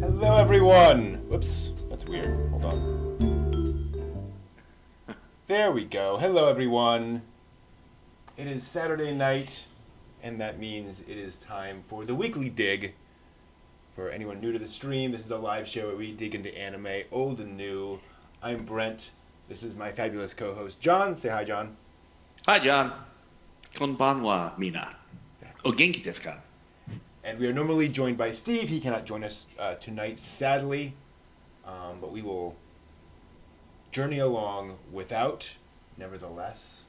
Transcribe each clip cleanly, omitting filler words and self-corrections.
Hello, everyone! Whoops, that's weird. Hold on. There we go. Hello, everyone. It is Saturday night, and that means it is time for the Weekly Dig. For anyone new to the stream, this is a live show where we dig into anime, old and new. I'm Brent. This is my fabulous co-host, John. Say hi, John. Hi, John. Konbanwa, mina. O genki desu ka? And we are normally joined by Steve. He cannot join us tonight, sadly. But we will journey along without, nevertheless.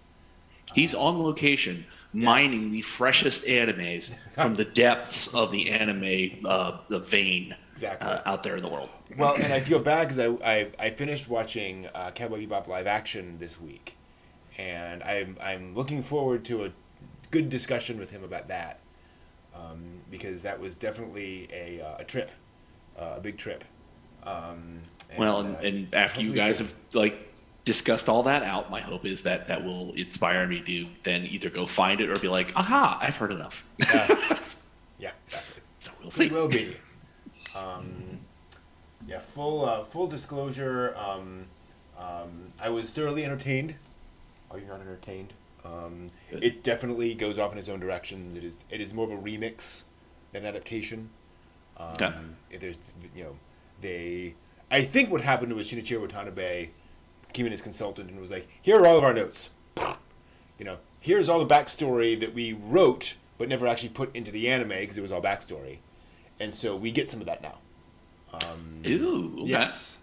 He's on location, mining the freshest animes from the depths of the anime the vein out there in the world. Well, and I feel bad because I finished watching Cowboy Bebop live action this week. And I'm looking forward to a good discussion with him about that. Because that was definitely a trip, a big trip. And after you guys have discussed all that out, my hope is that will inspire me to then either go find it or be like, aha, I've heard enough. Yeah, exactly. So we'll see. It will be. Full disclosure. I was thoroughly entertained. Are you not entertained? It definitely goes off in its own direction. It is more of a remix than adaptation. There's, I think what happened was Shinichiro Watanabe came in as consultant and was like, here are all of our notes. Here's all the backstory that we wrote but never actually put into the anime because it was all backstory. And so we get some of that now. Ooh, okay. Yes.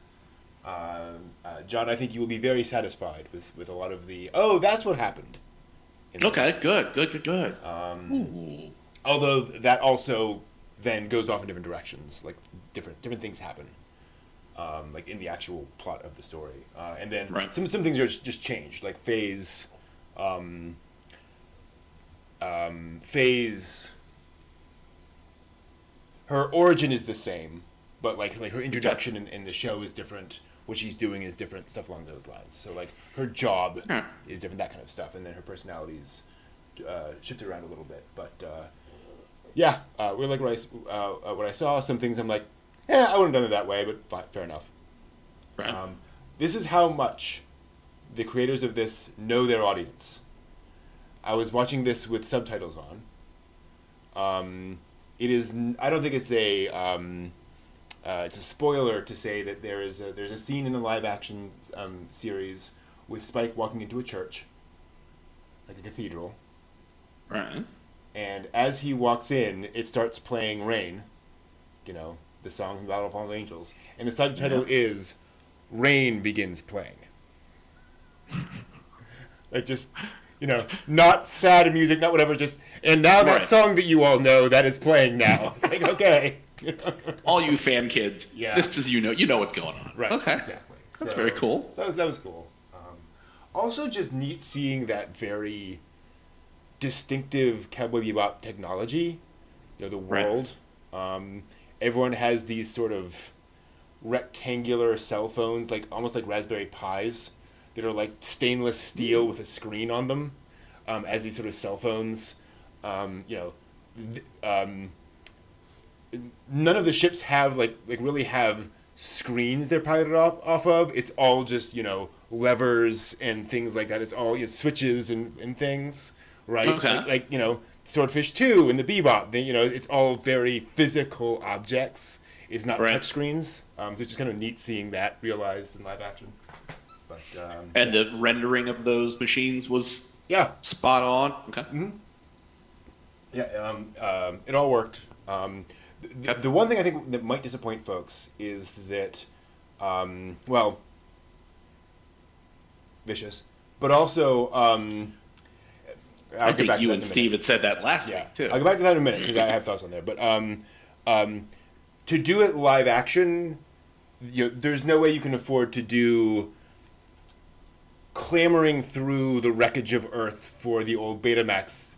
John, I think you will be very satisfied with a lot of the, that's what happened. Okay, good. Although that also then goes off in different directions, like different things happen, like in the actual plot of the story, and then some things are just changed, like Faye's her origin is the same, but like her introduction in the show is different. What she's doing is different, stuff along those lines. So like her job is different, that kind of stuff, and then her personality's shifted around a little bit. But we're like what I saw. Some things I'm like, I wouldn't have done it that way, but fine, fair enough. Right. This is how much the creators of this know their audience. I was watching this with subtitles on. It is. I don't think it's it's a spoiler to say that there's a scene in the live action series with Spike walking into a church, like a cathedral. Right. And as he walks in, it starts playing Rain, the song from Battle of Fallen Angels. And the subtitle is Rain Begins Playing. Like just, not sad music, not whatever, just, and now that song that you all know, that is playing now. It's like, okay. All you fan kids, this is, you know what's going on. Right, okay. Exactly. That's very cool. That was cool. Also just neat seeing that very distinctive Cowboy Bebop technology, the world. Right. Everyone has these sort of rectangular cell phones, like almost like Raspberry Pis, that are like stainless steel with a screen on them, as these sort of cell phones. None of the ships have really have screens they're piloted off of. It's all just levers and things like that. It's all switches and things, right? Okay. Like Swordfish 2 and the Bebop. It's all very physical objects. It's not touch screens. So it's just kind of neat seeing that realized in live action. But and the rendering of those machines was spot on. Okay. Mm-hmm. Yeah. It all worked. The one thing I think that might disappoint folks is that, vicious, but also, I think you and Steve had said that last week too. I'll go back to that in a minute because I have thoughts on there. But to do it live action, there's no way you can afford to do clamoring through the wreckage of Earth for the old Betamax,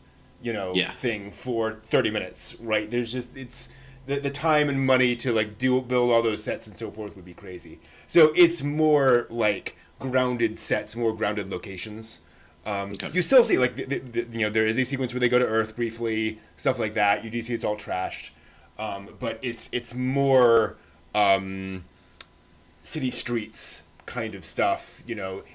thing for 30 minutes, right? There's just the time and money to build all those sets and so forth would be crazy. So it's more like grounded sets, more grounded locations. You still see like there is a sequence where they go to Earth briefly, stuff like that. You do see it's all trashed, but it's more city streets kind of stuff.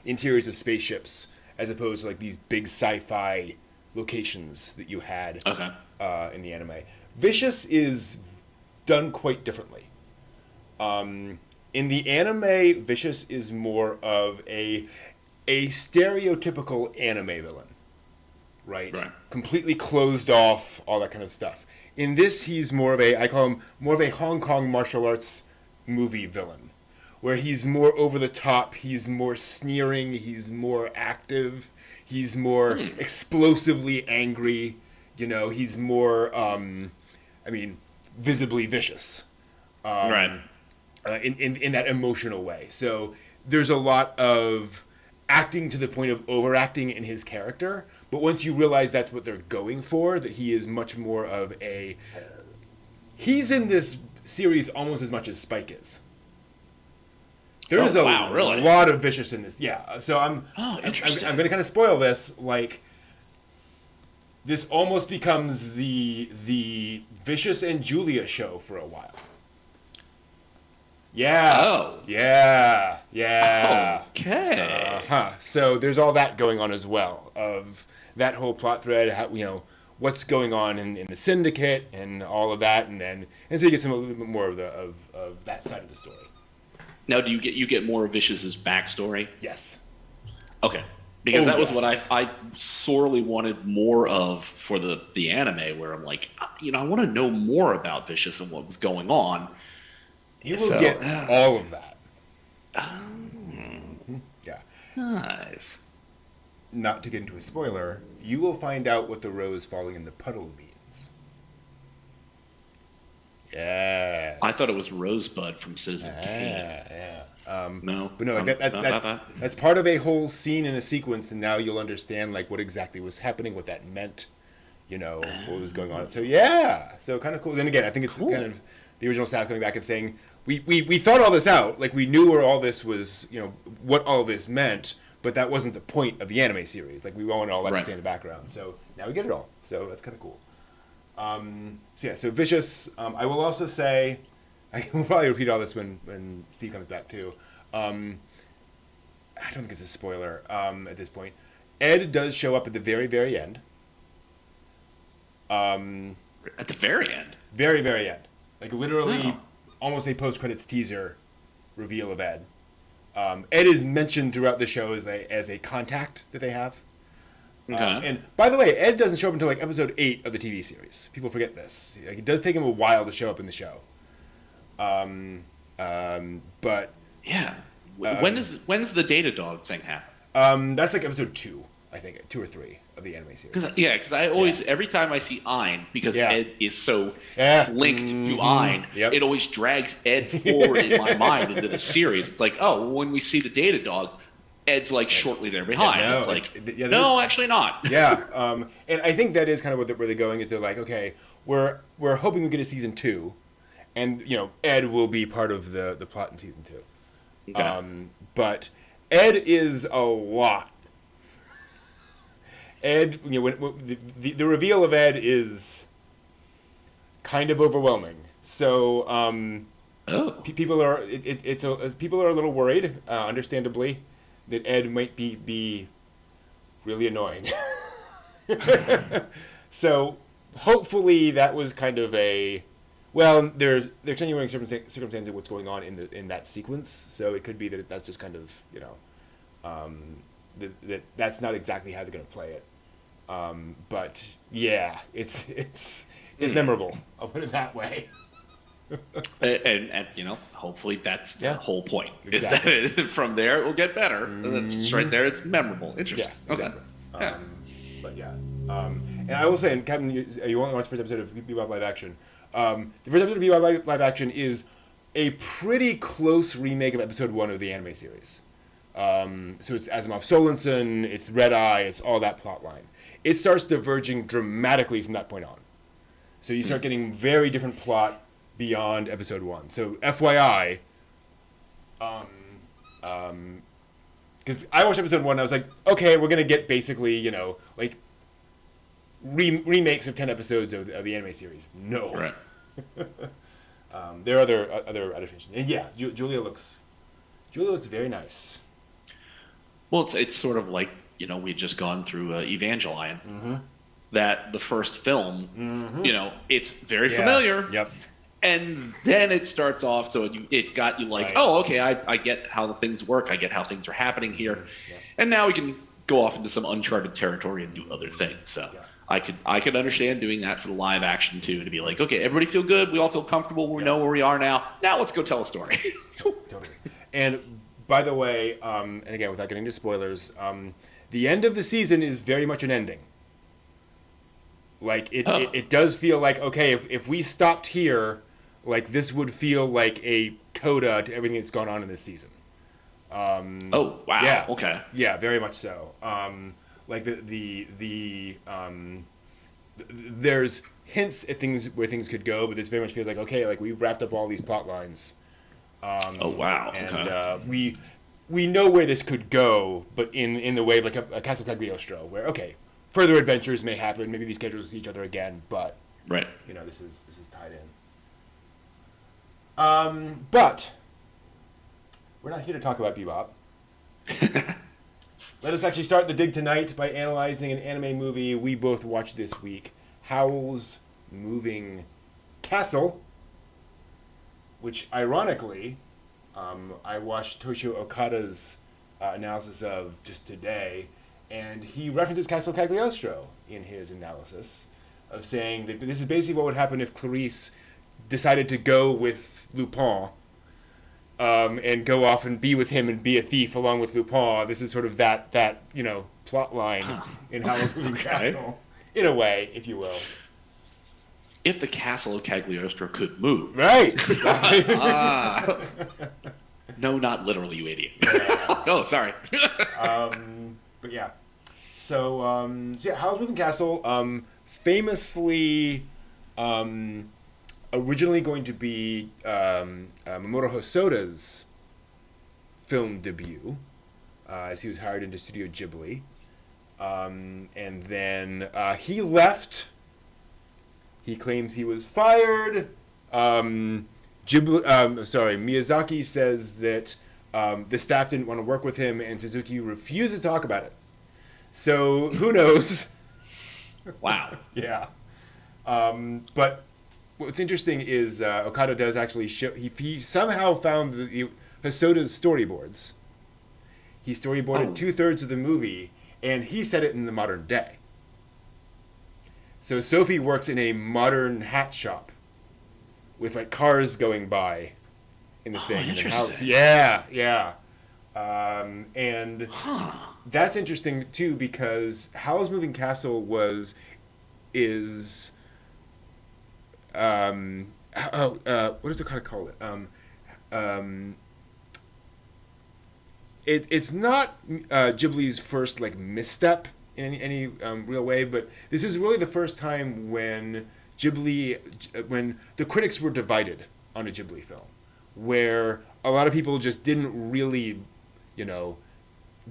Interiors of spaceships as opposed to like these big sci-fi locations that you had in the anime. Vicious is done quite differently. In the anime, Vicious is more of a stereotypical anime villain, right? Completely closed off, all that kind of stuff. In this, he's I call him more of a Hong Kong martial arts movie villain, where he's more over the top, he's more sneering, he's more active, he's more explosively angry, he's more, visibly vicious. In that emotional way. So there's a lot of acting to the point of overacting in his character, but once you realize that's what they're going for, that he is much more of he's in this series almost as much as Spike is. There's a lot of Vicious in this. Yeah, so I'm going to kind of spoil this. Like, this almost becomes the Vicious and Julia show for a while. Yeah. Oh. Yeah. Okay. So there's all that going on as well, of that whole plot thread, how, what's going on in the syndicate and all of that, and so you get a little bit more of that side of the story. Now, do you get more of Vicious's backstory? Yes. Okay. Because that was what I sorely wanted more of for the anime, where I'm like, I want to know more about Vicious and what was going on. You will get all of that. Yeah. Nice. Not to get into a spoiler, you will find out what the rose falling in the puddle means. Yeah. I thought it was Rosebud from Citizen Kane. Yeah. No. But no, that's part of a whole scene in a sequence, and now you'll understand like what exactly was happening, what that meant, what was going on. So yeah. So kind of cool. Then again, I think it's kind of the original staff coming back and saying, we thought all this out, like we knew where all this was, what all this meant, but that wasn't the point of the anime series. Like we wanted all that to stay in the background. So now we get it all. So that's kind of cool. So Vicious. I will also say, I will probably repeat all this when Steve comes back too. I don't think it's a spoiler at this point. Ed does show up at the very, very end. At the very end? Very, very end. Like literally almost a post-credits teaser reveal of Ed. Ed is mentioned throughout the show as a contact that they have. Okay. And by the way, Ed doesn't show up until like episode 8 of the TV series. People forget this. Like, it does take him a while to show up in the show. But yeah, when's the Data Dog thing happen? That's like episode 2, I think, 2 or 3 of the anime series. Because I always every time I see Ein, because Ed is so linked to Ein, it always drags Ed forward in my mind into the series. It's like, when we see the Data Dog, Ed's like shortly there behind. Yeah, no, it's like, no, actually not. Yeah, and I think that is kind of where they're going. Is they're like, okay, we're hoping we get a season 2, and Ed will be part of the plot in season 2. Okay. But Ed is a lot. Ed, when the reveal of Ed is kind of overwhelming. So people are people are a little worried, understandably, that Ed might be really annoying. So hopefully that was kind of there's extenuating circumstances of what's going on in that sequence. So it could be that that's just kind of that's not exactly how they're going to play it. But yeah, it's memorable. I'll put it that way. and hopefully that's the whole point. Exactly. Is that from there it will get better. That's right there. It's memorable. Interesting. Yeah, okay. Exactly. But yeah. And I will say, and Captain, you only watched the first episode of Bebop Live Action. The first episode of Bebop Live Action is a pretty close remake of episode 1 of the anime series. So it's Asimov Solensen, it's Red Eye, it's all that plot line. It starts diverging dramatically from that point on. So you start getting very different plot beyond episode 1. So FYI, Because I watched episode 1 and I was like, okay, we're going to get basically, like remakes of 10 episodes of the anime series. No. Right. There are other adaptations. And yeah, Julia looks very nice. Well, it's sort of like, we had just gone through Evangelion. Mm-hmm. That the first film, mm-hmm. It's very familiar. Yep. And then it starts off, so it's got you like, right. Oh, okay, I get how the things work. I get how things are happening here. Yeah. And now we can go off into some uncharted territory and do other things. So yeah. I could understand doing that for the live action too, to be like, okay, everybody feel good. We all feel comfortable. We know where we are now. Now let's go tell a story. Totally. And by the way, and again, without getting into spoilers, the end of the season is very much an ending. Like, it does feel like, okay, if we stopped here, like, this would feel like a coda to everything that's gone on in this season. Oh, wow. Yeah. Okay. Yeah, very much so. Like, there's hints at things where things could go, but this very much feels like, okay, like, we've wrapped up all these plot lines. Oh, wow. And okay. We know where this could go, but in the way of, like, a Castle Cagliostro, where, okay, further adventures may happen, maybe these characters will see each other again, but right. This is tied in. But we're not here to talk about Bebop. Let us actually start the dig tonight by analyzing an anime movie we both watched this week, Howl's Moving Castle, which ironically, I watched Toshio Okada's analysis of just today, and he references Castle Cagliostro in his analysis of saying that this is basically what would happen if Clarice decided to go with Lupin and go off and be with him and be a thief along with Lupin. This is sort of that plot line in Howl's Moving Castle, in a way, if you will. If the castle of Cagliostro could move. Right. No, not literally, you idiot. Oh, sorry. But yeah. So Howl's Moving Castle, famously originally going to be Mamoru Hosoda's film debut, as he was hired into Studio Ghibli. And then he left. He claims he was fired. Miyazaki says that the staff didn't want to work with him, and Suzuki refused to talk about it. So who knows? Wow. Yeah. But what's interesting is Okada does actually show. He somehow found Hosoda's storyboards. He storyboarded 2/3 of the movie, and he set it in the modern day. So Sophie works in a modern hat shop with like cars going by in the thing. Interesting. Yeah. And that's interesting too, because Howl's Moving Castle is what does it kind of call it? It's not Ghibli's first like misstep in any real way, but this is really the first time when when the critics were divided on a Ghibli film, where a lot of people just didn't really,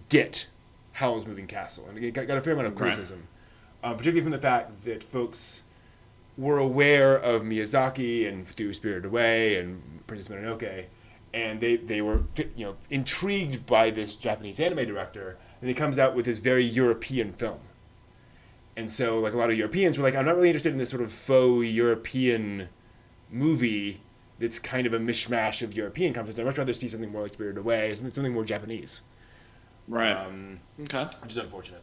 get Howl's Moving Castle, and it got a fair amount of criticism, particularly from the fact that folks were aware of Miyazaki and through Spirited Away and Princess Mononoke, and they were intrigued by this Japanese anime director, and he comes out with this very European film. And so, like, a lot of Europeans were like, I'm not really interested in this sort of faux European movie that's kind of a mishmash of European concepts. I'd much rather see something more like Spirited Away, something more Japanese. Right. Okay. Which is unfortunate.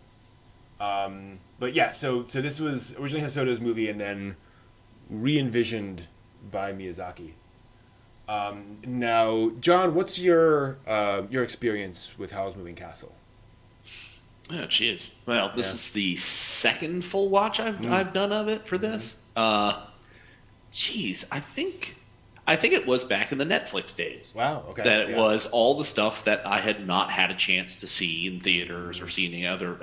But yeah, so this was originally Hosoda's movie and then re-envisioned by Miyazaki. Now, John, what's your experience with Howl's Moving Castle? Oh, jeez. Well, this is the second full watch I've done of it for this. Jeez, I think it was back in the Netflix days. Wow. Okay. That it was all the stuff that I had not had a chance to see in theaters or see in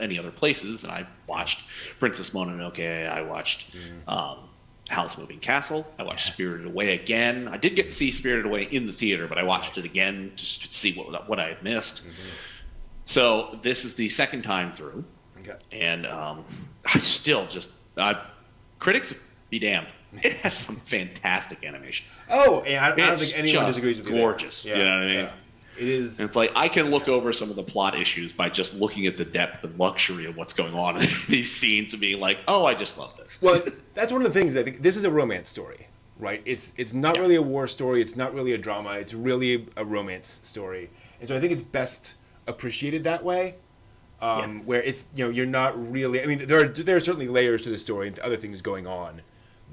any other places, and I watched Princess Mononoke. I watched Howl's Moving Castle. I watched Spirited Away again. I did get to see Spirited Away in the theater, but I watched it again just to see what I had missed. So this is the second time through. Okay. And I still just critics be damned. It has some fantastic animation. Oh, and I don't think anyone disagrees with you. Gorgeous. Yeah, you know what I mean? Yeah. It is. And it's like I can look over some of the plot issues by just looking at the depth and luxury of what's going on in these scenes and being like, oh, I just love this. Well, that's one of the things. I think this is a romance story, right? It's not really a war story. It's not really a drama. It's really a romance story, and so I think it's best appreciated that way. Where it's you're not really. I mean, there are certainly layers to the story and other things going on,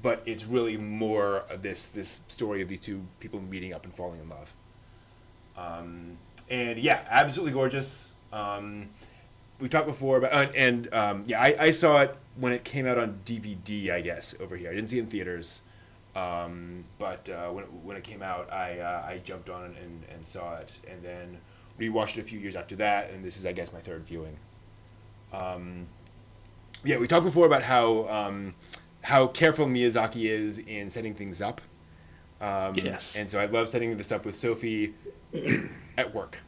but it's really more of this story of these two people meeting up and falling in love. And yeah, absolutely gorgeous. We talked before about, I saw it when it came out on DVD, I guess, over here. I didn't see it in theaters, but when it came out, I jumped on and saw it, and then rewatched it a few years after that, and this is, I guess, my third viewing. We talked before about how careful Miyazaki is in setting things up. Yes. And so I love setting this up with Sophie at work.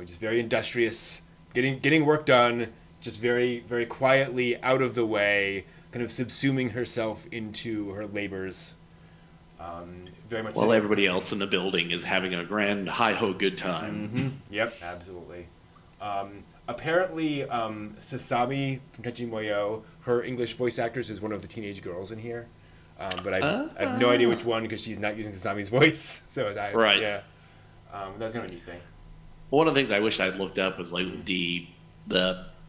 Just very industrious, getting work done, just very, very quietly out of the way, kind of subsuming herself into her labors. Very much. While everybody else in the building is having a grand hi-ho good time. Mm-hmm. Yep, absolutely. Apparently, Sasami from Tenchi Muyo, her English voice actress is one of the teenage girls in here. But I have no idea which one because she's not using Sasami's voice. So right. Yeah. That's kind of a neat thing. One of the things I wish I'd looked up was like the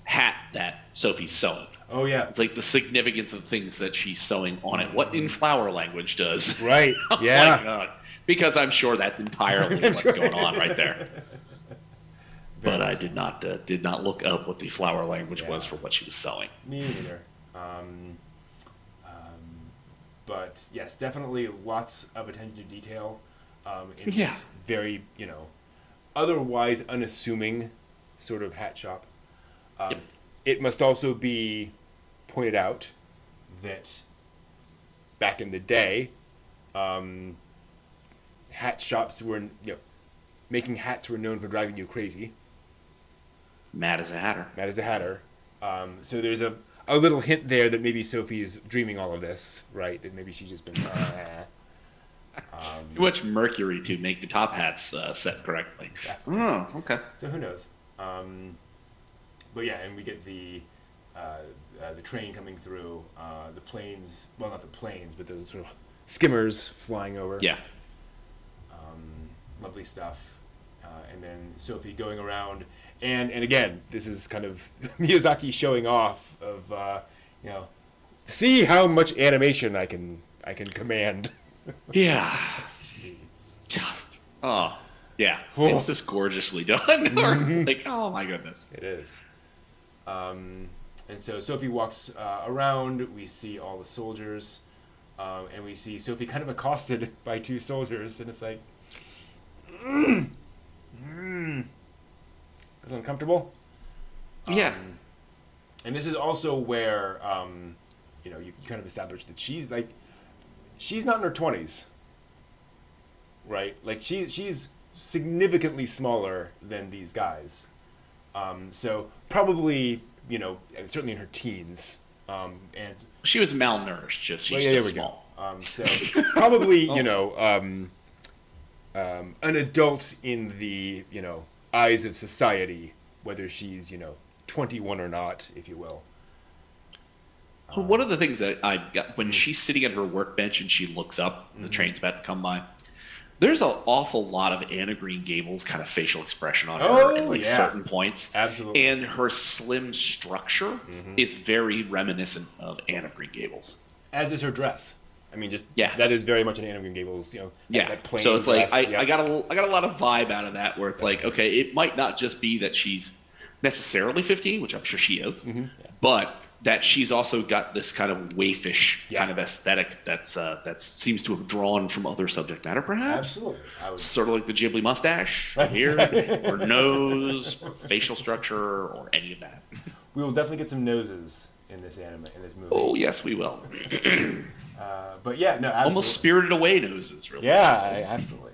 hat that Sophie's sewing. Oh yeah. It's like the significance of things that she's sewing on it. What in flower language does? Right. Yeah. My God. Because I'm sure that's entirely what's going on right there. But I did not look up what the flower language was for what she was sewing. Me neither. But yes, definitely lots of attention to detail in this very, otherwise unassuming sort of hat shop. It must also be pointed out that back in the day, hat shops were, making hats were known for driving you crazy. Mad as a hatter. Mad as a hatter. So there's a little hint there that maybe Sophie is dreaming all of this, right? That maybe she's just been... Too much mercury to make the top hats set correctly. Yeah. Oh, okay. So who knows? But yeah, and we get the train coming through, the planes, well, not the planes, but the sort of skimmers flying over. Yeah. Lovely stuff. And then Sophie going around, and again, this is kind of Miyazaki showing off of, see how much animation I can command. Yeah. Jeez. Just, yeah. It's just gorgeously done. It's like, oh my goodness. It is. And so Sophie walks around. We see all the soldiers, and we see Sophie kind of accosted by two soldiers, and it's like, a little uncomfortable. Yeah. And this is also where, you kind of establish that she's not in her 20s, right? Like she's significantly smaller than these guys. So probably, certainly in her teens. And she was malnourished. She's still small. So probably, an adult in the, eyes of society, whether she's, 21 or not, if you will. One of the things that I got when she's sitting at her workbench and she looks up, the train's about to come by. There's an awful lot of Anna Green Gables kind of facial expression on her at certain points. Absolutely. And her slim structure is very reminiscent of Anna Green Gables. As is her dress. I mean, that is very much an Anna Green Gables, that plain so it's dress. Like I got a lot of vibe out of that where it's like, okay, it might not just be that she's necessarily 15, which I'm sure she is, but that she's also got this kind of waifish kind of aesthetic that seems to have drawn from other subject matter, perhaps. Absolutely. Sort of like the Ghibli mustache here, or nose, or facial structure, or any of that. We will definitely get some noses in this movie. Oh yes, we will. But yeah, no, absolutely. Almost Spirited Away noses, really. Yeah, absolutely.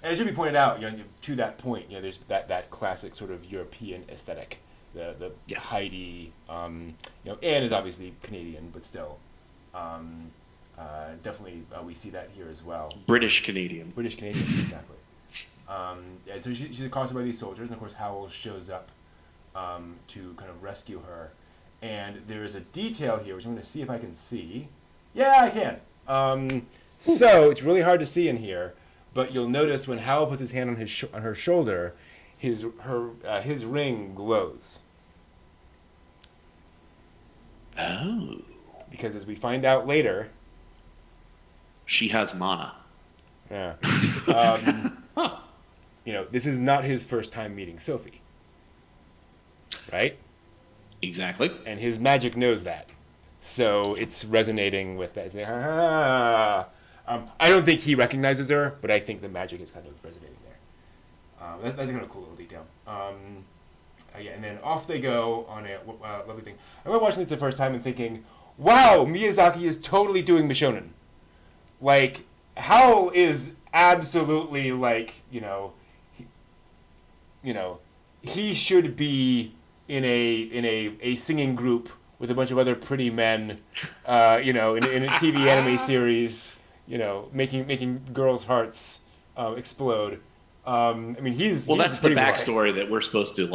And it should be pointed out, to that point, there's that classic sort of European aesthetic, the Heidi, Anne is obviously Canadian, but still, definitely we see that here as well. British Canadian, exactly. So she's accosted by these soldiers, and of course Howl shows up to kind of rescue her. And there is a detail here, which I'm going to see if I can see. Yeah, I can. So it's really hard to see in here, but you'll notice when Howl puts his hand on her shoulder, his ring glows. Oh. Because as we find out later, she has mana. Yeah. This is not his first time meeting Sophie. Right? Exactly. And his magic knows that. So it's resonating with that. It's like, I don't think he recognizes her, but I think the magic is kind of resonating there. That's a kind of cool little detail. And then off they go on a lovely thing. I remember watching this the first time and thinking, wow, Miyazaki is totally doing Mishonen. Like, Howl is absolutely like, he should be in a singing group with a bunch of other pretty men, in a TV anime series, making girls' hearts explode. He's that's the backstory that we're supposed to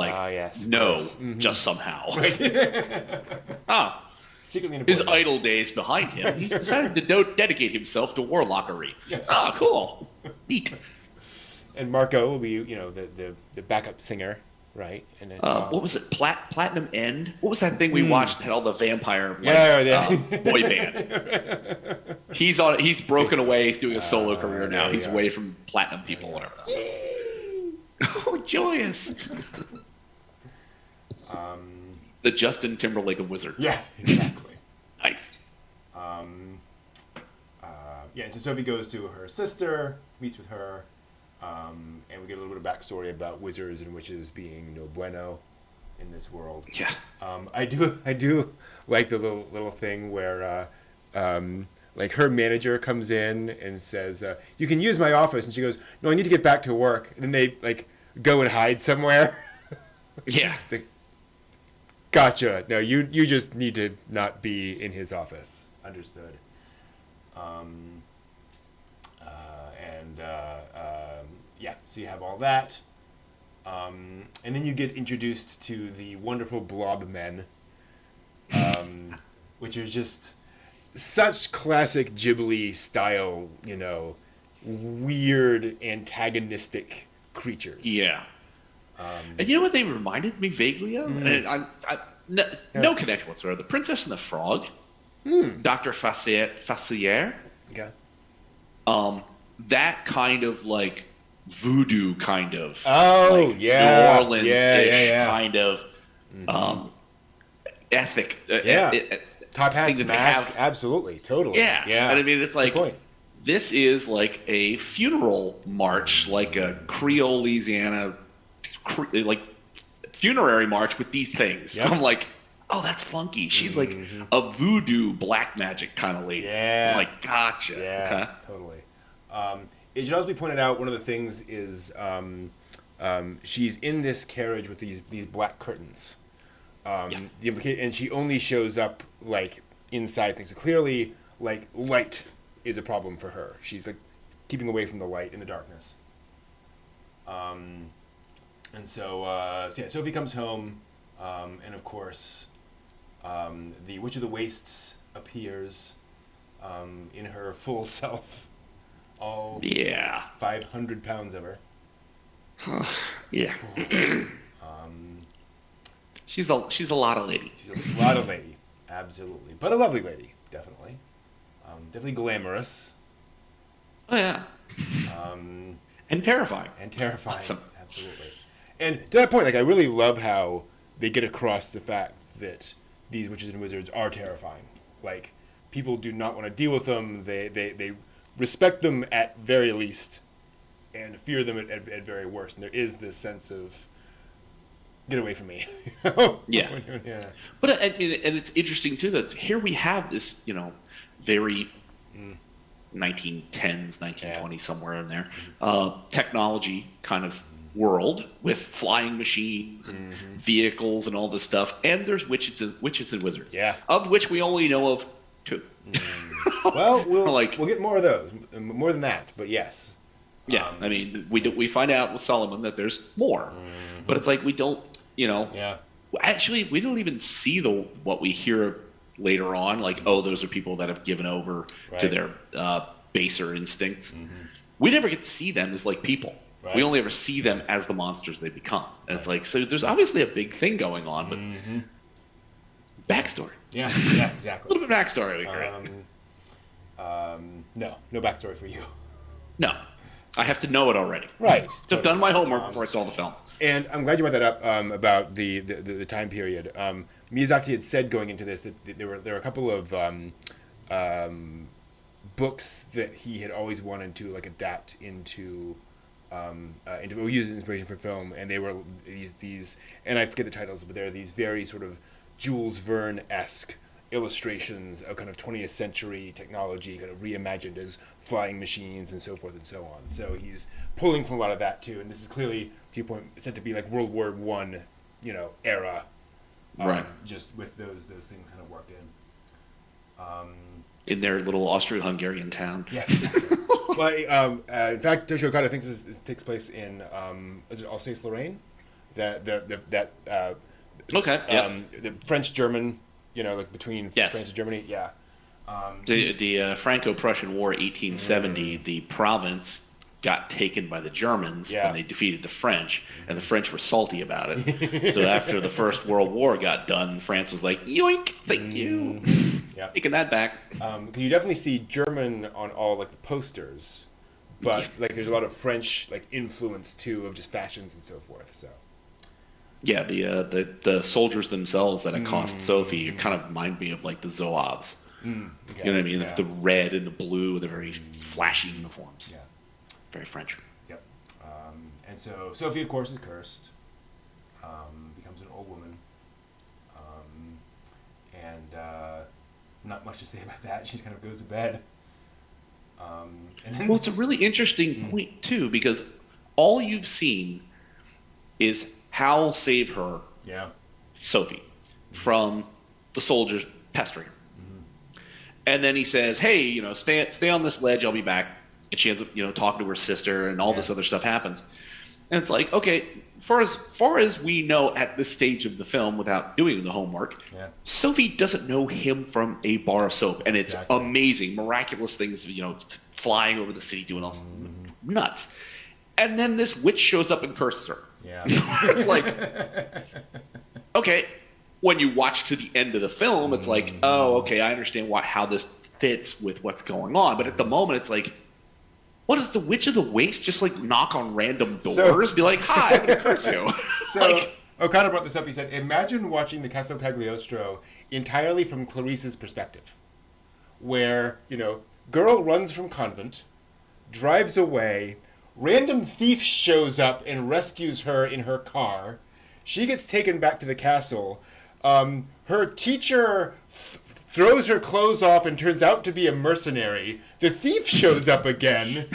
know just somehow. Right. Secretly his idle days behind him, he's decided to dedicate himself to warlockery. Yeah. Cool, neat. And Marco will be, the backup singer. Right, and what was it? Platinum End. What was that thing we watched that had all the vampire boy band? He's broken away. He's doing a solo career now. He's away from platinum people. Whatever. Oh, joyous! The Justin Timberlake of wizards. Yeah, exactly. Nice. And so Sophie goes to her sister, meets with her. And we get a little bit of backstory about wizards and witches being no bueno in this world. Yeah. I do like the little thing where her manager comes in and says, "You can use my office," and she goes, "No, I need to get back to work." And then they go and hide somewhere. Yeah. Gotcha. No, you just need to not be in his office. Understood. So you have all that. And then you get introduced to the wonderful blob men, which are just such classic Ghibli style, weird antagonistic creatures. Yeah. And you know what they reminded me vaguely of? No connection whatsoever. The Princess and the Frog. Dr. Facilier. Okay. That kind of voodoo kind of New Orleans-ish kind of ethic. Top hats, mask, absolutely, totally. Yeah. And it's this is like a funeral march, like a Creole Louisiana funerary march with these things. Yep. I'm like, oh, that's funky. She's like a voodoo black magic kind of lady. Yeah. I'm like, gotcha. Yeah, totally. It should also be pointed out, one of the things is she's in this carriage with these black curtains. And she only shows up inside things. So clearly, light is a problem for her. She's keeping away from the light in the darkness. Sophie comes home, and of course, the Witch of the Wastes appears in her full self. All 500 pounds of her. Yeah. She's a lot of lady. She's a lot of lady, absolutely. But a lovely lady, definitely. Definitely glamorous. Oh yeah. And terrifying. Awesome. Absolutely. And to that point, I really love how they get across the fact that these witches and wizards are terrifying. People do not want to deal with them. They respect them at very least, and fear them at very worst. And there is this sense of, get away from me. Yeah. But and it's interesting too that here we have this, very 1910s, 1920s, somewhere in there. Technology kind of world with flying machines and vehicles and all this stuff. And there's witches and wizards. Yeah. Of which we only know of 2. Well, we'll get more of those. More than that, but yes. Yeah, I mean, we find out with Solomon that there's more. But it's like we don't, Yeah. Actually, we don't even see what we hear later on, like, oh, those are people that have given over to their baser instincts. We never get to see them as like people. Right. We only ever see them as the monsters they become. And it's like, so there's obviously a big thing going on, but backstory. Yeah, exactly. A little bit of backstory would be great. No backstory for you. No. I have to know it already. Right. I've done my homework before I saw the film. And I'm glad you brought that up about the time period. Miyazaki had said going into this that there were a couple of books that he had always wanted to like adapt into use as inspiration for film, and they were these and I forget the titles, but they're these very sort of Jules Verne-esque illustrations of kind of 20th century technology kind of reimagined as flying machines and so forth and so on. So he's pulling from a lot of that too, and this is clearly, to your point, said to be like World War I, era, right? Just with those things kind of worked in their little Austro-Hungarian town. Yeah, exactly. Well, in fact, Toshio Okada thinks this takes place in is it Alsace-Lorraine? The French-German, like between France and Germany. Yeah. The Franco-Prussian War, 1870. The province got taken by the Germans when they defeated the French, and the French were salty about it. So after the First World War got done, France was like, yoink, thank you. Yeah. Taking that back. Because you definitely see German on all like the posters, but like there's a lot of French like influence too of just fashions and so forth. So yeah, the soldiers themselves that accost Sophie kind of remind me of like the Zouaves. Okay. You know what I mean? Yeah. The red and the blue, the very flashy uniforms. Yeah, very French. Yep. And so Sophie, of course, is cursed. Becomes an old woman. And not much to say about that. She kind of goes to bed. And then, well, it's a really interesting point, too, because all you've seen is Howl save her, Sophie, from the soldiers pestering her. And then he says, hey, stay on this ledge, I'll be back. And she ends up, talking to her sister, and all this other stuff happens. And it's like, okay, as far as we know at this stage of the film, without doing the homework, Sophie doesn't know him from a bar of soap, and it's amazing, miraculous things, flying over the city, doing all nuts. And then this witch shows up and curses her. Yeah, it's like, okay. When you watch to the end of the film, it's like, oh, okay, I understand how this fits with what's going on. But at the moment, it's like, what does the Witch of the Waste just like knock on random doors? Be like, hi, I'm going to curse you. So Okada brought this up. He said, imagine watching the Castle Cagliostro entirely from Clarice's perspective, where, girl runs from convent, drives away, random thief shows up and rescues her in her car. She gets taken back to the castle. Her teacher throws her clothes off and turns out to be a mercenary. The thief shows up again,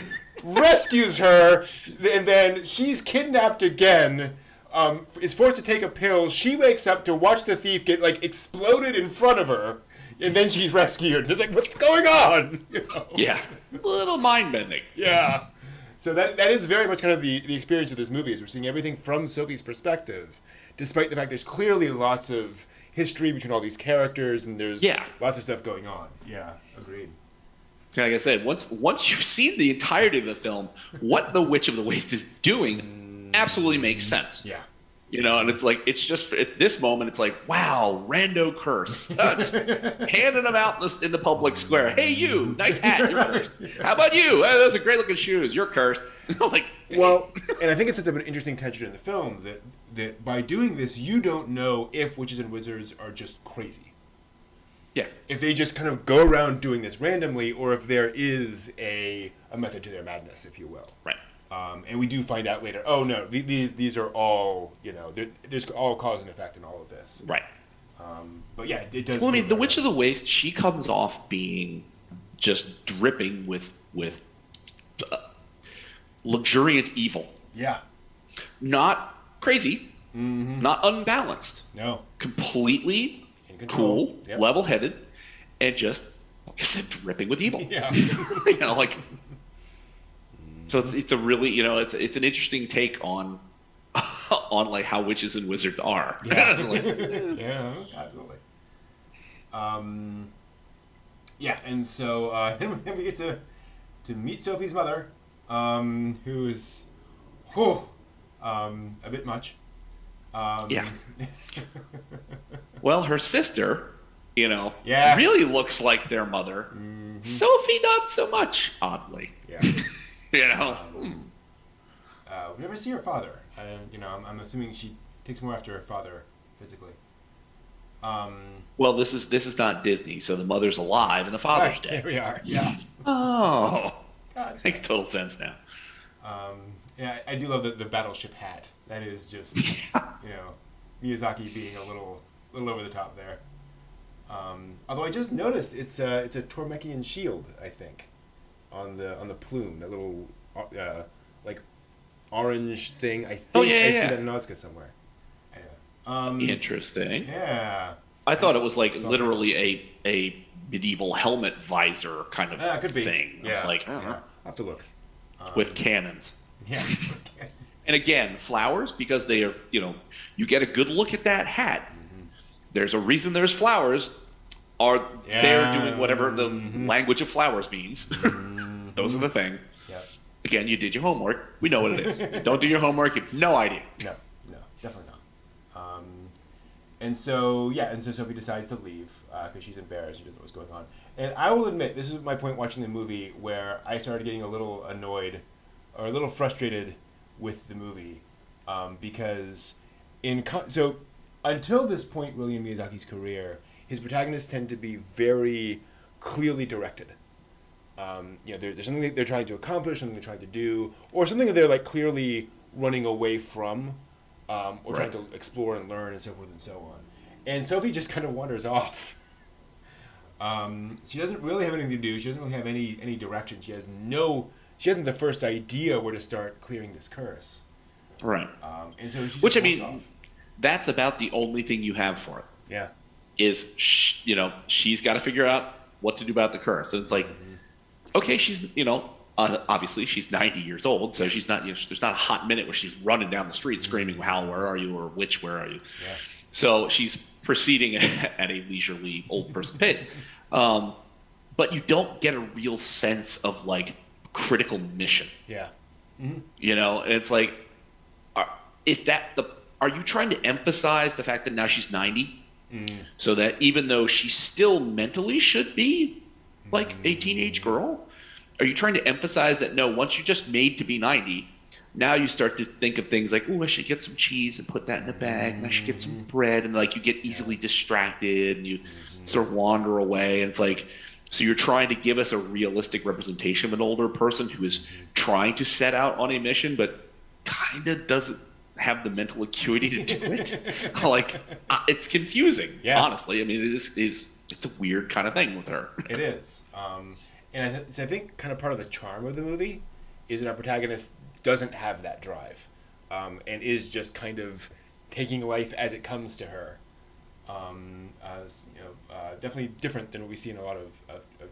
rescues her, and then she's kidnapped again, is forced to take a pill. She wakes up to watch the thief get, exploded in front of her, and then she's rescued. It's like, what's going on? Yeah, a little mind-bending. Yeah. So that is very much kind of the experience of this movie, is we're seeing everything from Sophie's perspective, despite the fact there's clearly lots of history between all these characters, and there's lots of stuff going on. Yeah, agreed. Like I said, once you've seen the entirety of the film, what the Witch of the Waste is doing absolutely makes sense. Yeah. And it's like, it's just, at this moment, it's like, wow, rando curse. Just handing them out in the public square. Hey, you, nice hat, you're cursed. How about you? Those are great looking shoes, you're cursed. Well, and I think it's such an interesting tension in the film that by doing this, you don't know if witches and wizards are just crazy. Yeah. If they just kind of go around doing this randomly, or if there is a method to their madness, if you will. Right. And we do find out later, oh no, these are all, there's all cause and effect in all of this. Right. But yeah, it does. Well, I mean, the Witch of the Waste, she comes off being just dripping with luxuriant evil. Yeah. Not crazy, not unbalanced. No. Completely cool, level-headed, and just, like I said, dripping with evil. Yeah. So it's a really, it's an interesting take on like how witches and wizards are. Yeah. Yeah, absolutely. Yeah, and so then we get to meet Sophie's mother, who is a bit much. Yeah. Well, her sister, really looks like their mother. Mm-hmm. Sophie, not so much, oddly. Yeah. We never see her father. I'm assuming she takes more after her father physically. Well, this is not Disney, so the mother's alive and the father's dead. Here we are. Yeah. Oh, God, makes total sense now. Yeah, I do love the battleship hat. That is just Miyazaki being a little over the top there. Although I just noticed it's a Tormekian shield, I think, on the plume, that little like orange thing. I think I see that in Nausicaa somewhere. Interesting. Yeah. I thought it was like literally a medieval helmet visor kind of could be. thing. Yeah. It's like, I don't know. I'll have to look. With cannons. Yeah. And again, flowers, because they are, you get a good look at that hat. Mm-hmm. There's a reason there's flowers. They're doing whatever the language of flowers means. Mm-hmm. Those are the thing. Yeah. Again, you did your homework. We know what it is. You don't do your homework, you have no idea. No, definitely not. And so Sophie decides to leave because she's embarrassed. She doesn't know what's going on. And I will admit, this is my point watching the movie, where I started getting a little annoyed or a little frustrated with the movie because so until this point, really, in Miyazaki's career, his protagonists tend to be very clearly directed. There's something that they're trying to accomplish, something they're trying to do, or something that they're like clearly running away from, or trying to explore and learn and so forth and so on. And Sophie just kind of wanders off. She doesn't really have anything to do. She doesn't really have any direction. She hasn't the first idea where to start clearing this curse. Right. And so she Which, I mean, that's about the only thing you have for it. Yeah. Is, she's got to figure out what to do about the curse. And it's like, okay, she's, obviously she's 90 years old, so she's not, there's not a hot minute where she's running down the street screaming, Howl, where are you? Or Witch, where are you? Yeah. So she's proceeding at a leisurely old person pace. But you don't get a real sense of like critical mission. Yeah. Mm-hmm. And it's like, are you trying to emphasize the fact that now she's 90? So that even though she still mentally should be like a teenage girl, are you trying to emphasize that no, once you're just made to be 90, now you start to think of things like, oh, I should get some cheese and put that in a bag, and I should get some bread, and like you get easily distracted and you sort of wander away, and it's like, so you're trying to give us a realistic representation of an older person who is trying to set out on a mission, but kind of doesn't have the mental acuity to do it. Like, it's confusing, honestly. I mean, it's a weird kind of thing with her. It is. And I think kind of part of the charm of the movie is that our protagonist doesn't have that drive, and is just kind of taking life as it comes to her. Definitely different than what we see in a lot of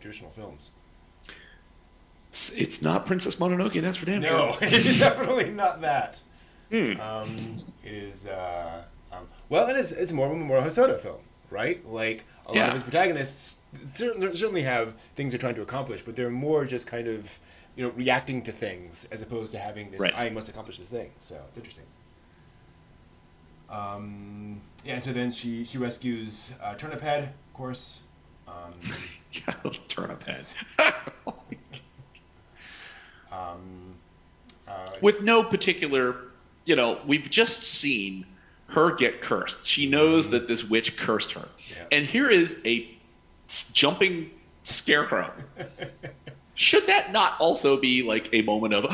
traditional films. It's not Princess Mononoke, that's for damn sure. No, it's definitely not that. It is and it's more of a Mamoru Hosoda film, right? Like a lot of his protagonists certainly have things they're trying to accomplish, but they're more just kind of reacting to things as opposed to having this I must accomplish this thing. So it's interesting. And so then she rescues Turnip Head, of course. Turnip Head. With no particular, we've just seen her get cursed. She knows that this witch cursed her. Yeah. And here is a jumping scarecrow. Should that not also be like a moment of,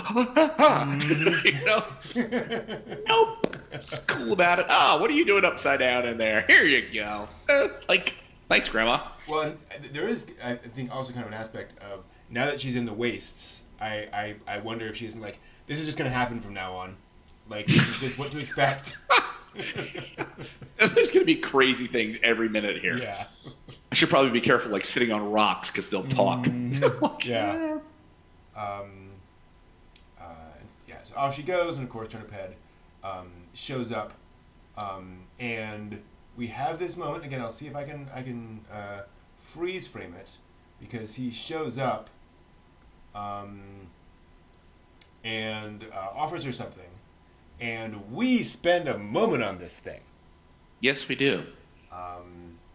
Nope. It's cool about it. Oh, what are you doing upside down in there? Here you go. It's like, Thanks, Grandma. Well, there is, I think, also kind of an aspect of, now that she's in the wastes, I wonder if she isn't like, this is just going to happen from now on. Like, this is just what to expect. There's going to be crazy things every minute here. Yeah. I should probably be careful, like, sitting on rocks, because they'll talk. Yeah. So off she goes, and of course Turniphead shows up, and we have this moment again. I'll see if I can freeze frame it, because he shows up and offers her something, and we spend a moment on this thing. Yes, we do.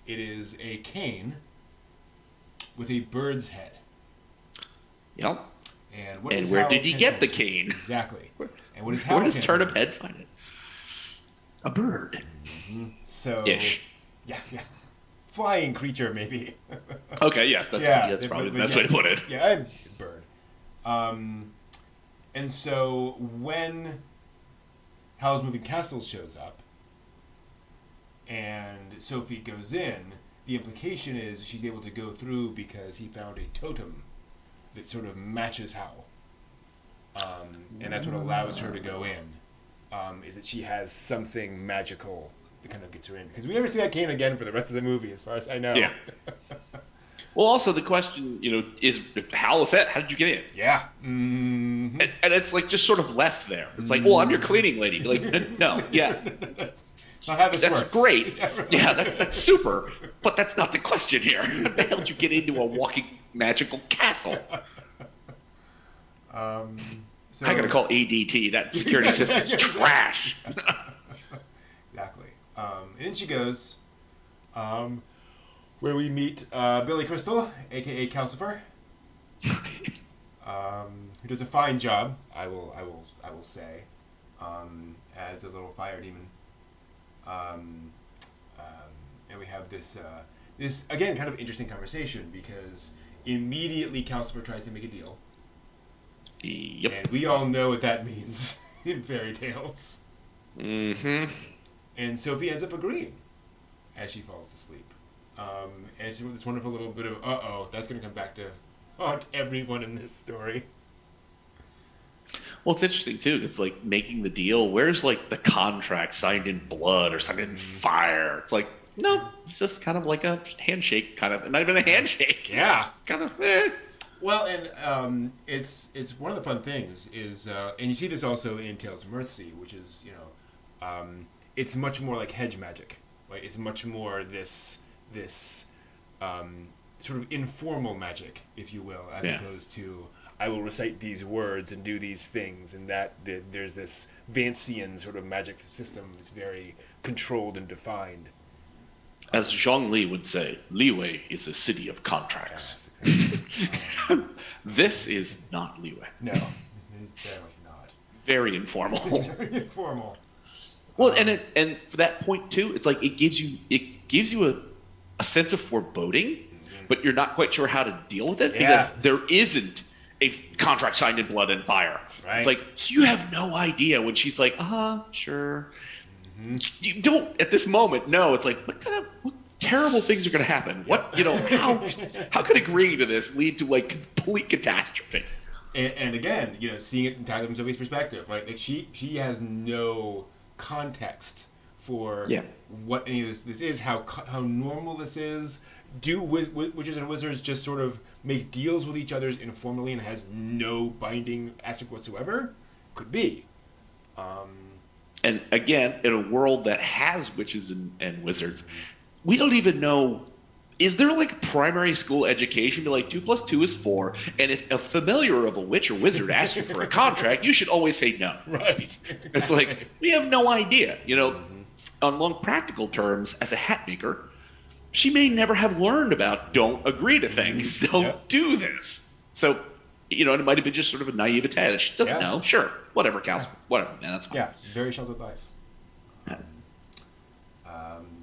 It is a cane with a bird's head. Yep. And where did he get the cane? Exactly. And what is where does Turniphead find it? A bird. Mm-hmm. So. Ish. Yeah. Flying creature, maybe. Okay. Yes, that's probably the best way to put it. Yeah, bird. And so when Howl's Moving Castle shows up, and Sophie goes in, the implication is she's able to go through because he found a totem that sort of matches Howl. And that's what allows her to go in, is that she has something magical that kind of gets her in. Because we never see that cane again for the rest of the movie, as far as I know. Yeah. Well, also the question, is Howl is that? How did you get in? Yeah. Mm-hmm. And it's like just sort of left there. It's like, well, I'm your cleaning lady. Like, no, yeah. That's great. Yeah, that's super. But that's not the question here. How the hell did you get into a walking magical castle? So, I gotta call ADT. That security system's trash. Exactly. And then she goes, where we meet Billy Crystal, aka Calcifer, who does a fine job, I will say, as a little fire demon. And we have this again kind of interesting conversation, because immediately Calcifer tries to make a deal. Yep. And we all know what that means in fairy tales. Mm-hmm. And Sophie ends up agreeing as she falls asleep. And it's this wonderful little bit of, that's going to come back to haunt everyone in this story. Well, it's interesting, too. It's like making the deal. Where's, like, the contract signed in blood or signed in fire? It's like, no, it's just kind of like a handshake, kind of. Not even a handshake. Yeah. It's kind of, eh. Well, and it's one of the fun things is, and you see this also in Tales of Mercy, which is, it's much more like hedge magic, right? It's much more this sort of informal magic, if you will, as opposed to, I will recite these words and do these things, and there's this Vancian sort of magic system that's very controlled and defined. As Zhang Li would say, Liwei is a city of contracts. This is not Liwei. No, very much not. Very informal. Very informal. Well, and for that point too, it's like it gives you a sense of foreboding, but you're not quite sure how to deal with it because there isn't a contract signed in blood and fire. Right. It's like, so you have no idea when she's like, sure. Mm-hmm. You don't at this moment know. It's like, what terrible things are going to happen? What, how could agreeing to this lead to like complete catastrophe? And again, seeing it entirely from Sophie's perspective, right? Like she has no context for what any of this is, how normal this is. Do witches and wizards just sort of make deals with each other informally and has no binding aspect whatsoever? Could be. And again, in a world that has witches and wizards, we don't even know, is there like primary school education to like 2 + 2 is 4, and if a familiar of a witch or wizard asks you for a contract, you should always say no. Right. It's like, we have no idea. On long practical terms, as a hat maker, she may never have learned about don't agree to things, don't do this. So, it might have been just sort of a naivete that she doesn't know. Sure, whatever, Cal, whatever, man, that's fine. Yeah, very sheltered life.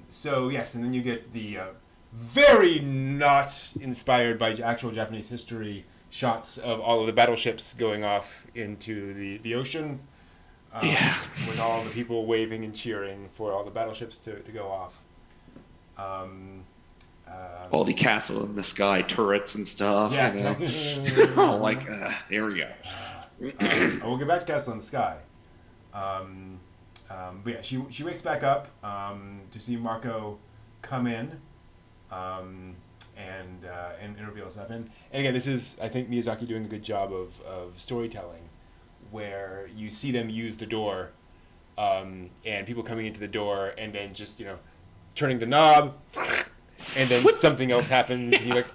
So, yes, and then you get the very not inspired by actual Japanese history shots of all of the battleships going off into the ocean. With all the people waving and cheering for all the battleships to go off. All the castle in the sky turrets and stuff. Yeah, exactly. Here we go. We'll get back to Castle in the Sky. But yeah, she wakes back up to see Marco come in and reveal stuff. And again, this is, I think, Miyazaki doing a good job of storytelling, where you see them use the door and people coming into the door and then just, turning the knob and then something else happens and you're like,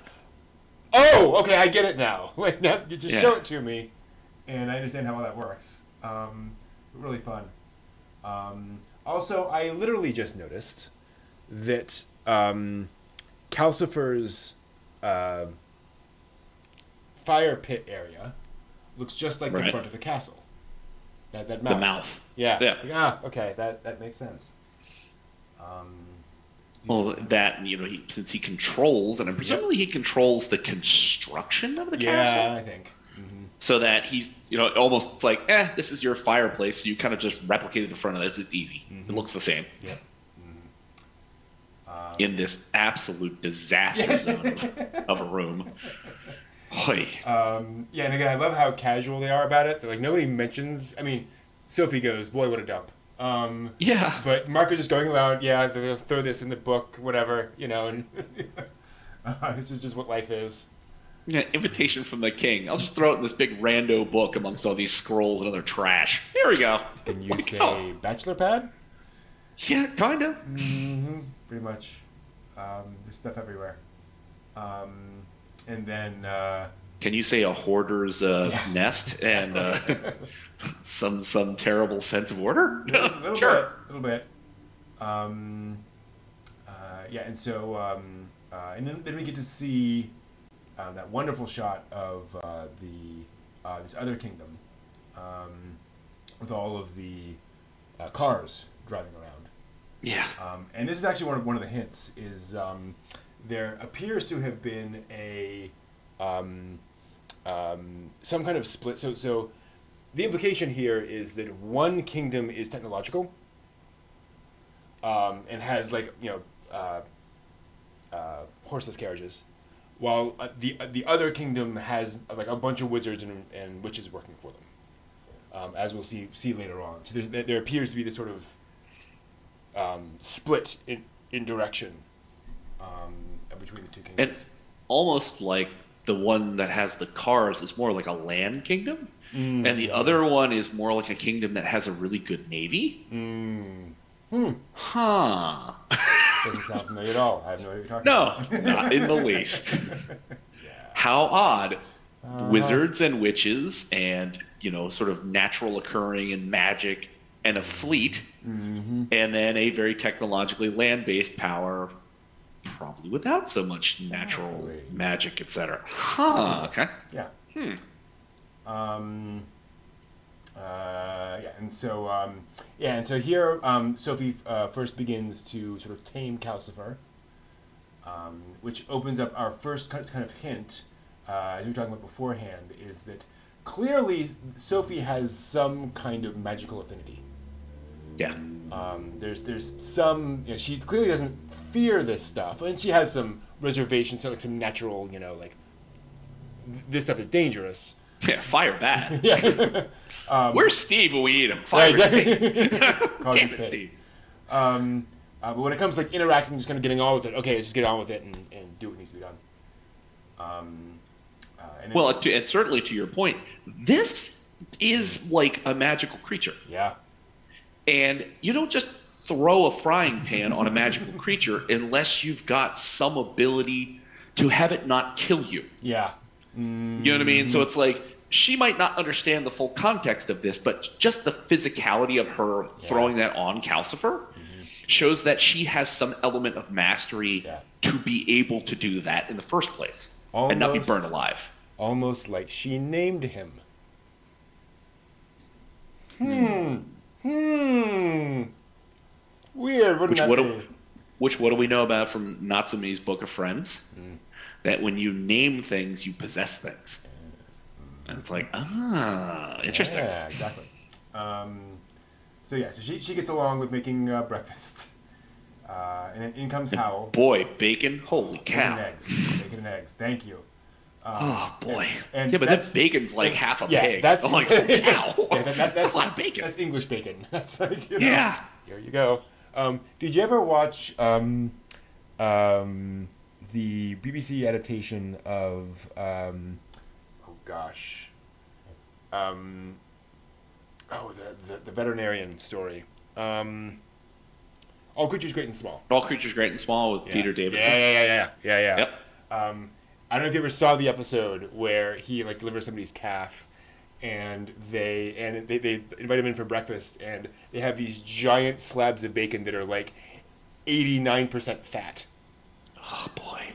oh, okay, I get it now. Like, now you just show it to me and I understand how all that works. Really fun. Also, I literally just noticed that Calcifer's fire pit area looks just like the front of the castle. That mouth. The mouth. Yeah. Like, okay, that makes sense. Well, since he controls, and presumably he controls the construction of the castle. Yeah, I think. Mm-hmm. So that he's, almost, it's like, this is your fireplace. So you kind of just replicated the front of this. It's easy. Mm-hmm. It looks the same. Yeah. In this absolute disaster zone of a room. Hoy. And again, I love how casual they are about it. They're like, nobody mentions. I mean, Sophie goes, "Boy, what a dump." But Marco's just going around. Yeah, they'll throw this in the book, whatever, and this is just what life is. Yeah, invitation from the king. I'll just throw it in this big rando book amongst all these scrolls and other trash. Here we go. Can you say bachelor pad? Yeah, kind of. Mm-hmm. Pretty much. There's stuff everywhere. And then... Can you say a hoarder's nest and some terrible sense of order? Sure. A little bit. And so... and then we get to see that wonderful shot of this other kingdom with all of the cars driving around. Yeah. And this is actually one of the hints is there appears to have been a some kind of split. So the implication here is that one kingdom is technological and has horseless carriages, while the other kingdom has like a bunch of wizards and witches working for them, as we'll see later on. So there appears to be this sort of split in direction between the two kingdoms. And almost like the one that has the cars is more like a land kingdom, and the other one is more like a kingdom that has a really good navy. Huh. Doesn't sound familiar at all. I have no idea what you're talking about. No, not in the least. How odd. Wizards and witches and, sort of natural occurring and magic and a fleet, and then a very technologically land-based power, probably without so much natural magic, etc. Huh. Okay. Yeah. And so here Sophie first begins to sort of tame Calcifer, which opens up our first kind of hint, as we were talking about beforehand, is that clearly Sophie has some kind of magical affinity. Yeah. There's some, she clearly doesn't fear this stuff, and she has some reservations, like some natural, this stuff is dangerous. Yeah, fire bad. Yeah. Where's Steve when we need him? Fire Damn it, Steve. But when it comes to interacting, just kind of getting on with it, okay, let's just get on with it and do what needs to be done. And certainly to your point, this is like a magical creature. Yeah. And you don't just throw a frying pan on a magical creature unless you've got some ability to have it not kill you. Yeah. You know what I mean? So it's like, she might not understand the full context of this, but just the physicality of her throwing that on Calcifer shows that she has some element of mastery to be able to do that in the first place and not be burned alive. Almost like she named him. Weird, wouldn't that be? Which what do we know about from Natsume's Book of Friends? That when you name things, you possess things. And it's like, interesting. Yeah, exactly. So she gets along with making breakfast. And then in comes Howl. Boy, bacon! Holy cow! Bacon and eggs. Thank you. Oh boy! And yeah, but that bacon's like half a pig. That's like holy cow! that's a lot of bacon. That's English bacon. That's like, yeah. Here you go. Did you ever watch the BBC adaptation of the veterinarian story? All Creatures Great and Small. All Creatures Great and Small with Peter Davidson. Yeah. Yep. I don't know if you ever saw the episode where he like delivers somebody's calf, and they invite him in for breakfast, and they have these giant slabs of bacon that are like 89% fat. Oh boy!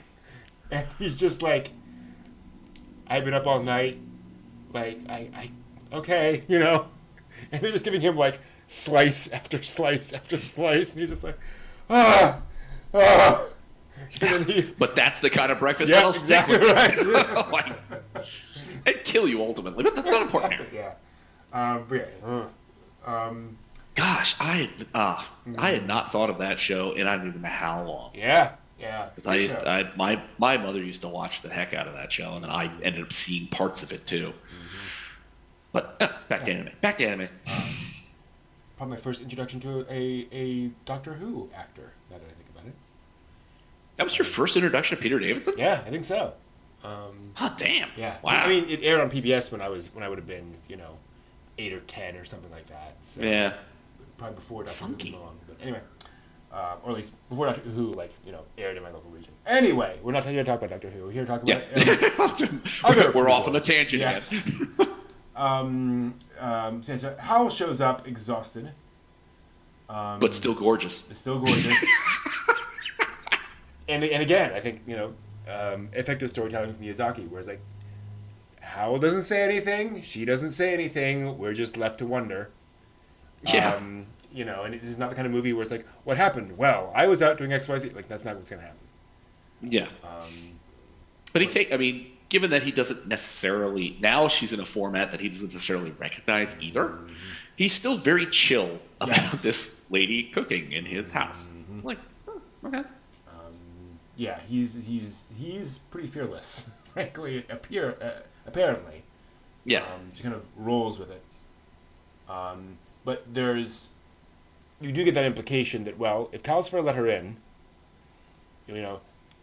And he's just like, I've been up all night, like I okay, and they're just giving him like slice after slice after slice, and he's just like, ah. But that's the kind of breakfast that'll stick with you. Right. It'd kill you ultimately, but that's not important here. Gosh, I had not thought of that show, and I don't even know how long. Yeah. Because my mother used to watch the heck out of that show, and then I ended up seeing parts of it too. Mm-hmm. But back to anime. Probably my first introduction to a Doctor Who actor. Now that I think about it. That was your first introduction to Peter Davidson? Yeah, I think so. Oh damn! Yeah. Wow. I mean, it aired on PBS when I would have been 8 or 10 or something like that. So yeah. Probably before Doctor Who came along. But anyway, or at least before Doctor Who aired in my local region. Anyway, we're not here to talk about Doctor Who. We're here to talk about we're off on the tangent again. So Howl shows up exhausted. But still gorgeous. And again, I think, effective storytelling with Miyazaki, where it's like, Howl doesn't say anything, she doesn't say anything, we're just left to wonder. Yeah. And it is not the kind of movie where it's like, what happened? Well, I was out doing XYZ. Like, that's not what's going to happen. Yeah. But given that he doesn't necessarily, now she's in a format that he doesn't necessarily recognize either, he's still very chill about this lady cooking in his house. Mm-hmm. Like, okay. Yeah, he's pretty fearless, frankly. Apparently, yeah. Just kind of rolls with it. But you do get that implication that, well, if Calcifer let her in,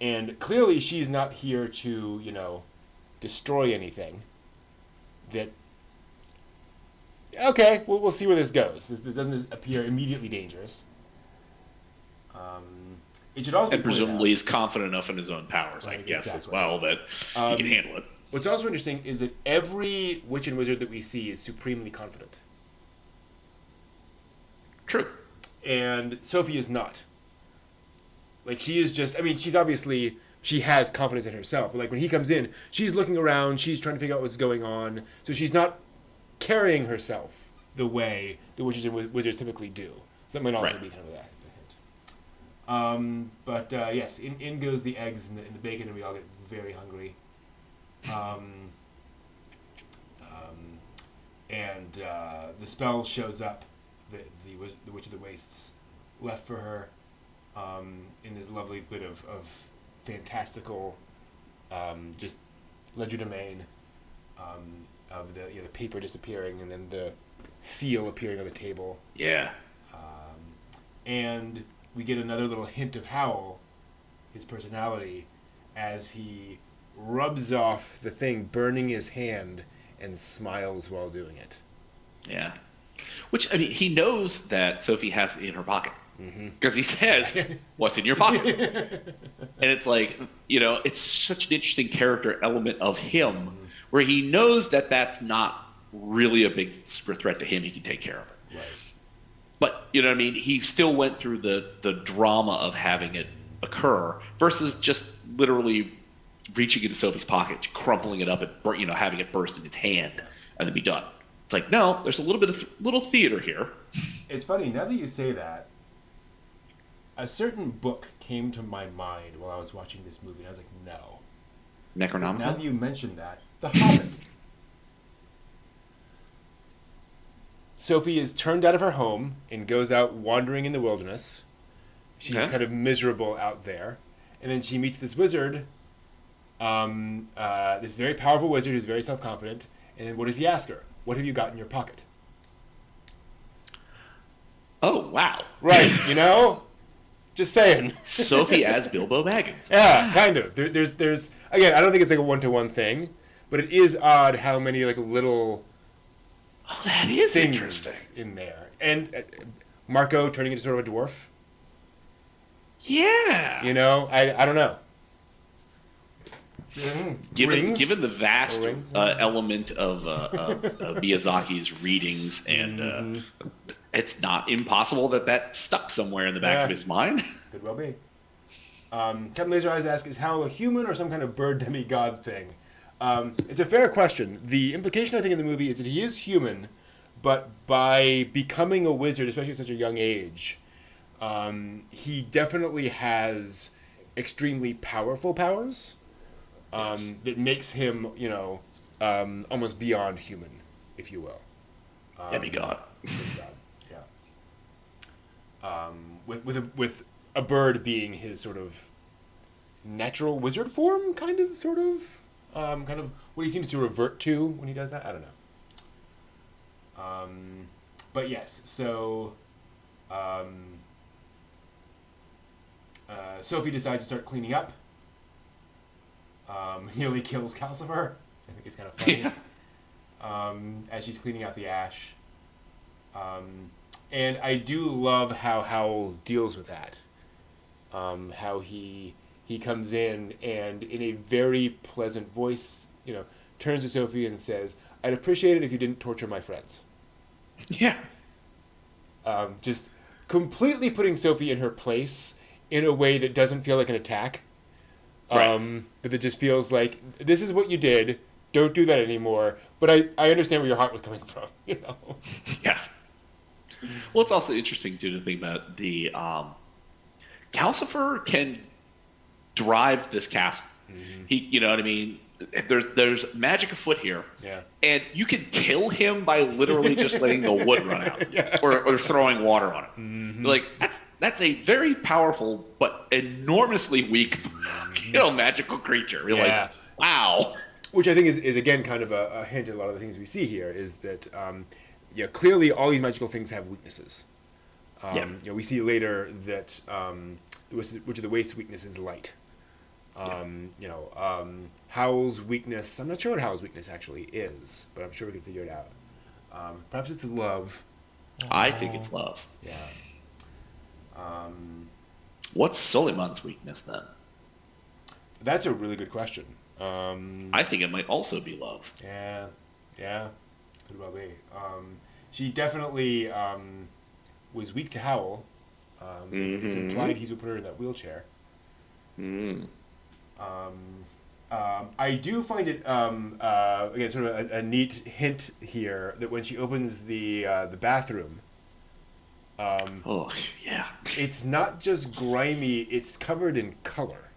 and clearly she's not here to destroy anything. That okay, we'll see where this goes. This doesn't appear immediately dangerous. It should also and presumably is confident enough in his own powers, I guess, as well, that he can handle it. What's also interesting is that every witch and wizard that we see is supremely confident. True. And Sophie is not. Like, she is just, she has confidence in herself. But, like, when he comes in, she's looking around, she's trying to figure out what's going on. So she's not carrying herself the way the witches and wizards typically do. So that might also be kind of that. But yes, in goes the eggs and the bacon, and we all get very hungry. And the spell shows up that the Witch of the Wastes left for her in this lovely bit of fantastical, just legerdemain of the paper disappearing and then the seal appearing on the table. Yeah. And we get another little hint of Howl, his personality, as he rubs off the thing burning his hand and smiles while doing it. Yeah. Which, he knows that Sophie has it in her pocket. Because he says, what's in your pocket? And it's like, it's such an interesting character element of him where he knows that that's not really a big super threat to him. He can take care of it. Right. But, he still went through the drama of having it occur versus just literally reaching into Sophie's pocket, crumpling it up, and having it burst in his hand, and then be done. It's like, no, there's a little bit of little theater here. It's funny, now that you say that, a certain book came to my mind while I was watching this movie, and I was like, no. Necronomicon? Now that you mentioned that, The Hobbit. Sophie is turned out of her home and goes out wandering in the wilderness. she's kind of miserable out there. And then she meets this wizard, this very powerful wizard who's very self-confident. And then what does he ask her? What have you got in your pocket? Oh, wow. Right, you know? Just saying. Sophie as Bilbo Baggins. Yeah, kind of. There's again, I don't think it's like a one-to-one thing, but it is odd how many like little that is things interesting in there. And Marco turning into sort of a dwarf. Yeah. You know, I don't know. Given the vast element of Miyazaki's readings, and it's not impossible that stuck somewhere in the back of his mind. Could well be. Captain Laser Eyes asks, is Howl a human or some kind of bird demigod thing? It's a fair question. The implication, I think, in the movie is that he is human, but by becoming a wizard, especially at such a young age, he definitely has extremely powerful powers. That makes him, you know, almost beyond human, if you will. Demigod. Yeah. With a bird being his sort of natural wizard form, kind of what he seems to revert to when he does that. I don't know. But yes, so Sophie decides to start cleaning up. Nearly kills Calcifer. I think it's kind of funny. As she's cleaning out the ash. And I do love how Howl deals with that. How he comes in and in a very pleasant voice, you know, turns to Sophie and says, "I'd appreciate it if you didn't torture my friends." Yeah. Just completely putting Sophie in her place in a way that doesn't feel like an attack. But it just feels like, this is what you did, don't do that anymore. But I understand where your heart was coming from, you know? Yeah. Well, it's also interesting, too, to think about the... Calcifer can drive this castle. Mm-hmm. You know what I mean? There's magic afoot here. Yeah. And you can kill him by literally just letting the wood run out. Yeah. Or throwing water on it. Mm-hmm. Like, that's a very powerful but enormously weak, magical creature. You're like, wow. Which I think is again kind of a hint in a lot of the things we see here is that, clearly all these magical things have weaknesses. We see later that which of the waste's weakness is light. Howl's weakness, I'm not sure what Howl's weakness actually is, but I'm sure we can figure it out. Perhaps it's love. I think it's love. Yeah. What's Suleiman's weakness then? That's a really good question. I think it might also be love. Yeah, could well be. She definitely was weak to Howl. It's implied he's who put her in that wheelchair. I do find it again sort of a neat hint here that when she opens the bathroom, it's not just grimy; it's covered in color.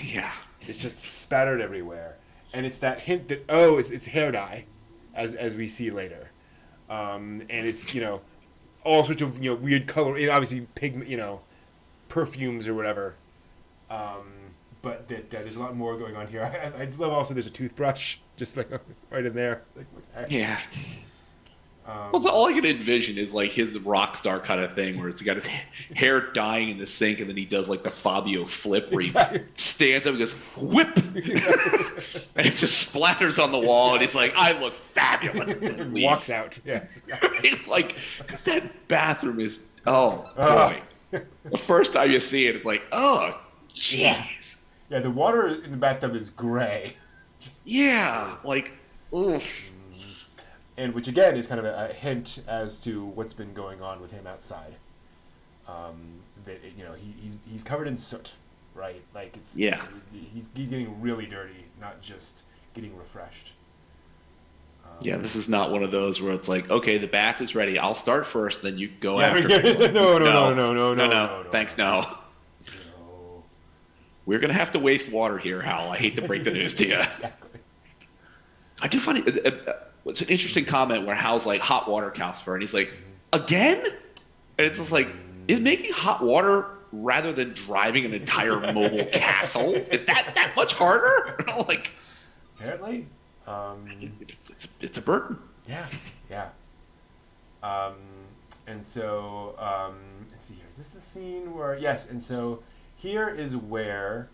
Yeah, it's just spattered everywhere, and it's that hint that it's hair dye, as we see later, and it's all sorts of weird color, obviously pigment, perfumes or whatever. But that there's a lot more going on here. I love also there's a toothbrush just like right in there. Yeah. Well, so all I can envision is like his rock star kind of thing where it's got his hair dyeing in the sink and then he does like the Fabio flip where he stands up and goes, whip! And it just splatters on the wall and he's like, I look fabulous. And walks out. Yeah. Like, because that bathroom is, boy. The first time you see it, it's like, oh, jeez. Yeah, the water in the bathtub is gray. Oof. And which again is kind of a hint as to what's been going on with him outside. That he's covered in soot, right? Like he's getting really dirty, not just getting refreshed. This is not one of those where it's like, okay, the bath is ready. I'll start first, then you go after. No. Thanks, no. We're gonna have to waste water here, Hal. I hate to break the news to you. Exactly. I do find it's an interesting comment where Hal's like hot water Calcifer, and he's like, again? And it's just like, Is making hot water rather than driving an entire mobile castle, is that much harder? Like, apparently, it's a burden. Yeah. And so let's see here. Is this the scene where yes? And so here is where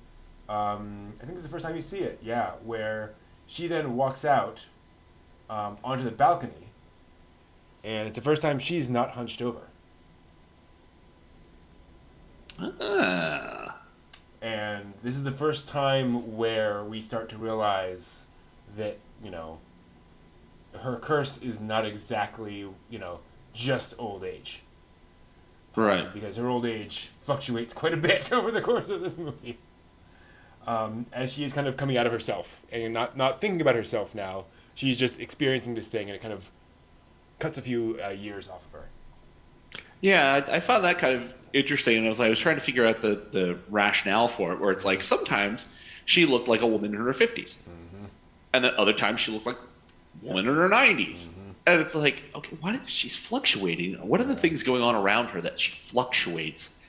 I think it's the first time you see it. Yeah, where she then walks out onto the balcony, and it's the first time she's not hunched over. And this is the first time where we start to realize that, her curse is not exactly, just old age. Right. Because her old age fluctuates quite a bit over the course of this movie. As she is kind of coming out of herself and not thinking about herself now. She's just experiencing this thing, and it kind of cuts a few years off of her. Yeah, I found that kind of interesting, and I was trying to figure out the rationale for it, where it's like sometimes she looked like a woman in her 50s, and then other times she looked like a woman in her 90s. And it's like, okay, why is she's fluctuating? What are the things going on around her that she fluctuates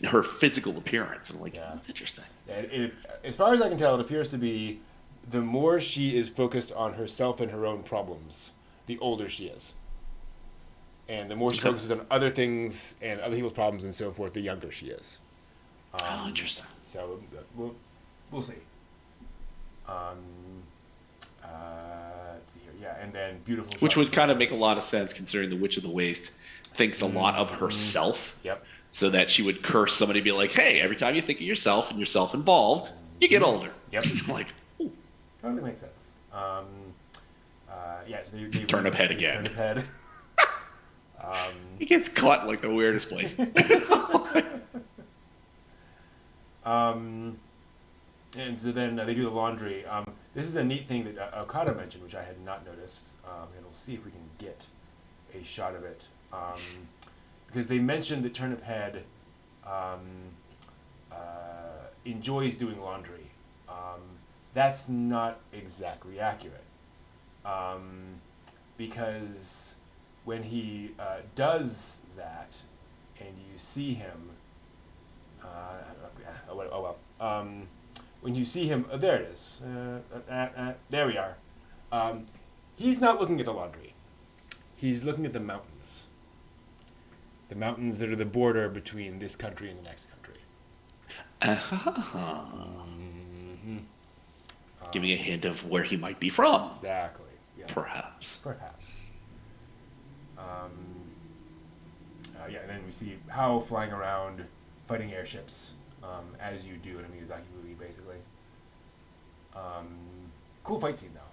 her physical appearance? And I'm like, that's interesting. As far as I can tell, it appears to be the more she is focused on herself and her own problems, the older she is. And the more she focuses on other things and other people's problems and so forth, the younger she is. Interesting. So we'll see. Let's see here. Yeah, and then beautiful. Which would kind of make a lot of sense considering the Witch of the Waste thinks a lot of herself. Yep. So that she would curse somebody and be like, hey, every time you think of yourself and you're self-involved, you get older. Yep. Like, ooh. Totally makes sense. So they Turnip head again. Turnip head. He gets caught in like the weirdest place. And so then they do the laundry. This is a neat thing that Okada mentioned, which I had not noticed. And we'll see if we can get a shot of it. Because they mentioned that Turnip Head enjoys doing laundry. That's not exactly accurate. Because when he does that, and you see him, when you see him, there it is. There we are. He's not looking at the laundry. He's looking at the mountains. The mountains that are the border between this country and the next country. Giving a hint of where he might be from. Exactly. Yeah. Perhaps. And then we see Howl flying around, fighting airships, as you do in a Miyazaki movie, basically. Cool fight scene, though.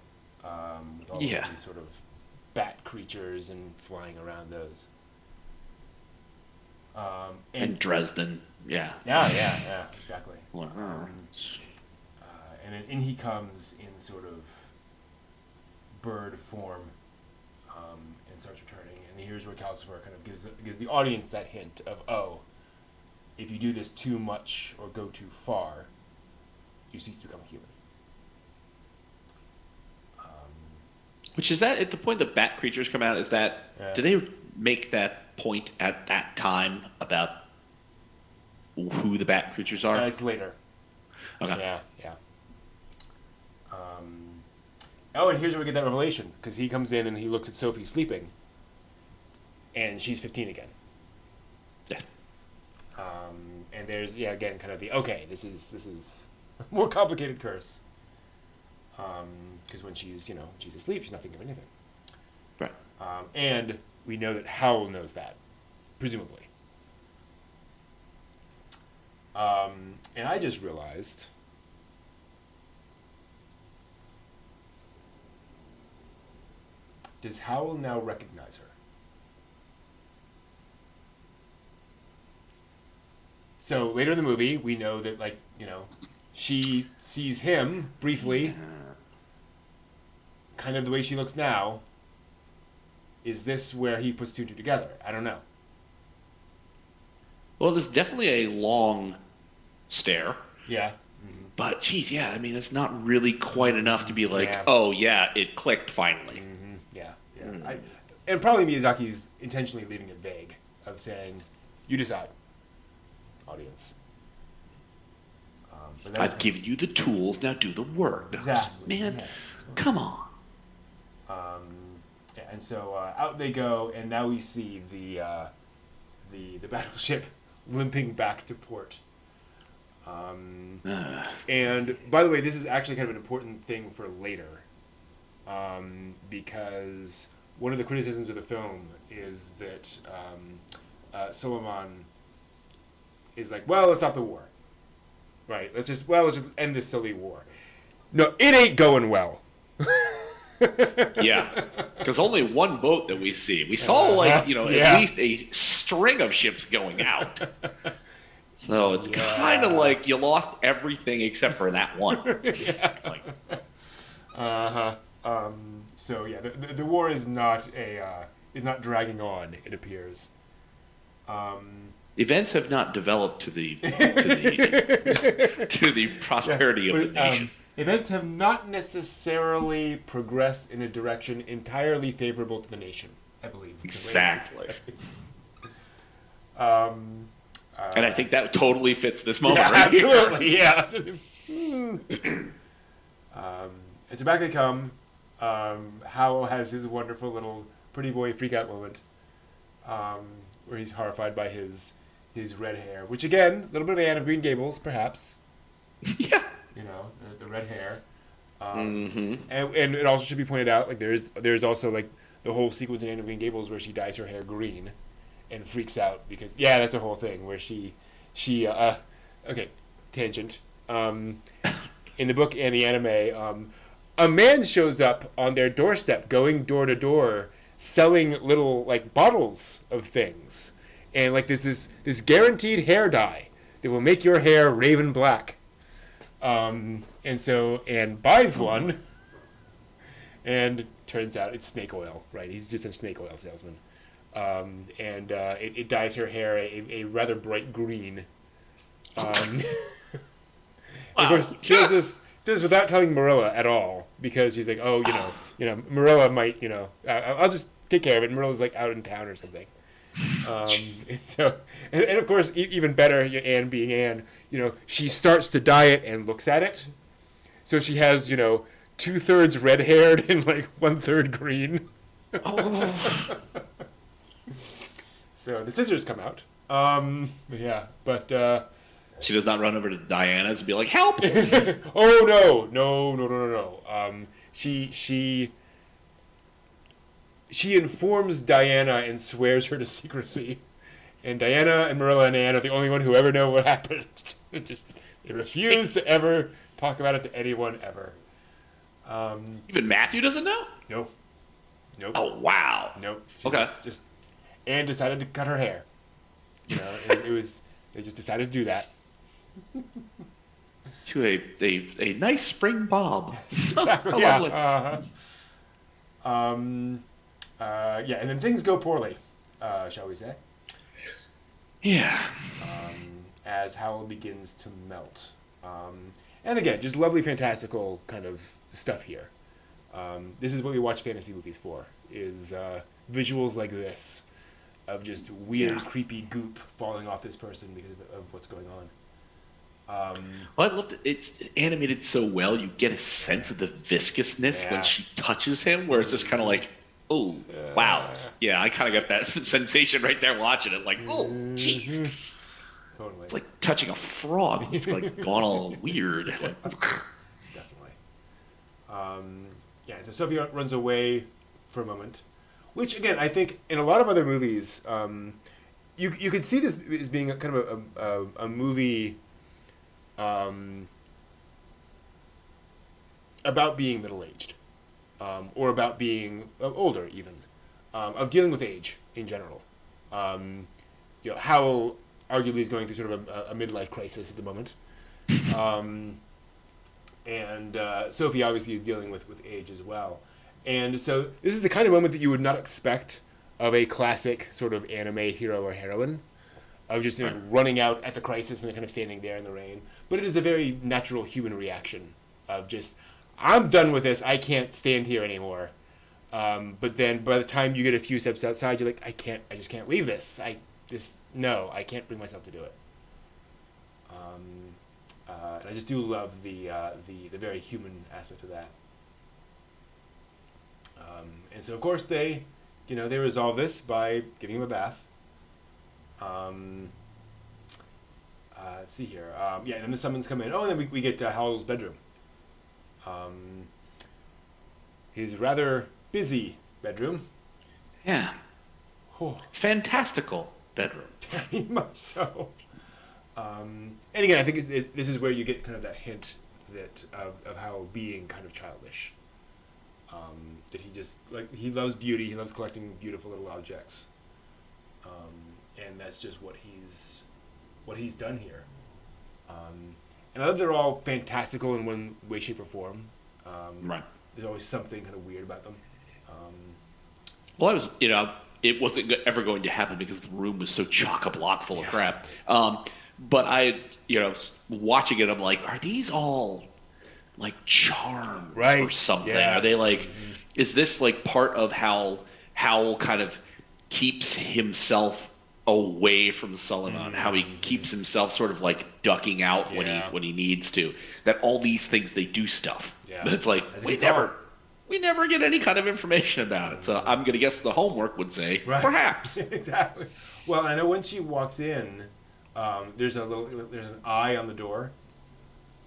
With all of these sort of bat creatures and flying around those. And Dresden, yeah. Yeah, exactly. And then in he comes in sort of bird form, and starts returning. And here's where Calcifer kind of gives the audience that hint of, if you do this too much or go too far, you cease to become human. Which is that at the point the bat creatures come out? Is that do they make that point at that time about who the bat creatures are? It's later. Okay. Yeah. And here's where we get that revelation, because he comes in and he looks at Sophie sleeping, and she's 15 again. Yeah. And there's again kind of the this is a more complicated curse. Because when she's asleep, she's not thinking of anything. Right. And we know that Howl knows that, presumably. And I just realized does Howl now recognize her? So later in the movie, we know that she sees him briefly, kind of the way she looks now. Is this where he puts two and two together? I don't know. Well, it's definitely a long stare. Yeah. But, geez, yeah, I mean, it's not really quite enough to be like, it clicked finally. Yeah. And probably Miyazaki's intentionally leaving it vague, of saying, You decide, audience. I've given you the tools. Now do the work. Exactly. Man, yeah. come on. And so out they go, and now we see the battleship limping back to port. And by the way, this is actually kind of an important thing for later, because one of the criticisms of the film is that Solomon is like, well, let's stop the war, right? Let's just end this silly war. No, it ain't going well. Yeah, because only one boat that we see. We saw at least a string of ships going out. So it's kind of like you lost everything except for that one. So yeah, the war is not dragging on. It appears. Events have not developed to the prosperity of the nation. Events have not necessarily progressed in a direction entirely favorable to the nation, I believe. Exactly. And I think that totally fits this moment, right? Absolutely, yeah. And so back they come. Howl has his wonderful little pretty boy freak-out moment, where he's horrified by his red hair, which again, a little bit of Anne of Green Gables, perhaps. Yeah. The red hair. And it also should be pointed out, like there's also like the whole sequence in Anne of Green Gables where she dyes her hair green and freaks out because that's a whole thing where she okay, tangent. In the book and the anime, a man shows up on their doorstep going door to door selling little like bottles of things. And like this guaranteed hair dye that will make your hair raven black. And buys one, and turns out it's snake oil, right? He's just a snake oil salesman. It dyes her hair a rather bright green. Of course, she does this without telling Marilla at all, because she's like, Marilla might, I'll just take care of it. And Marilla's like out in town or something. And of course, even better, Anne being Anne, she starts to dye it and looks at it. So she has, 2/3 red-haired and like 1/3 green. Oh. So the scissors come out. She does not run over to Diana's and be like, "Help!" Oh no. She informs Diana and swears her to secrecy. And Diana and Marilla and Anne are the only one who ever know what happened. They refuse to ever talk about it to anyone ever. Even Matthew doesn't know? Nope. Oh, wow. Nope. Okay. Just Anne decided to cut her hair. They just decided to do that. To a nice spring bob. Exactly. Lovely. And then things go poorly, shall we say? Yeah. As Howl begins to melt. And again, just lovely, fantastical kind of stuff here. This is what we watch fantasy movies for, is visuals like this, of just weird, creepy goop falling off this person because of what's going on. Well, I love that it's animated so well. You get a sense of the viscousness when she touches him, where it's just kind of like, oh, wow. Yeah, I kind of got that sensation right there watching it. Like, oh, jeez. Totally. It's like touching a frog. It's like gone all weird. Definitely. So Sophie runs away for a moment, which, again, I think in a lot of other movies, you could see this as being kind of a movie about being middle-aged, or about being older, even, of dealing with age in general. Howl arguably is going through sort of a midlife crisis at the moment, and Sophie obviously is dealing with age as well. And so this is the kind of moment that you would not expect of a classic sort of anime hero or heroine, of just running out at the crisis and then kind of standing there in the rain. But it is a very natural human reaction of just, I'm done with this, I can't stand here anymore. But then by the time you get a few steps outside, you're like, I just can't leave this. I no, I can't bring myself to do it. And I just do love the very human aspect of that. And so of course they resolve this by giving him a bath. Let's see here. And then the summons come in. Oh, and then we get Howl's bedroom. His rather busy bedroom. Yeah. Oh. Fantastical bedroom. Very much so. And again, I think this is where you get kind of that hint that of how being kind of childish. That he loves beauty. He loves collecting beautiful little objects. And that's just what he's done here. And I love they're all fantastical in one way, shape, or form. Right. There's always something kind of weird about them. Well, it wasn't ever going to happen because the room was so chock-a-block full of crap. But I, watching it, I'm like, are these all like charms or something? Yeah. Are they like, is this like part of how Howl kind of keeps himself away from Suleiman, how he keeps himself sort of like ducking out when he needs to, that all these things, they do stuff. Yeah. But it's like, we never get any kind of information about it. So I'm going to guess the homework would say, perhaps. Exactly. Well, I know when she walks in, there's an eye on the door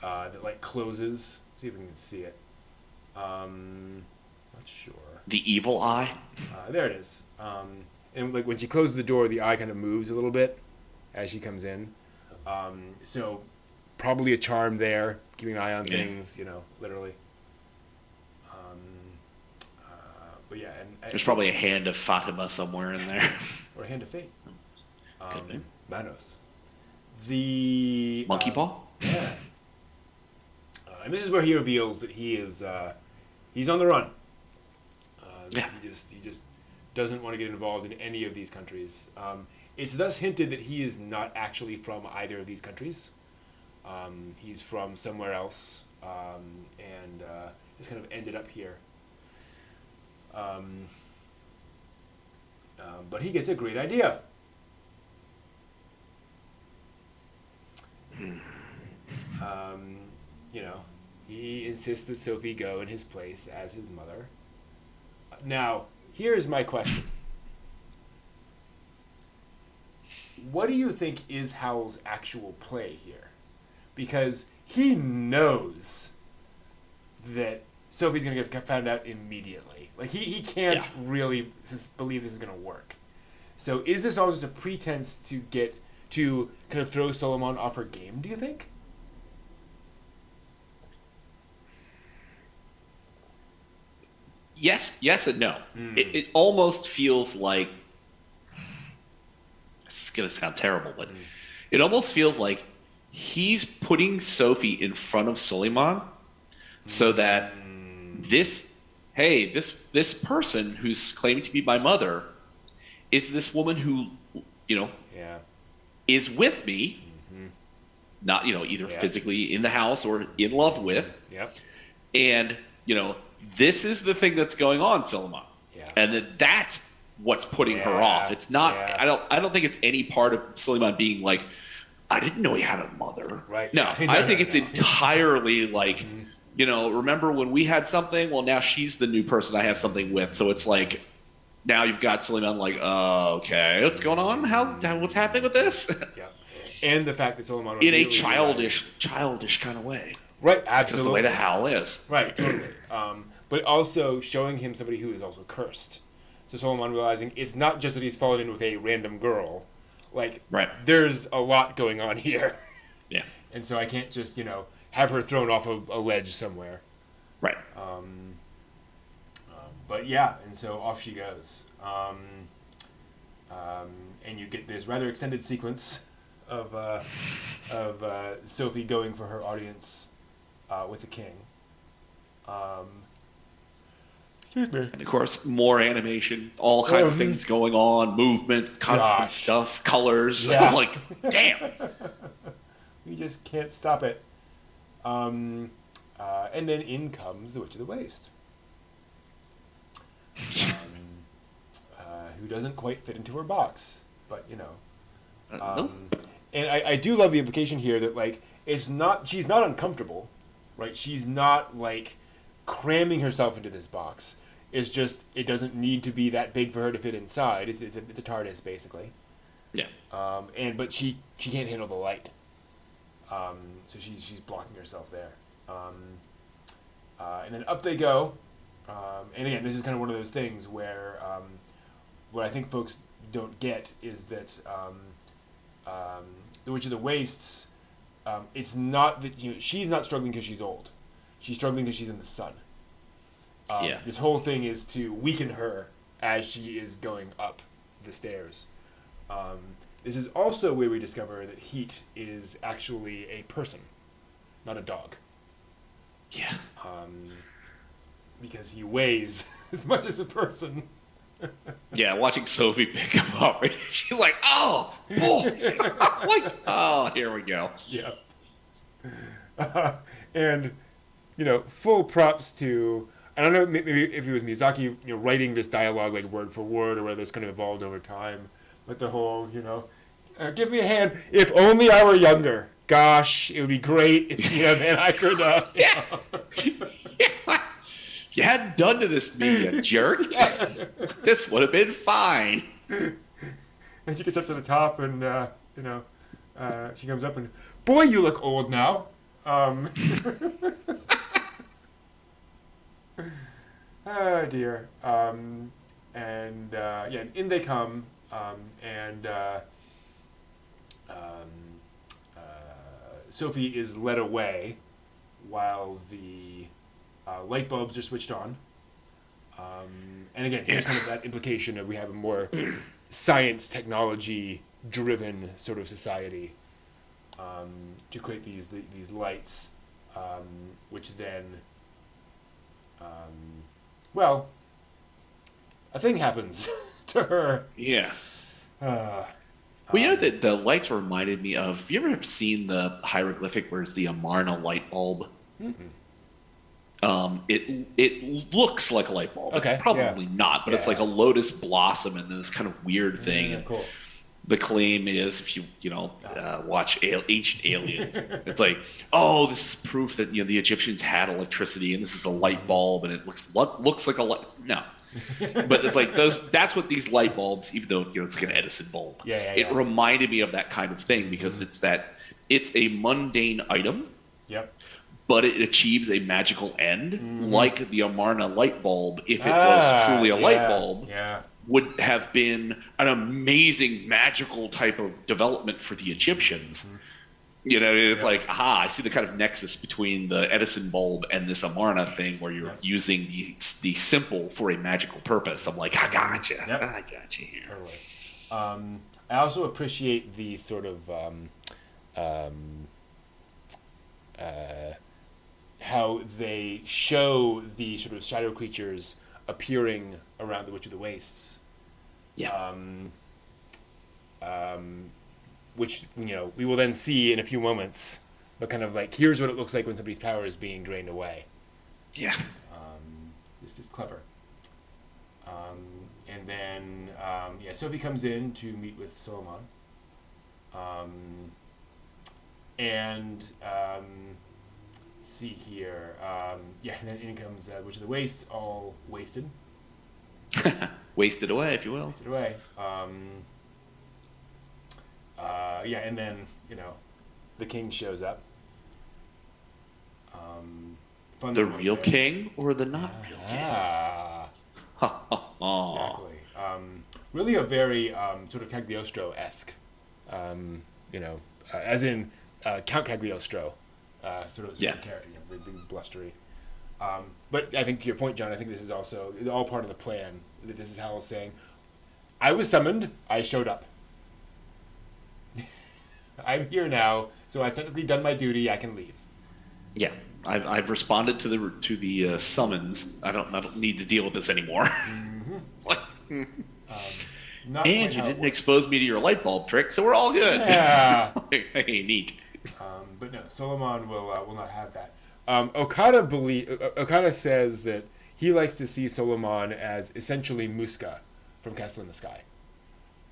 that like closes. See if we can see it. Not sure. The evil eye? There it is. And like when she closes the door, the eye kind of moves a little bit as she comes in. So probably a charm there, keeping an eye on things, literally. But yeah, and there's probably a hand of Fatima somewhere in there, or a hand of fate. Manos. The monkey paw. Yeah. And this is where he reveals that he is he's on the run. He just doesn't want to get involved in any of these countries. It's thus hinted that he is not actually from either of these countries. He's from somewhere else, and just kind of ended up here. But he gets a great idea. He insists that Sophie go in his place as his mother. Now, here's my question. What do you think is Howl's actual play here? Because he knows that Sophie's going to get found out immediately. Like, he can't really believe this is going to work. So is this all just a pretense to kind of throw Solomon off her game, do you think? Yes and no. It almost feels like, this is going to sound terrible, but it almost feels like he's putting Sophie in front of Suleiman so that this person who's claiming to be my mother is this woman who, is with me, not, either physically in the house or in love with. Yep. And, this is the thing that's going on, Suleiman. Yeah. And that's what's putting her off. It's not, I don't think it's any part of Suleiman being like, I didn't know he had a mother. Right. No, I think it's entirely like, remember when we had something? Well, now she's the new person I have something with. So it's like, now you've got Suleiman like, okay, what's going on? What's happening with this? Yeah. And the fact that Suleiman in a childish kind of way. Right, absolutely. Just the way the Howl is. Right, totally. But also showing him somebody who is also cursed. So Solomon realizing it's not just that he's fallen in with a random girl. Like, there's a lot going on here. Yeah. And so I can't just, have her thrown off a ledge somewhere. Right. But yeah, and so off she goes. And you get this rather extended sequence of Sophie going for her audience with the king. And of course, more animation, all kinds of things going on, movement, constant stuff, colors. Yeah. I'm like, damn. We just can't stop it. And then in comes the Witch of the Waste. Who doesn't quite fit into her box. But, Nope. And I do love the implication here that like she's not uncomfortable, right? She's not like cramming herself into this box. It's just it doesn't need to be that big for her to fit inside. It's a TARDIS basically. Yeah. But she can't handle the light. So she's blocking herself there. And then up they go. And again, this is kind of one of those things where what I think folks don't get is that the Witch of the Wastes, it's not that she's not struggling because she's old. She's struggling because she's in the sun. This whole thing is to weaken her as she is going up the stairs. This is also where we discover that Heat is actually a person, not a dog. Yeah. Because he weighs as much as a person. Yeah, watching Sophie pick him up, she's like, "Oh, like, oh, here we go." Yeah. And full props to, I don't know, maybe if it was Miyazaki, writing this dialogue like word for word, or whether it's kind of evolved over time, but the whole, give me a hand. If only I were younger. Gosh, it would be great if then I could. Yeah. If you hadn't done to this to me, you jerk, this would have been fine. And she gets up to the top, and she comes up and, boy, you look old now. Oh dear. And in they come, and Sophie is led away while the light bulbs are switched on. And again, here's kind of that implication of we have a more science, technology-driven sort of society to create these lights, which then, a thing happens to her. Yeah. Well, the lights reminded me of. Have you ever seen the hieroglyphic where it's the Amarna light bulb? Mm-mm. It looks like a light bulb. Okay, it's probably not, but it's like a lotus blossom and this kind of weird thing. Yeah, and cool. the claim is, if you watch Ancient Aliens, it's like, oh, this is proof that the Egyptians had electricity, and this is a light bulb, and it looks like a light. No. But it's like that's what these light bulbs, even though it's like an Edison bulb. It reminded me of that kind of thing because it's a mundane item. Yep. But it achieves a magical end, like the Amarna light bulb. If it was truly a light bulb, would have been an amazing magical type of development for the Egyptians. It's like, I see the kind of nexus between the Edison bulb and this Amarna thing where you're using the symbol for a magical purpose. I'm like, I gotcha. Yep. I gotcha here. Totally. I also appreciate the sort of how they show the sort of shadow creatures appearing around the Witch of the Wastes. Yeah. Which we will then see in a few moments, but kind of like here's what it looks like when somebody's power is being drained away. Yeah. This is clever. And then Sophie comes in to meet with Solomon. Let's see here. And then in comes Witch of the Wastes, all wasted. Wasted away, if you will. Wasted away. And then, the king shows up. The real king or the not real king? Exactly. Really a very sort of Cagliostro-esque, as in Count Cagliostro, sort of character, very big, blustery. But I think to your point, John, I think this is also all part of the plan. That this is Howl saying, I was summoned, I showed up. I'm here now, so I've technically done my duty. I can leave. Yeah, I've responded to the summons. I don't need to deal with this anymore. And you didn't expose me to your light bulb trick, so we're all good. Yeah. Hey, neat. But no, Solomon will not have that. Okada says that he likes to see Solomon as essentially Muska from Castle in the Sky.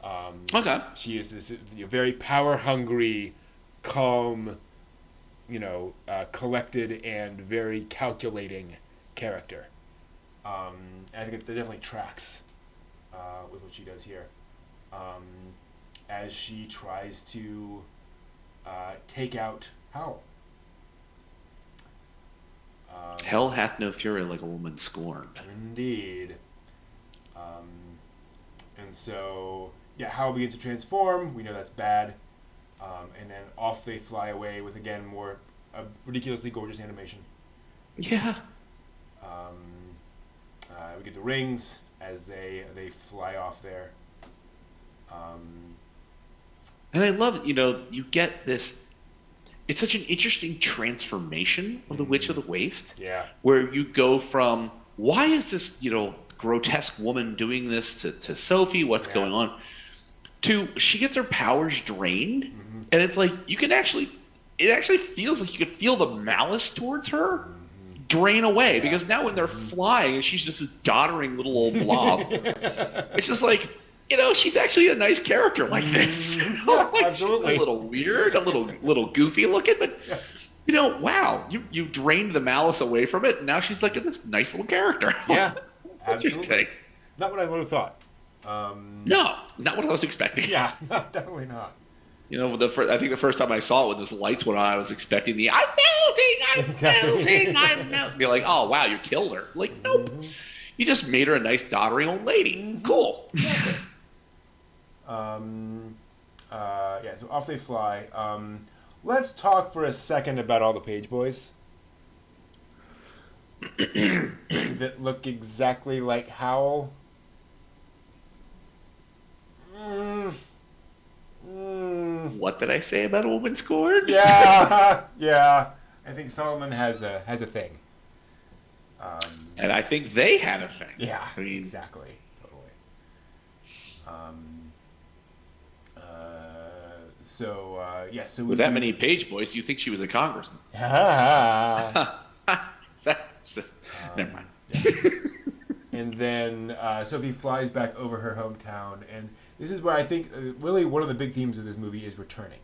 Okay. She is this very power-hungry, calm, collected and very calculating character. I think that definitely tracks with what she does here. As she tries to take out Howl. Hell hath no fury like a woman scorned. Indeed. And so, Howl begins to transform. We know that's bad. And then off they fly away with, again, more ridiculously gorgeous animation. Yeah. We get the rings as they fly off there. And I love, you get this. It's such an interesting transformation of the Witch of the Waste. Yeah. Where you go from, why is this, grotesque woman doing this to Sophie? What's going on? To she gets her powers drained. Mm-hmm. And it's like, it actually feels like you could feel the malice towards her drain away. Yeah. Because now when they're flying and she's just a doddering little old blob, it's just like, she's actually a nice character like this. Like, absolutely. She's a little weird, a little goofy looking, but wow, you drained the malice away from it, and now she's like this nice little character. Yeah, absolutely. Not what I would have thought. No, not what I was expecting. Yeah, definitely not. I think the first time I saw it when those lights went on, I was expecting I'm melting. Be like, oh wow, you killed her. Like, nope. Mm-hmm. You just made her a nice doddering old lady. Mm-hmm. Cool. So off they fly. Let's talk for a second about all the page boys that look exactly like Howl. What did I say about a woman scorned? Yeah. I think Solomon has a thing. And I think they had a thing. Yeah, I mean, exactly. Totally. So with that many page boys, you think she was a congressman? Never mind. Yeah. And then Sophie flies back over her hometown, and this is where I think really one of the big themes of this movie is returning.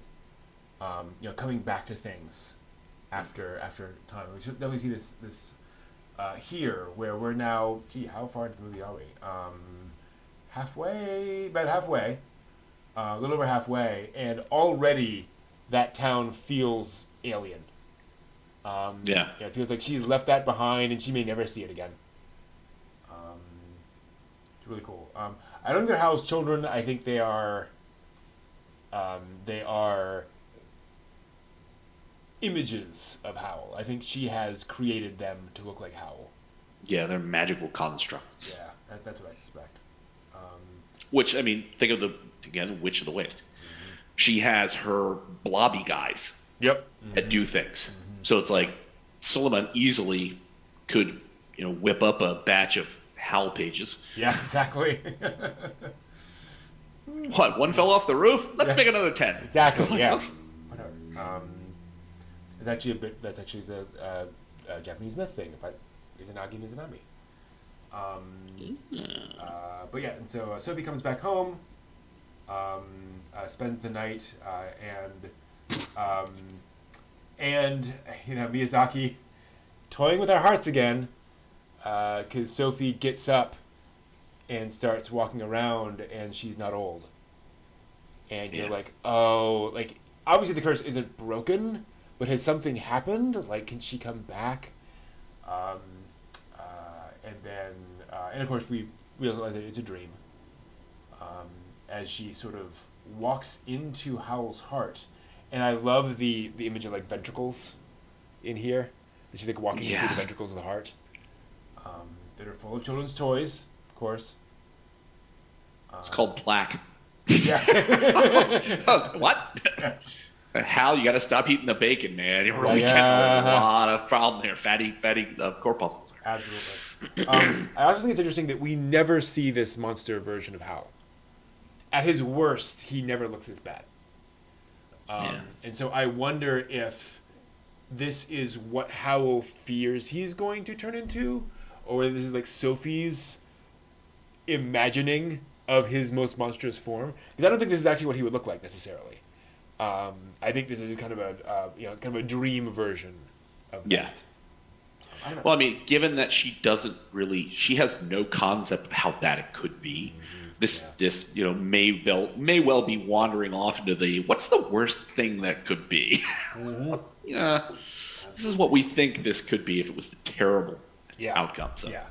Coming back to things after time. We should definitely see this here, where we're now. How far into the movie are we? About halfway. A little over halfway, and already that town feels alien. It feels like she's left that behind, and she may never see it again. It's really cool. I don't think they're Howl's children. I think they are. They are images of Howl. I think she has created them to look like Howl. Yeah, they're magical constructs. Yeah, that's what I suspect. Which, I mean, think of Witch of the Waste. Mm-hmm. She has her blobby guys. Yep. That do things. Mm-hmm. So it's like Suleiman easily could, whip up a batch of Howl pages. Yeah, exactly. What? One fell off the roof? Let's make another 10. Exactly. Yeah. Whatever. That's actually the Japanese myth thing about Izanagi and Izanami. But yeah, and so Sophie comes back home, spends the night, and Miyazaki toying with our hearts again, because Sophie gets up and starts walking around, and she's not old. And you're like, oh, like, obviously the curse isn't broken, but has something happened? Like, can she come back? And of course we realize that it's a dream. As she sort of walks into Howl's heart. And I love the image of, like, ventricles in here. She's, like, walking through the ventricles of the heart. That are full of children's toys, of course. It's called plaque. Yeah. What? Hal, you got to stop eating the bacon, man. You're really getting a lot of problem here. Fatty corpuscles. Absolutely. I also think it's interesting that we never see this monster version of Howl. At his worst, he never looks this bad. And so I wonder if this is what Howl fears he's going to turn into, or this is like Sophie's imagining of his most monstrous form. Because I don't think this is actually what he would look like necessarily. I think this is kind of a dream version of that. Yeah. Well, I mean, given that she has no concept of how bad it could be. This may well be wandering off into what's the worst thing that could be? Yeah, this is what we think this could be if it was the terrible outcome. So. Yeah.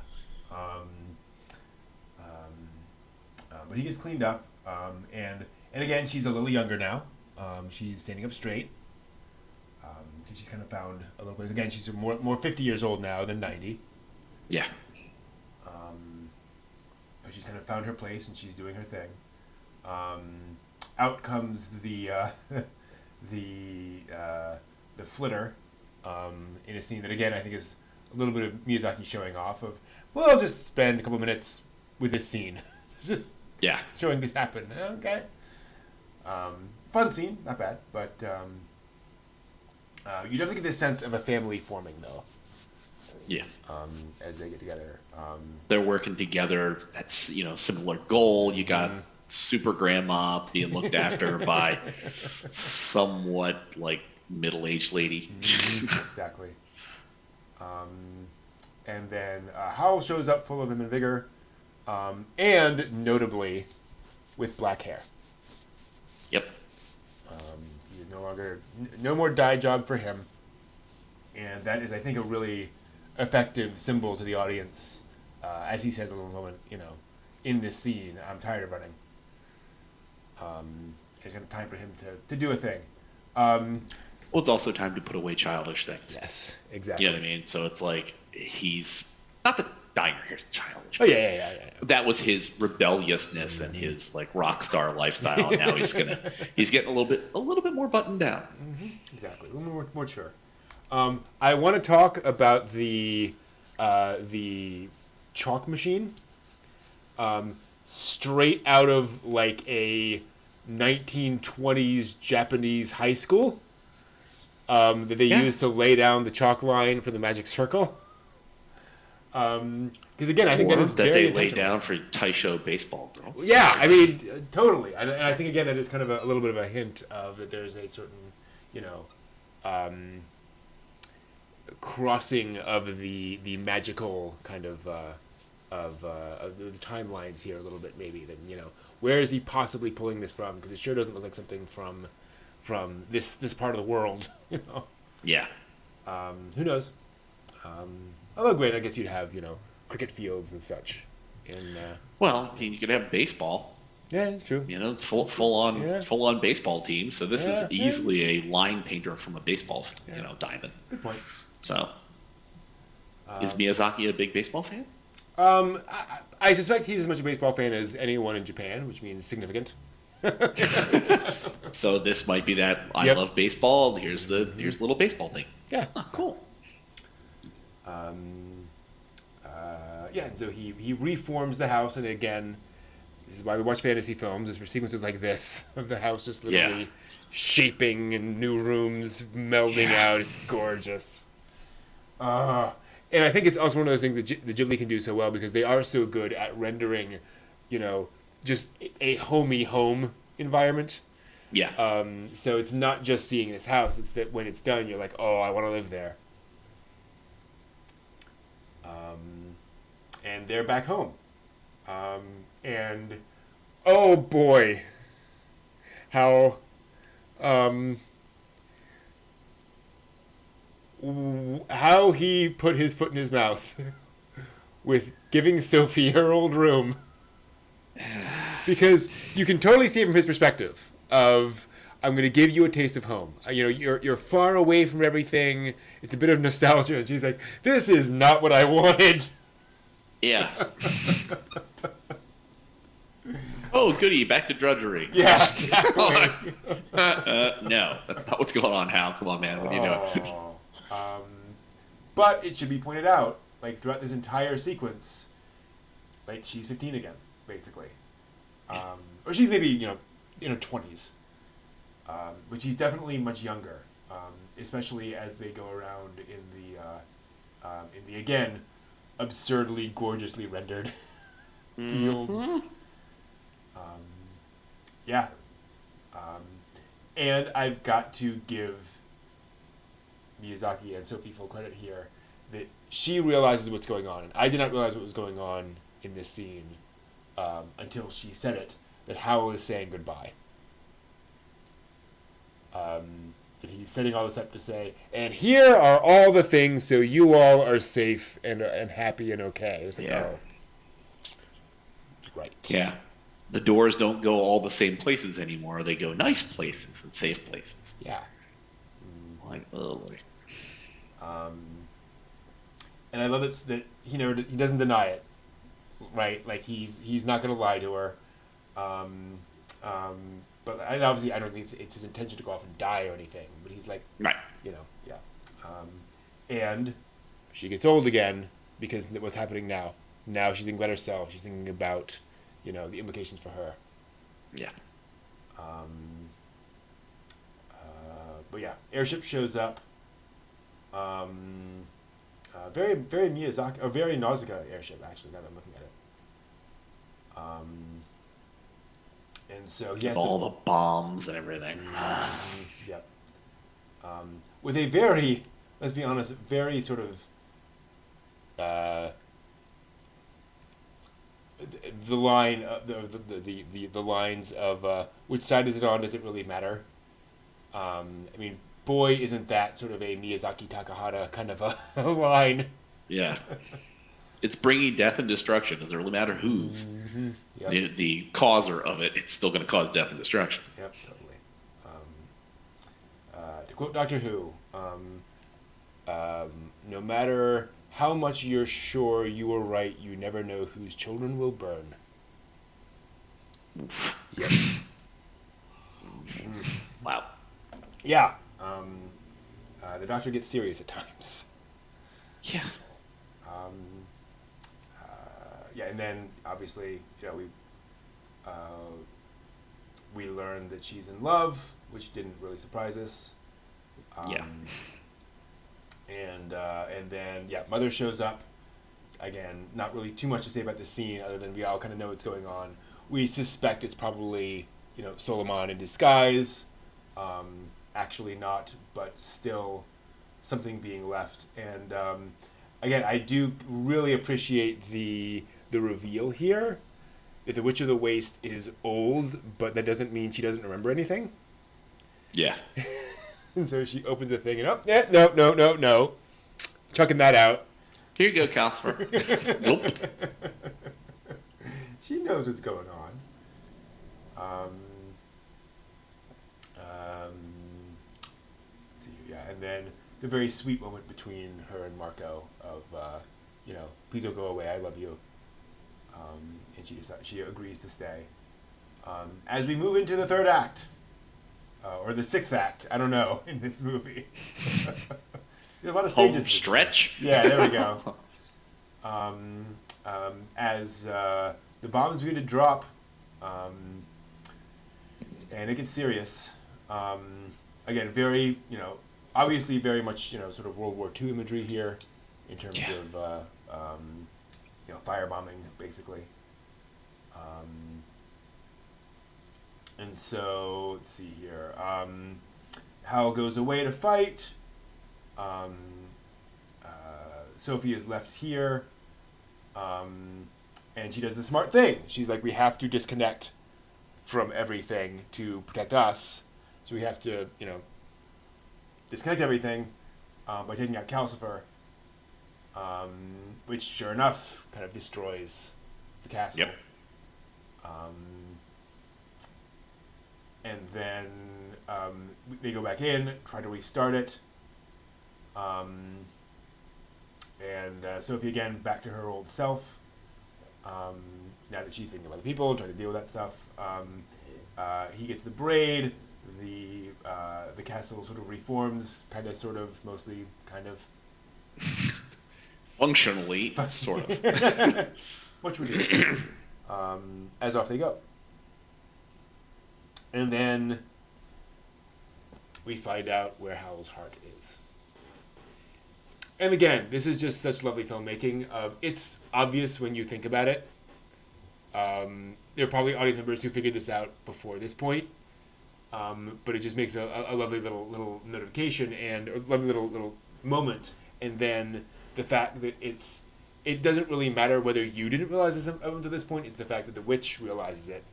But he gets cleaned up, and again, she's a little younger now. She's standing up straight. She's kind of found a little bit. Again, she's more 50 years old now than 90. Yeah. But she's kind of found her place, and she's doing her thing. Out comes the flitter in a scene that, again, I think is a little bit of Miyazaki showing off of, well, I'll just spend a couple minutes with this scene. Yeah. Showing this happen. Okay. Fun scene, not bad, but you definitely get this sense of a family forming, though. Yeah. As they get together. They're working together. That's, similar goal. You got super grandma being looked after by somewhat like middle-aged lady. Exactly. And then Howl shows up full of him and vigor, and notably with black hair. Yep. He is no more dye job for him, and that is, I think, a really effective symbol to the audience, as he says a little moment, in this scene. I'm tired of running. It's kind of time for him to do a thing. Well, it's also time to put away childish things. Yes, exactly. You know what I mean? So it's like he's not that dyeing her hair's childish. Oh yeah. That was his rebelliousness and his like rock star lifestyle. And now he's getting a little bit more buttoned down. Mm-hmm. Exactly, a little more mature. I want to talk about the chalk machine. Straight out of like a 1920s Japanese high school that they used to lay down the chalk line for the magic circle. Because again, I think that is that very they lay down for Taisho baseball girls. Yeah, I mean, totally. And I think again that is kind of a little bit of a hint of that there's a certain, crossing of the magical kind of the timelines here a little bit, maybe. Then where is he possibly pulling this from? Because it sure doesn't look like something from this part of the world. Yeah. Who knows? Although great, I guess you'd have cricket fields and such. Well, you could have baseball. Yeah, it's true. It's full on baseball team. So this is easily a line painter from a baseball diamond. Good point. So, is Miyazaki a big baseball fan? I suspect he's as much a baseball fan as anyone in Japan, which means significant. So this might be that I love baseball. Here's the little baseball thing. Yeah, cool. And so he reforms the house, and again, this is why we watch fantasy films, is for sequences like this of the house just literally shaping and new rooms melding out. It's gorgeous. And I think it's also one of those things that the Ghibli can do so well because they are so good at rendering, just a homey home environment. Yeah. So it's not just seeing this house; it's that when it's done, you're like, oh, I want to live there. And they're back home. And oh boy, how he put his foot in his mouth with giving Sophie her old room. Because you can totally see it from his perspective of, I'm going to give you a taste of home. You're far away from everything. It's a bit of nostalgia. And she's like, this is not what I wanted. Yeah. Oh, goody, back to drudgery. Yeah, exactly. No, that's not what's going on, Hal. Come on, man. What are you doing? But it should be pointed out, like, throughout this entire sequence, like, she's 15 again, basically. Or she's maybe, in her 20s. But she's definitely much younger, especially as they go around in the again, absurdly, gorgeously rendered fields. Yeah. And I've got to give Miyazaki and Sophie full credit here that she realizes what's going on. And I did not realize what was going on in this scene until she said it, that Howl is saying goodbye. That he's setting all this up to say, and here are all the things so you all are safe and happy and okay. It's like, oh. Right. Yeah. The doors don't go all the same places anymore. They go nice places and safe places. Yeah. Like, oh boy. And I love it that he doesn't deny it, right? Like he's not going to lie to her. But obviously I don't think it's his intention to go off and die or anything. But he's like, right. Yeah. And she gets old again because of what's happening now. Now she's thinking about herself. She's thinking about, the implications for her. Yeah. But yeah, airship shows up. Very, very Miyazaki, or very Nausicaa airship, actually, now that I'm looking at it. And so he has all the bombs and everything. Yep. With a very, let's be honest, very sort of the line, the lines of which side is it on? Does it really matter? I mean, boy, isn't that sort of a Miyazaki Takahata kind of a line? Yeah. It's bringing death and destruction. Does it really matter whose? Mm-hmm. Yep. The causer of it, it's still going to cause death and destruction. Yep, totally. To quote Doctor Who, no matter how much you're sure you are right, you never know whose children will burn. Yep. Wow. Yeah. The Doctor gets serious at times. Yeah. Yeah, and then obviously, we learned that she's in love, which didn't really surprise us. Yeah. And then Mother shows up. Again, not really too much to say about the scene, other than we all kind of know what's going on. We suspect it's probably Solomon in disguise. Actually not, but still something being left. And again, I do really appreciate the reveal here that the Witch of the Waste is old, but that doesn't mean she doesn't remember anything. Yeah. And so she opens the thing and no, chucking that out. Here you go, Calcifer. Nope. She knows what's going on. And then the very sweet moment between her and Marco of, please don't go away, I love you. And she agrees to stay. As we move into the third act, or the sixth act, I don't know, in this movie. There's a lot of stages. Home stretch? Yeah, there we go. As the bombs begin to drop, and it gets serious. Again, very, obviously very much, sort of World War II imagery here in terms of, firebombing, basically. And so, let's see here. Howl goes away to fight. Sophie is left here. And she does the smart thing. She's like, we have to disconnect from everything to protect us. So we have to, disconnect everything by taking out Calcifer, which, sure enough, kind of destroys the castle. Yep. And then they go back in, try to restart it. And Sophie, again, back to her old self. Now that she's thinking about the people and trying to deal with that stuff. He gets the braid. The castle sort of reforms, kind of, sort of, mostly, kind of. Functionally, sort of. Much ridiculous. As off they go. And then we find out where Howl's heart is. And again, this is just such lovely filmmaking. It's obvious when you think about it. There are probably audience members who figured this out before this point, but it just makes a lovely little notification and a lovely little moment. And then the fact that it doesn't really matter whether you didn't realize this up until this point. It's the fact that the witch realizes it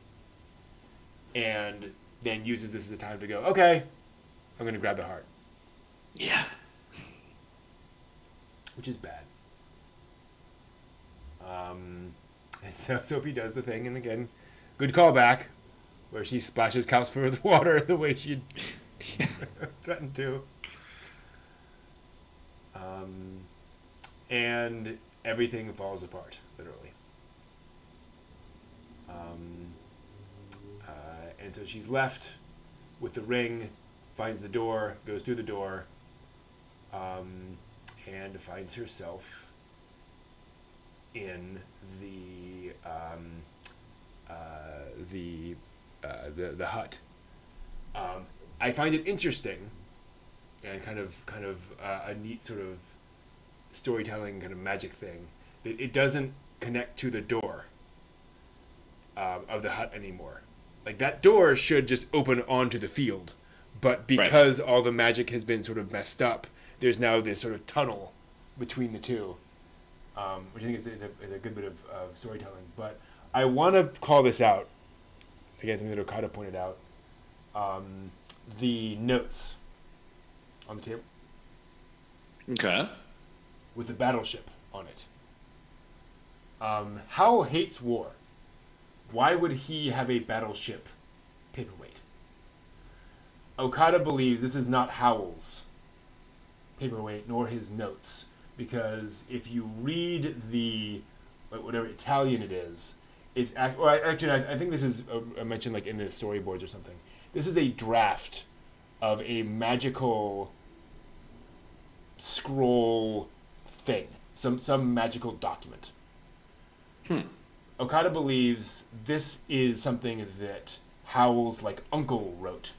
and then uses this as a time to go, okay, I'm going to grab the heart. Yeah. Which is bad. And so Sophie does the thing, and again, good callback, where she splashes Calcifer with water the way she'd threatened to. And everything falls apart, literally. And so she's left with the ring, finds the door, goes through the door, and finds herself in the hut. I find it interesting and kind of a neat sort of storytelling kind of magic thing that it doesn't connect to the door of the hut anymore. Like, that door should just open onto the field, but because all the magic has been sort of messed up, there's now this sort of tunnel between the two, which I think is a good bit of storytelling. But I want to call this out, again, something that Okada pointed out, the notes on the table. Okay. With the battleship on it. Howl hates war. Why would he have a battleship paperweight? Okada believes this is not Howl's paperweight nor his notes, because if you read the whatever Italian it is, actually I think this is mentioned like in the storyboards or something. This is a draft of a magical scroll thing, some magical document. Okada believes this is something that Howl's uncle wrote,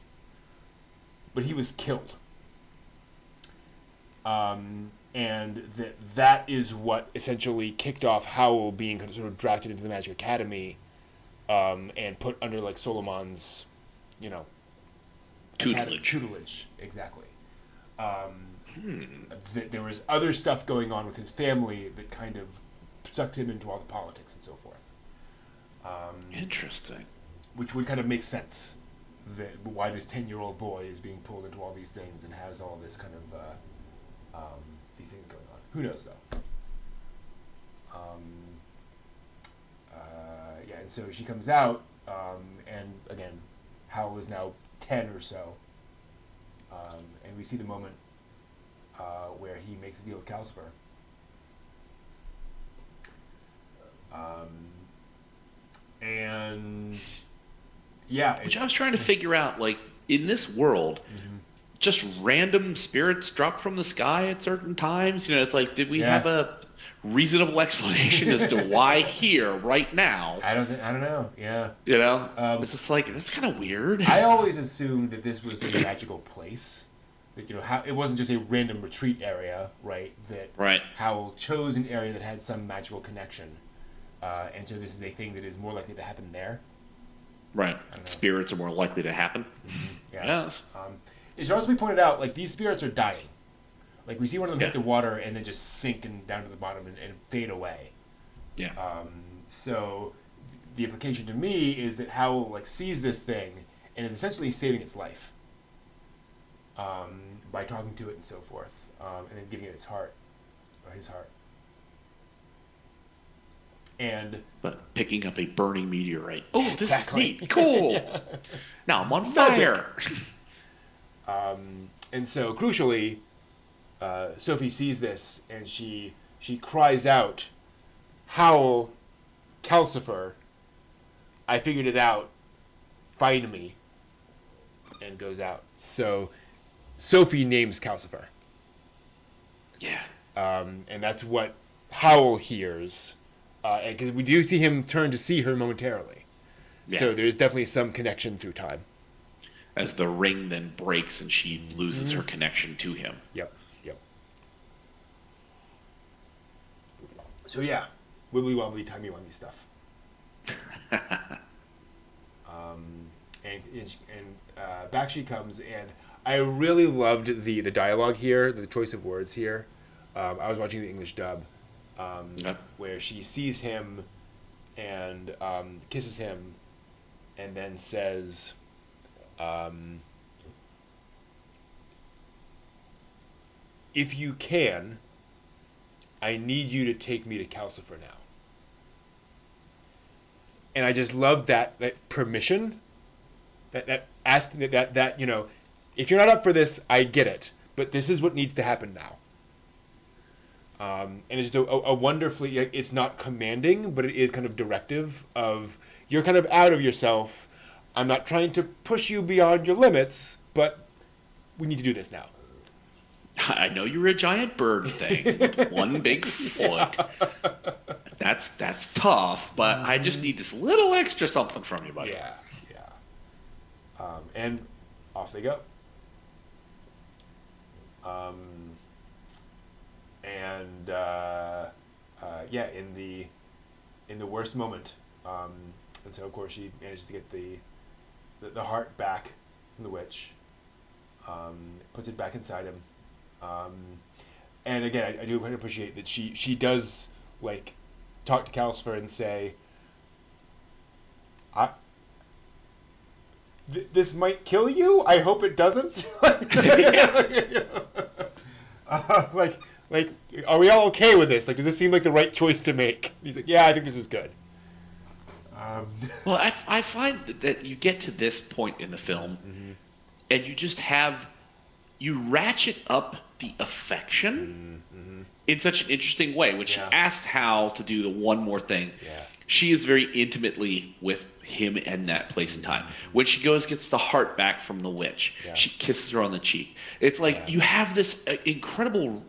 but he was killed. And that is what essentially kicked off Howl being sort of drafted into the Magic Academy, and put under Solomon's, tutelage. Exactly. There was other stuff going on with his family that kind of sucked him into all the politics and so forth. Interesting. Which would kind of make sense, that why this 10-year-old boy is being pulled into all these things and has all this kind of these things going on. Who knows, though? And so she comes out, and again, Howl is now 10 or so, and we see the moment where he makes a deal with Calcifer. And yeah, which I was trying to figure out, in this world, just random spirits drop from the sky at certain times. It's did we have a reasonable explanation as to why here right now? I don't know. Yeah. It's just that's kind of weird. I always assumed that this was a magical place. That it wasn't just a random retreat area, right? That Howl chose an area that had some magical connection. And so this is a thing that is more likely to happen there. Right. Spirits are more likely to happen. Yeah. Yes. It should also be pointed out, these spirits are dying. We see one of them hit the water and then just sink down to the bottom and fade away. Yeah. So the implication to me is that Howl sees this thing and is essentially saving its life by talking to it and so forth, and then giving it its heart, or his heart. But picking up a burning meteorite. Oh, this exactly. is neat. Cool. Yeah. Now I'm on fire. And so, crucially, Sophie sees this and she cries out, "Howl, Calcifer, I figured it out. Find me." And goes out. So Sophie names Calcifer. Yeah. And that's what Howl hears. Because we do see him turn to see her momentarily. Yeah. So there's definitely some connection through time. As the ring then breaks and she loses her connection to him. Yep. So yeah, wibbly wobbly, timey wimey stuff. And back she comes, and I really loved the dialogue here, the choice of words here. I was watching the English dub, where she sees him and kisses him, and then says, "If you can, I need you to take me to Calcifer now." And I just love that permission, that asking that you know, if you're not up for this, I get it, but this is what needs to happen now. And it's just a wonderfully, it's not commanding, but it is kind of directive of, you're kind of out of yourself. I'm not trying to push you beyond your limits, but we need to do this now. I know you're a giant bird thing with one big foot. That's tough, but I just need this little extra something from you, buddy. Yeah. And off they go. In the worst moment, and so of course she manages to get the heart back from the witch, puts it back inside him, and again I do appreciate that she does like talk to Calcifer and say, this might kill you. I hope it doesn't. Like, are we all okay with this? Like, does this seem like the right choice to make? He's like, yeah, I think this is good. Well, I find that you get to this point in the film, and you ratchet up the affection in such an interesting way. When she asks Hal to do the one more thing, she is very intimately with him in that place and time. When she gets the heart back from the witch, she kisses her on the cheek. It's like you have this incredible,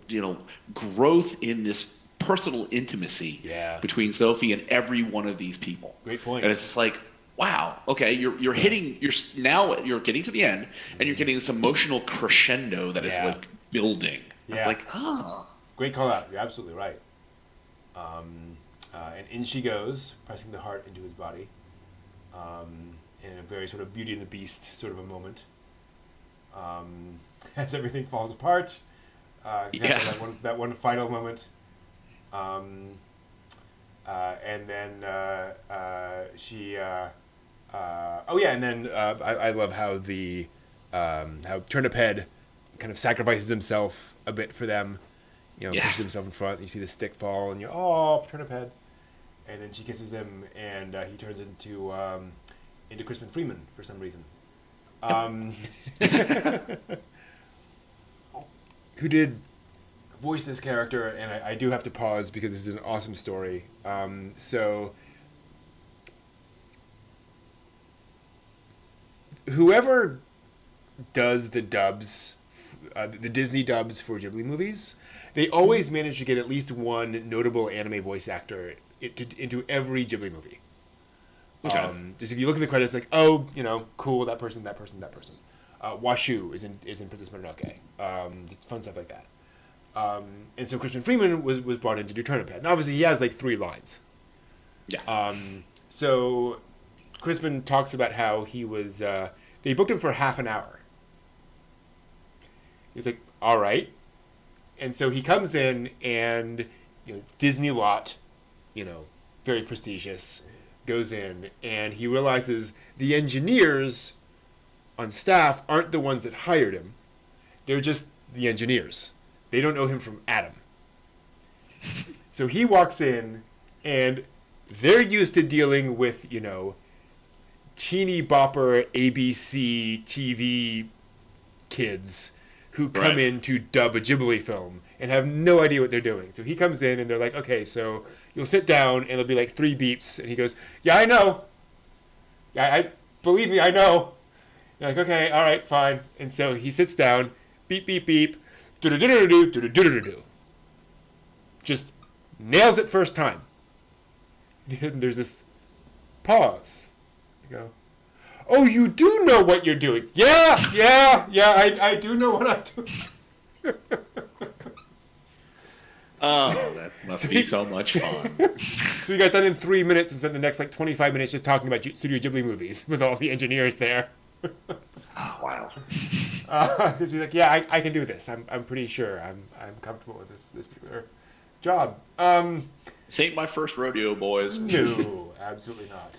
growth in this personal intimacy between Sophie and every one of these people. Great point. And it's just like, wow, okay, you're getting to the end, and you're getting this emotional crescendo that is like building. It's like, great call out. You're absolutely right. And in she goes, pressing the heart into his body, in a very sort of Beauty and the Beast sort of a moment. As everything falls apart, that one final moment, and then she, and then I love how how Turnip Head kind of sacrifices himself a bit for them. Pushes himself in front. You see the stick fall, and Turnip Head. And then she kisses him, and he turns into Crispin Freeman for some reason. Who did voice this character, and I do have to pause because this is an awesome story. So whoever does the dubs, the Disney dubs for Ghibli movies, they always manage to get at least one notable anime voice actor into every Ghibli movie. Just if you look at the credits, like, cool, that person. Washu is in Princess Mononoke. Just fun stuff like that. And so Crispin Freeman was brought in to do Turnip Head. And obviously he has like 3 lines. Yeah. So Crispin talks about how he was, they booked him for half an hour. He's like, all right. And so he comes in and, Disney lot, very prestigious, goes in, and he realizes the engineers on staff aren't the ones that hired him. They're just the engineers. They don't know him from Adam. So he walks in, and they're used to dealing with, teeny bopper ABC TV kids who come in to dub a Ghibli film and have no idea what they're doing. So he comes in, and they're like, okay, so you'll sit down, and there'll be like 3 beeps. And he goes, yeah, I know. Believe me, I know. You're like, okay, all right, fine. And so he sits down, beep, beep, beep, do-do-do-do-do, do-do-do-do-do. Just nails it first time. And there's this pause. You go, oh, you do know what you're doing. Yeah, I do know what I'm doing. Oh, that must be so much fun. So we got done in 3 minutes and spent the next 25 minutes just talking about Studio Ghibli movies with all the engineers there. Oh, wow. Because he's like, yeah, I can do this. I'm pretty sure. I'm comfortable with this particular job. This ain't my first rodeo, boys. No, absolutely not.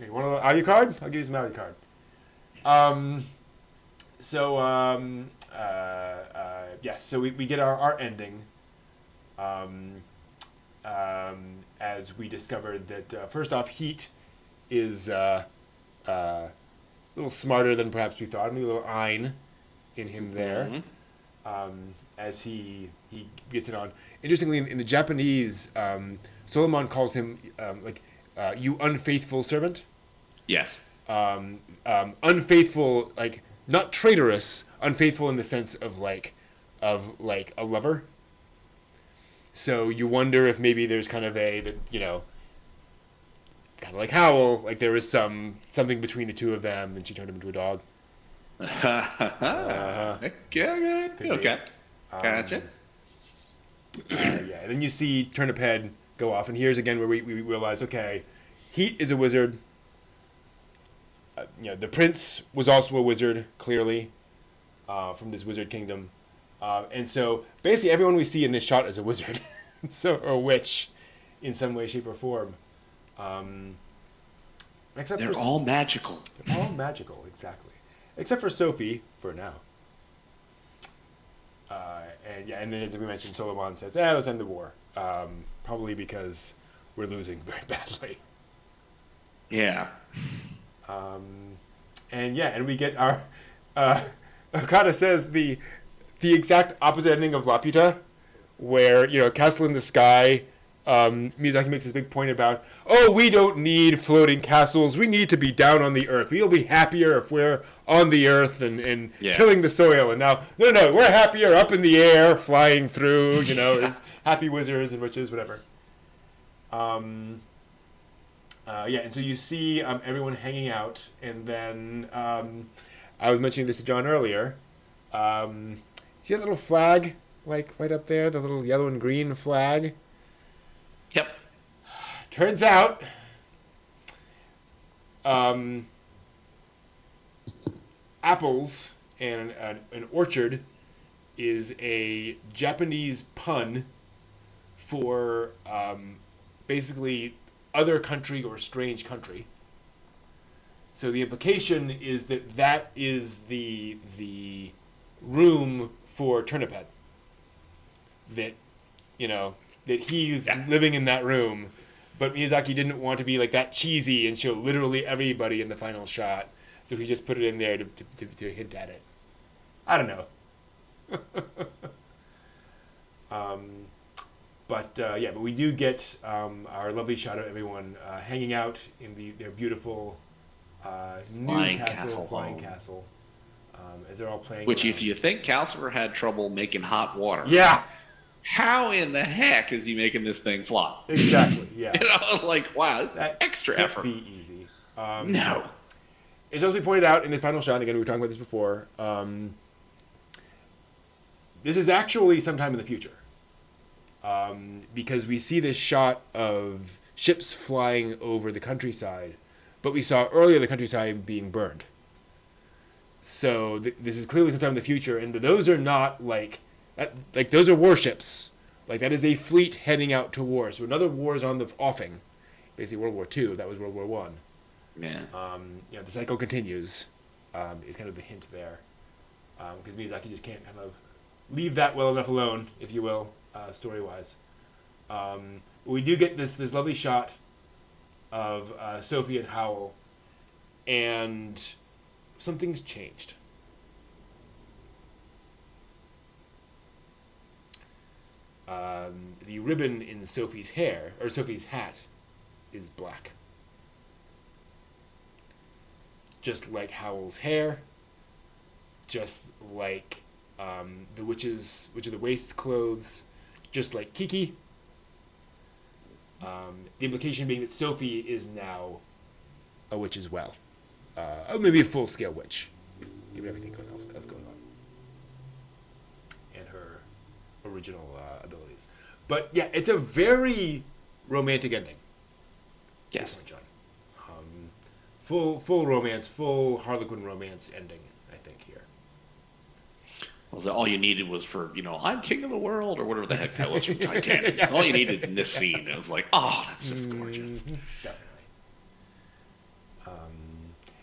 You want an audio card? I'll give you some audio card. So we get our ending. As we discovered that first off, Heat is a little smarter than perhaps we thought. Maybe a little Ein in him there. As he gets it on. Interestingly, in the Japanese, Solomon calls him you unfaithful servant. Yes. Unfaithful, like not traitorous, unfaithful in the sense of like a lover. So you wonder if maybe there's kind of kind of like Howl, like there was something between the two of them, and she turned him into a dog. Okay. Gotcha. And then you see Turnip Head go off, and here's again where we realize, okay, Heat is a wizard. The prince was also a wizard, clearly, from this wizard kingdom. And so basically everyone we see in this shot is a wizard, or a witch, in some way, shape, or form. They're all magical. They're all magical, exactly. Except for Sophie, for now. And then as we mentioned, Solomon says, let's end the war. Probably because we're losing very badly. Yeah. And we get our... Okada says the exact opposite ending of Laputa, where, Castle in the Sky, Miyazaki makes this big point about, we don't need floating castles. We need to be down on the earth. We'll be happier if we're on the earth and killing the soil. And now, no, we're happier up in the air, flying through, as happy wizards and witches, whatever. And so you see everyone hanging out, and then I was mentioning this to John earlier. See that little flag, like right up there, the little yellow and green flag? Yep. Turns out, apples and an orchard is a Japanese pun for basically other country or strange country. So the implication is that is the room for Turnip Head. That he's living in that room, but Miyazaki didn't want to be like that cheesy and show literally everybody in the final shot, so he just put it in there to hint at it. I don't know. But we do get our lovely shot of everyone hanging out in their beautiful flying new castle, flying castle, as they're all playing. Which, around. if you think Calcifer had trouble making hot water, how in the heck is he making this thing fly? Exactly. Yeah. Wow, this is extra effort. Be easy. No. It's also pointed out in the final shot. Again, we were talking about this before. This is actually sometime in the future. Because we see this shot of ships flying over the countryside, but we saw earlier the countryside being burned. So this is clearly sometime in the future, and those are not those are warships. Like, that is a fleet heading out to war. So another war is on the offing. Basically, World War II. That was World War One. Yeah. The cycle continues. Is kind of the hint there, because Miyazaki just can't kind of leave that well enough alone, if you will. Story-wise, we do get this lovely shot of Sophie and Howl, and something's changed. The ribbon in Sophie's hair, or Sophie's hat, is black, just like Howl's hair, just like the witches, which are the waist clothes. Just like Kiki. The implication being that Sophie is now a witch as well. Maybe a full-scale witch, given everything else going on. And her original abilities. But yeah, it's a very romantic ending. Yes. Full romance, full Harlequin romance ending, I think, here. Well, all you needed was for, I'm king of the world, or whatever the heck that was from Titanic. That's all you needed in this scene. It was like, oh, that's just gorgeous. Definitely.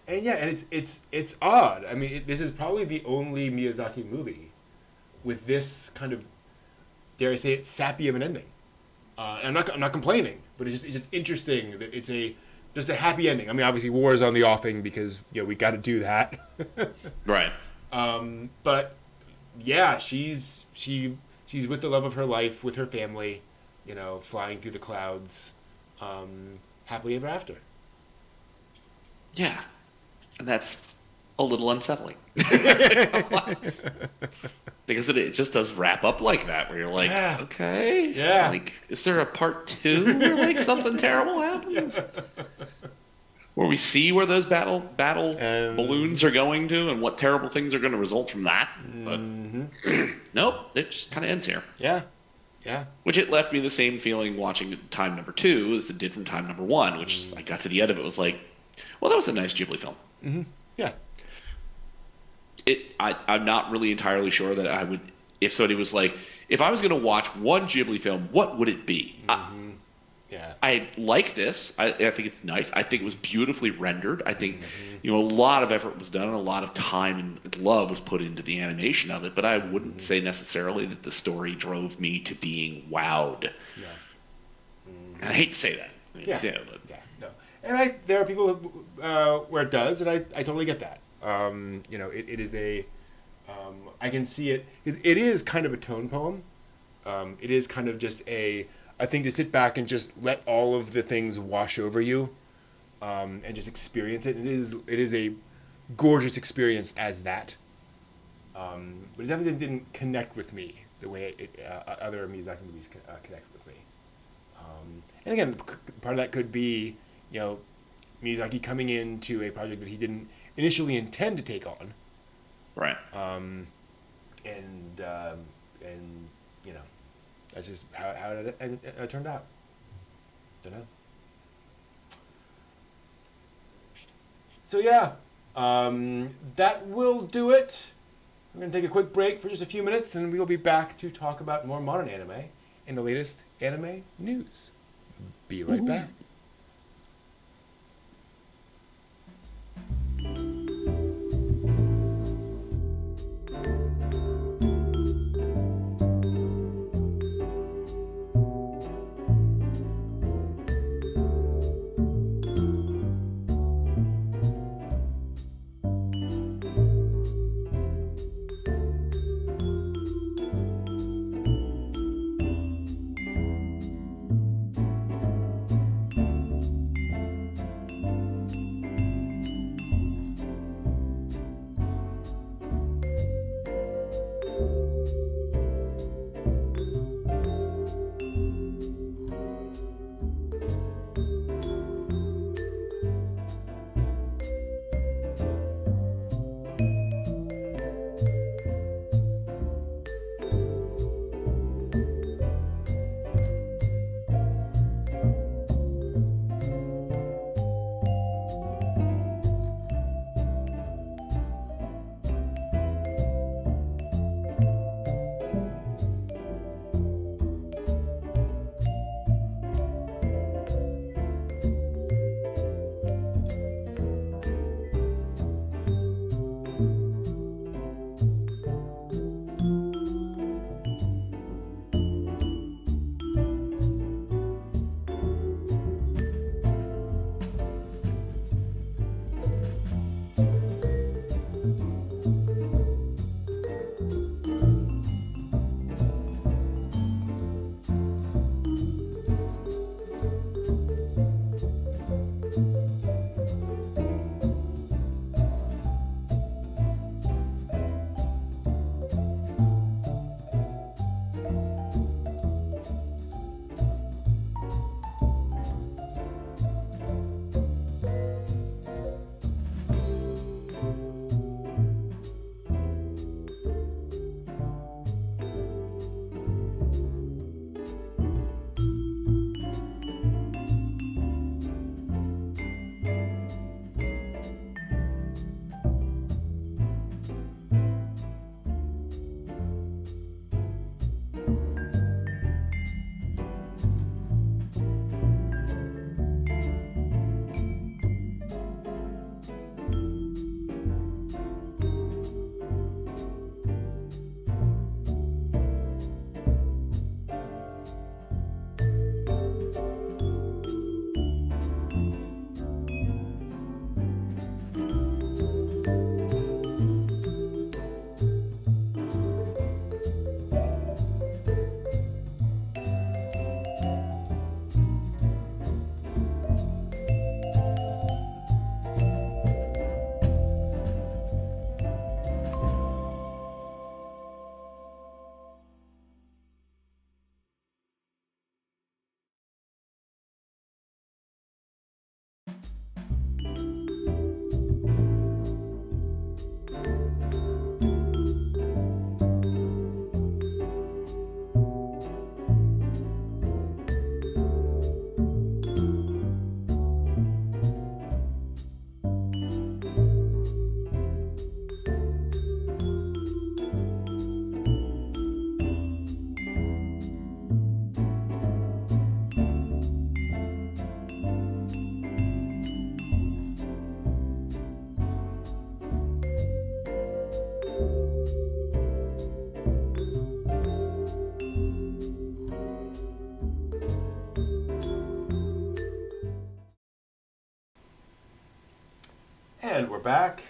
And yeah, and it's odd. I mean, this is probably the only Miyazaki movie with this kind of, dare I say it, sappy of an ending. I'm not complaining, but it's just interesting that it's just a happy ending. I mean, obviously, war is on the offing because we got to do that. Right. But yeah, she's with the love of her life, with her family, flying through the clouds, happily ever after. Yeah, and that's a little unsettling. Because it just does wrap up like that, where you're like, okay, yeah, like, is there a part 2 where like something terrible happens? Where we see where those battle balloons are going to, and what terrible things are going to result from that. But nope, it just kind of ends here. Yeah. Which it left me the same feeling watching Time Number 2 as it did from Time Number 1, which I got to the end of it, was like, well, that was a nice Ghibli film. Mm-hmm. Yeah. I'm not really entirely sure that I would, if somebody was like, if I was going to watch one Ghibli film, what would it be? Yeah. I like this. I think it's nice. I think it was beautifully rendered. I think, a lot of effort was done and a lot of time and love was put into the animation of it, but I wouldn't say necessarily that the story drove me to being wowed. Yeah. And I hate to say that. No. And there are people where it does, and I totally get that. It is I can see it, because it is kind of a tone poem. It is kind of just a thing to sit back and just let all of the things wash over you, and just experience it. It is a gorgeous experience as that. But it definitely didn't connect with me the way other Miyazaki movies connect with me. And again, part of that could be, Miyazaki coming into a project that he didn't initially intend to take on. Right. And that's just how it turned out. Don't know. So yeah, that will do it. We're going to take a quick break for just a few minutes, and we will be back to talk about more modern anime and the latest anime news. Be right back. back.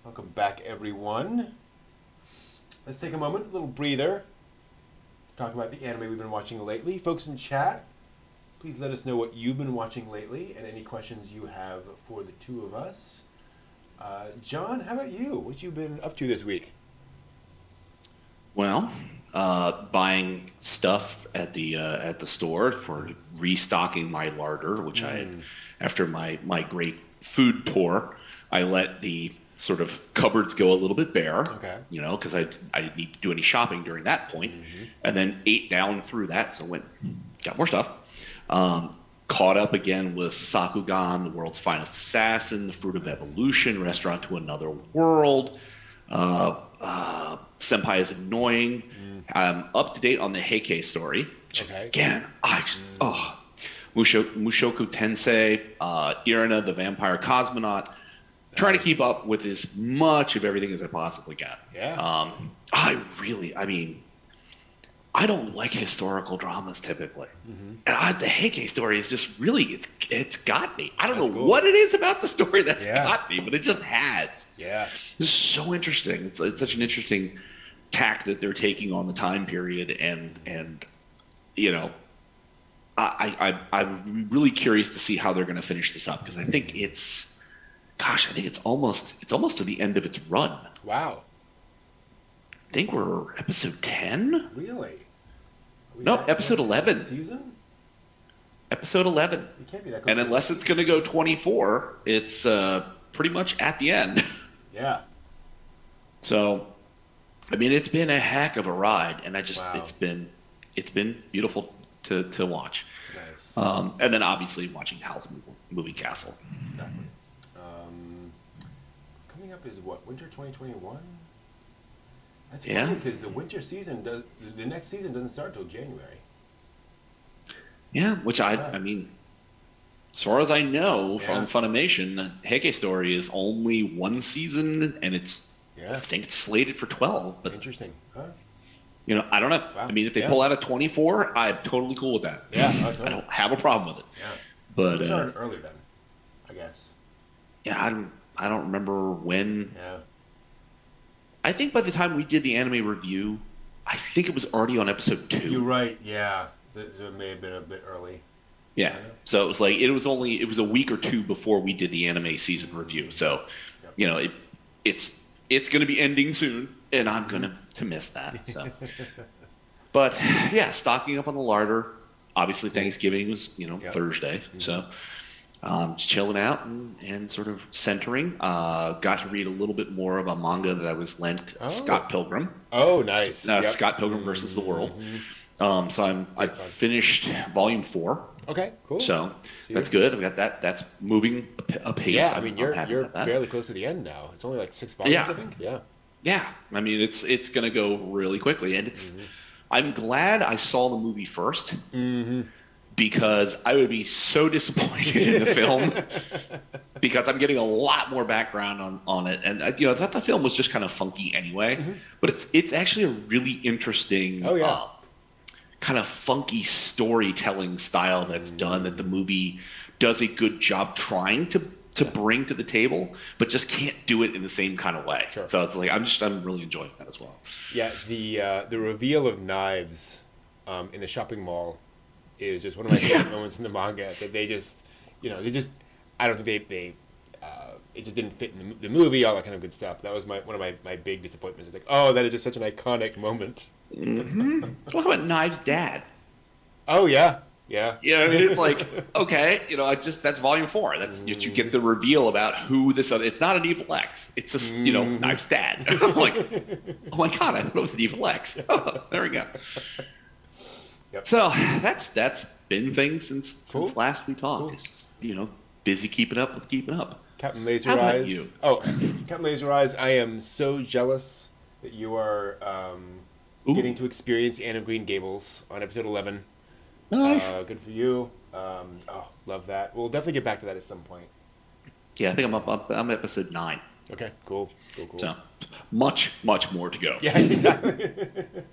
Welcome back, everyone. Let's take a moment, a little breather. Talk about the anime we've been watching lately. Folks in chat, please let us know what you've been watching lately and any questions you have for the two of us. John, how about you? What you been up to this week? Well, buying stuff at the store for restocking my larder, which after my great food tour, I let the sort of cupboards go a little bit bare. Okay. Because I didn't need to do any shopping during that point, and then ate down through that, so got more stuff. Caught up again with Sakugan, the world's finest assassin, the fruit of evolution, restaurant to another world. Senpai is annoying. I'm up to date on the Heike story. Okay. Again, Mushoku Tensei, Irina, the vampire cosmonaut. Trying to keep up with as much of everything as I possibly can. Yeah. I don't like historical dramas typically. And the Heike story is just really, it's got me. I don't know what it is about the story that's got me, but it just has. Yeah. It's so interesting. It's such an interesting tack that they're taking on the time period. And I'm really curious to see how they're going to finish this up, because I think it's almost to the end of its run. Wow. I think we're episode 10. Really? Nope, episode 11. Season? Episode 11. It can't be that close. And unless it's going to go 24, it's pretty much at the end. Yeah. So, it's been a heck of a ride, and it's been beautiful to watch. Nice. And then obviously watching Howl's movie Castle. Exactly. Coming up is what? Winter 2021? That's funny, because the winter season the next season doesn't start till January. Yeah, which as far as I know from Funimation, Heike Story is only one season, and I think it's slated for 12. But interesting. Huh? I don't know. Wow. If they pull out a 24, I'm totally cool with that. Yeah, totally. I don't have a problem with it. Yeah, but it started early then, I guess. Yeah, I don't remember when. Yeah. I think by the time we did the anime review, I think it was already on episode 2. You're right. Yeah, so it may have been a bit early. Yeah. So it was like it was a week or two before we did the anime season review. So, it's going to be ending soon, and I'm going to miss that. So, but yeah, stocking up on the larder. Obviously, Thanksgiving was Thursday, so just chilling out and sort of centering. Got to read a little bit more of a manga that I was lent, Scott Pilgrim. Oh, nice. Scott Pilgrim versus the World. So I finished volume 4. Okay, cool. So that's good. I've got that. That's moving apace. Yeah, you're fairly close to the end now. It's only like 6 volumes, I think. Yeah. Yeah, it's going to go really quickly, and I'm glad I saw the movie first, because I would be so disappointed in the film, because I'm getting a lot more background on it, and I thought the film was just kind of funky anyway, but it's actually a really interesting. Kind of funky storytelling style that's done, that the movie does a good job trying to bring to the table, but just can't do it in the same kind of way. Sure. So it's like I'm really enjoying that as well. Yeah, the reveal of knives in the shopping mall is just one of my favorite moments in the manga. That they just I don't think they it just didn't fit in the movie, all that kind of good stuff. That was one of my big disappointments. It's like, that is just such an iconic moment. Well, how about Knives' dad? Oh yeah. It's like, okay, that's volume 4. That's you get the reveal about who this other. It's not an evil X. It's just Knives' dad. I'm like, oh my god, I thought it was an evil X. There we go. Yep. So that's been things since last we talked. Cool. It's, busy keeping up with keeping up. Captain Laser How Eyes. about you? Oh, Captain Laser Eyes, I am so jealous that you are getting to experience Anne of Green Gables on episode 11. Nice. Good for you. Love that. We'll definitely get back to that at some point. Yeah, I think I'm episode 9. Okay, cool. So, much more to go. Yeah, exactly.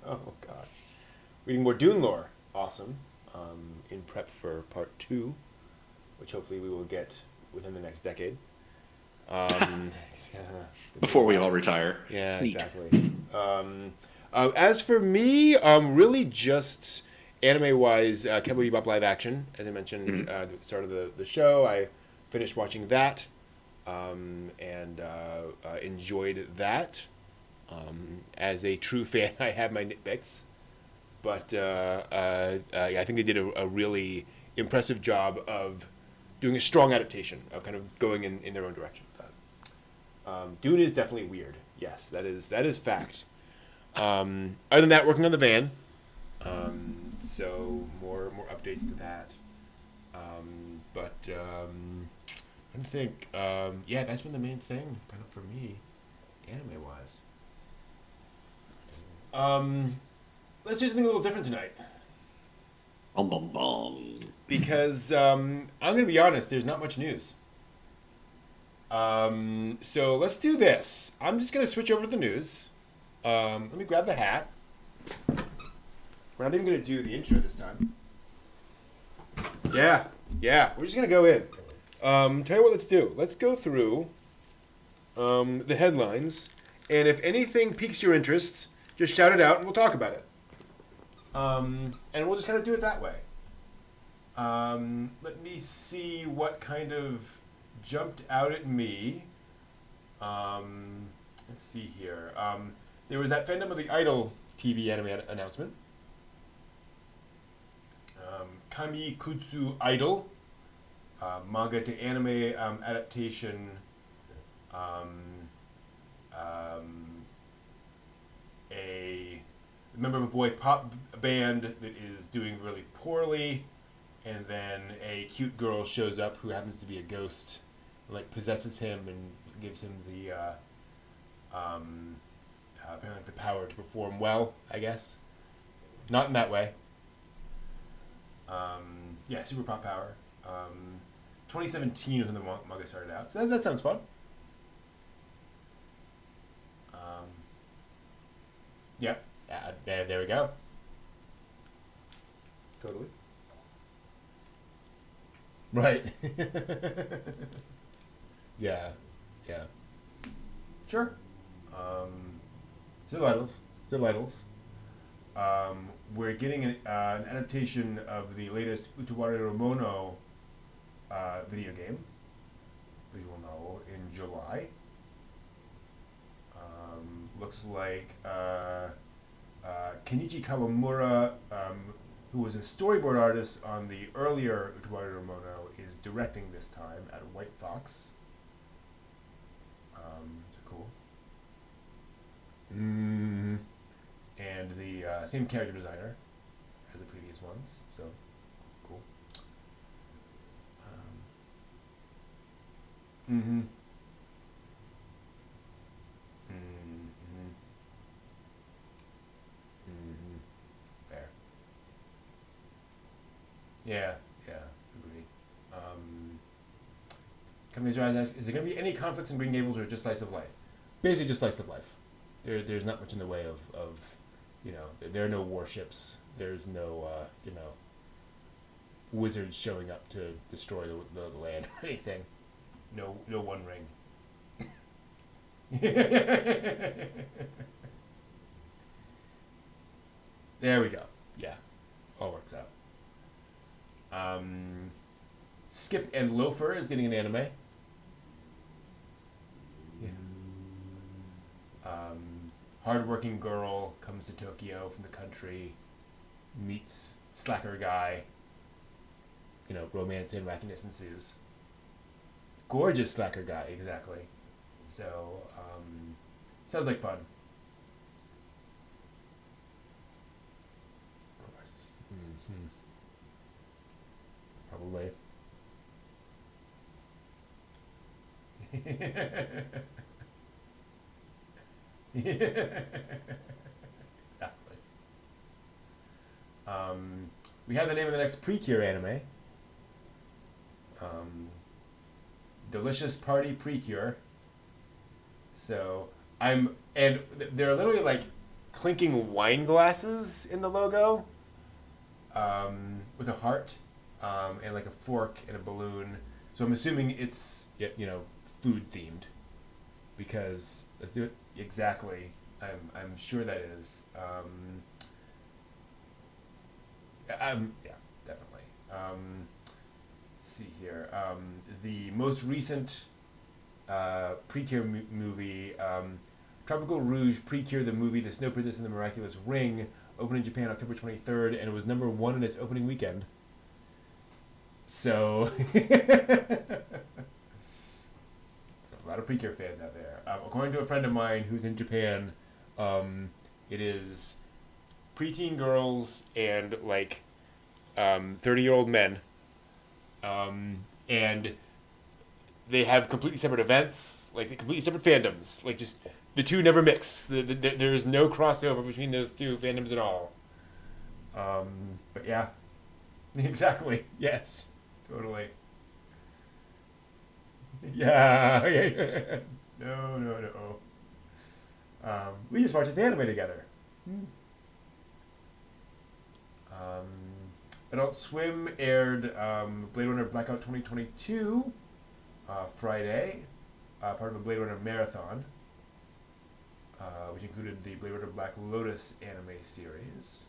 Oh, God. Reading more Dune lore. Awesome. In prep for part 2, which hopefully we will get within the next decade. Before we all retire. Yeah, Neat. Exactly. As for me, really just anime-wise, Cowboy Bebop live action. As I mentioned at the start of the show, I finished watching that and enjoyed that. As a true fan, I have my nitpicks. But I think they did a really impressive job of doing a strong adaptation, of kind of going in their own direction. Dune is definitely weird. Yes, that is fact. Other than that, working on the van. So more updates to that. But I think that's been the main thing kind of for me, anime wise. Let's do something a little different tonight. Because I'm gonna be honest, there's not much news. So let's do this. I'm just gonna switch over to the news. Let me grab the hat. We're not even gonna do the intro this time. Yeah, we're just gonna go in. Tell you what, let's do. Let's go through the headlines, and if anything piques your interest, just shout it out and we'll talk about it. And we'll just kind of do it that way. Let me see what kind of jumped out at me. Let's see here. There was that Fandom of the Idol TV anime announcement. Kami Kutsu Idol, manga to anime adaptation. A member of a boy pop band that is doing really poorly, and then a cute girl shows up who happens to be a ghost, like possesses him and gives him the apparently the power to perform well, I guess. Not in that way. Super pop power. 2017 was when the manga started out, so that sounds fun. There we go. Totally. Right. Yeah. Sure. Still idols. We're getting an adaptation of the latest Utawareru Mono video game, visual novel, in July. Looks like Kenichi Kawamura, who was a storyboard artist on the earlier Utawareru Mono, is directing this time at White Fox. Cool. And the same character designer as the previous ones, so cool. Fair. Yeah, agreed. Company tries to ask, is there going to be any conflicts in Green Gables or just slice of life? Basically just slice of life. There's not much in the way of there are no warships. There's no, wizards showing up to destroy the land or anything. No One Ring. There we go. Yeah, all works out. Skip and Loafer is getting an anime. Yeah. Hardworking girl comes to Tokyo from the country, meets slacker guy. Romance and wackiness ensues. Gorgeous slacker guy, exactly. So, sounds like fun. Of course. Probably. Exactly. We have the name of the next Precure anime. Delicious Party Precure. So and they're literally like clinking wine glasses in the logo, with a heart, and like a fork and a balloon. So I'm assuming it's food themed, because let's do it exactly. I'm sure that is. Yeah, definitely. Let's see here. The most recent Precure movie, Tropical Rouge Precure, the movie The Snow Princess and the Miraculous Ring, opened in Japan October 23rd, and it was #1 in its opening weekend. So, a lot of Precure fans out there. According to a friend of mine who's in Japan, it is preteen girls and 30-year-old men, and they have completely separate events, completely separate fandoms. Just the two never mix. There's no crossover between those two fandoms at all. But yeah, exactly. Yes, totally. Yeah. No. We just watched this anime together. Adult Swim aired Blade Runner Blackout 2022 Friday, part of a Blade Runner marathon, which included the Blade Runner Black Lotus anime series.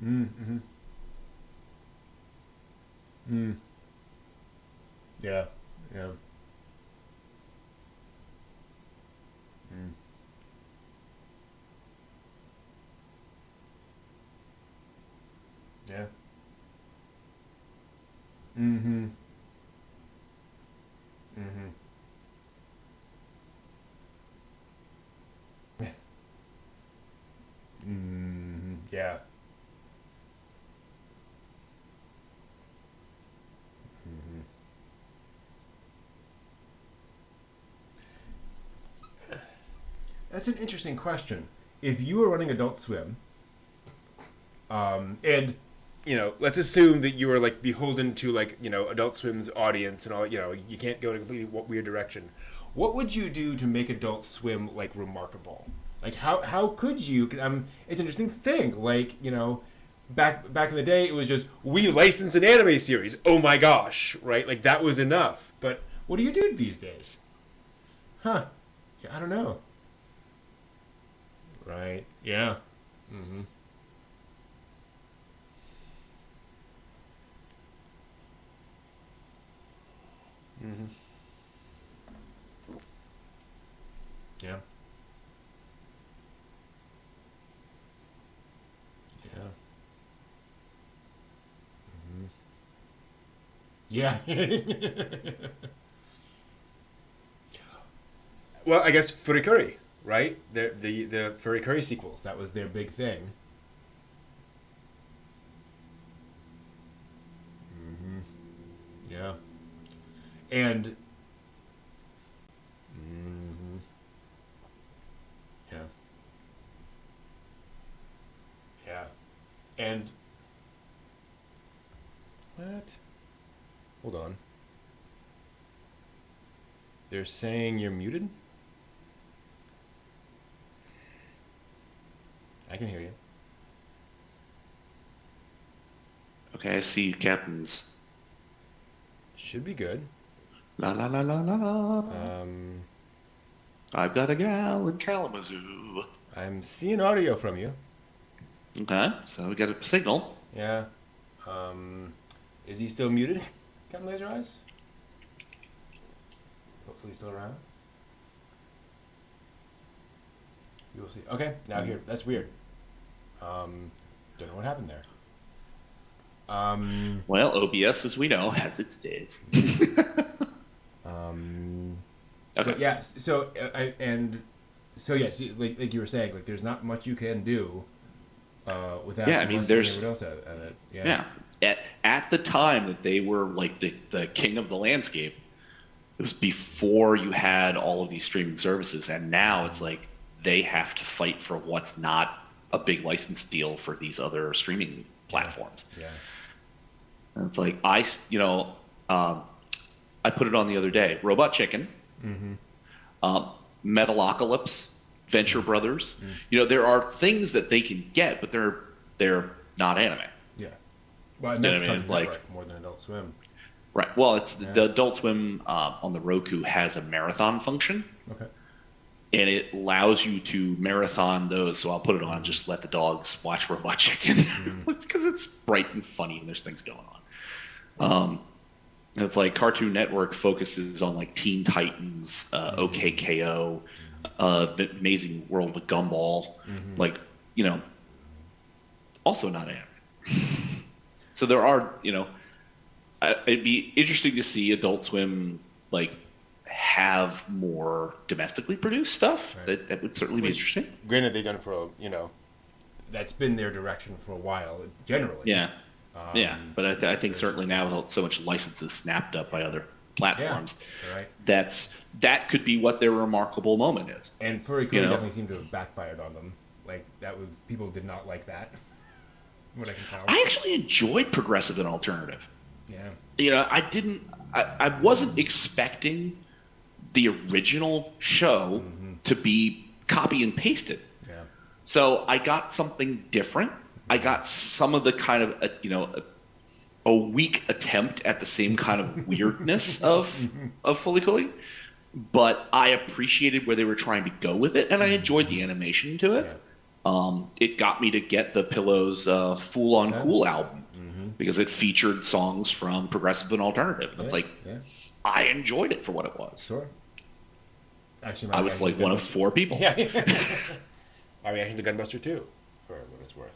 Mm-hmm. Yeah. Yeah. Mm-hmm. Yeah. That's an interesting question. If you were running Adult Swim, and let's assume that you were beholden to Adult Swim's audience and all, you can't go in a completely weird direction. What would you do to make Adult Swim remarkable? How could you? 'Cause, it's an interesting thing. Back in the day, it was just we licensed an anime series. Oh my gosh, right? That was enough. But what do you do these days? Huh? Yeah, I don't know. Right? Yeah. Mm-hmm. Mm-hmm. Yeah. Yeah. Mm-hmm. Yeah. Well, I guess Furikuri, right? The Furikuri sequels. That was their big thing. Mm-hmm. Yeah. And yeah. Yeah. And what? Hold on. They're saying you're muted? I can hear you. Okay, I see you, Captains. Should be good. La la la la la. I've got a gal in Kalamazoo. I'm seeing audio from you. Okay, so we got a signal. Yeah. Is he still muted? Captain Laser Eyes? Hopefully he's still around. You will see. Okay, now here. That's weird. Don't know what happened there. Well, OBS, as we know, has its days. Okay. But yeah. So yes, like you were saying, there's not much you can do without. Yeah, I mean, there's else at it. Yeah. At the time that they were the king of the landscape, it was before you had all of these streaming services, and now it's they have to fight for what's not a big license deal for these other streaming platforms. Yeah. And it's I put it on the other day. Robot Chicken, Metalocalypse, Venture Brothers. There are things that they can get, but they're not anime. Yeah. Well, and that's Cartoon Network more than Adult Swim. Right. Well, it's the Adult Swim on the Roku has a marathon function. Okay. And it allows you to marathon those. So I'll put it on and just let the dogs watch Robot Chicken because it's bright and funny and there's things going on. It's like Cartoon Network focuses on like Teen Titans, OKKO, The Amazing World of Gumball, like, you know, also not anime. So there are, you know, it'd be interesting to see Adult Swim like have more domestically produced stuff. Right. That would certainly be interesting. Granted, they've done it for, you know, that's been their direction for a while, generally. Yeah. But I think certainly now with so much licenses snapped up by other platforms, that could be what their remarkable moment is. And Furry Code definitely seemed to have backfired on them. Like, that was, people did not like that. What I can tell. I actually enjoyed progressive and alternative. Yeah. You know, I wasn't expecting the original show to be copy and pasted. Yeah. So I got something different. I got some of the kind of, a weak attempt at the same kind of weirdness of Fully Cooley, but I appreciated where they were trying to go with it, and I enjoyed the animation to it. Yeah. It got me to get the Pillows Fool on Cool album because it featured songs from progressive and alternative. And it's like, I enjoyed it for what it was. Sure. Actually, I was like one of 4 people. Yeah. My reaction to Gunbuster 2, for what it's worth.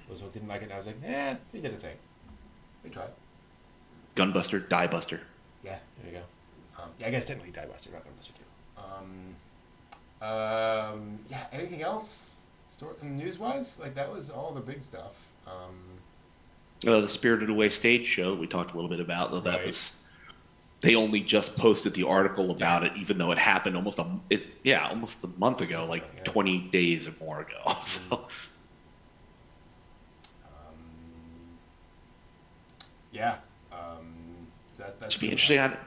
Those who didn't like it, and I was like, they did a thing. They tried. Gunbuster, Die Buster. Yeah, there you go. I guess technically Die Buster, not Gunbuster 2. Anything else? News-wise? Like, that was all the big stuff. The Spirited Away stage show that we talked a little bit about, though that was... They only just posted the article about it, even though it happened almost a month ago, like 20 days or more ago. So... that should be interesting. I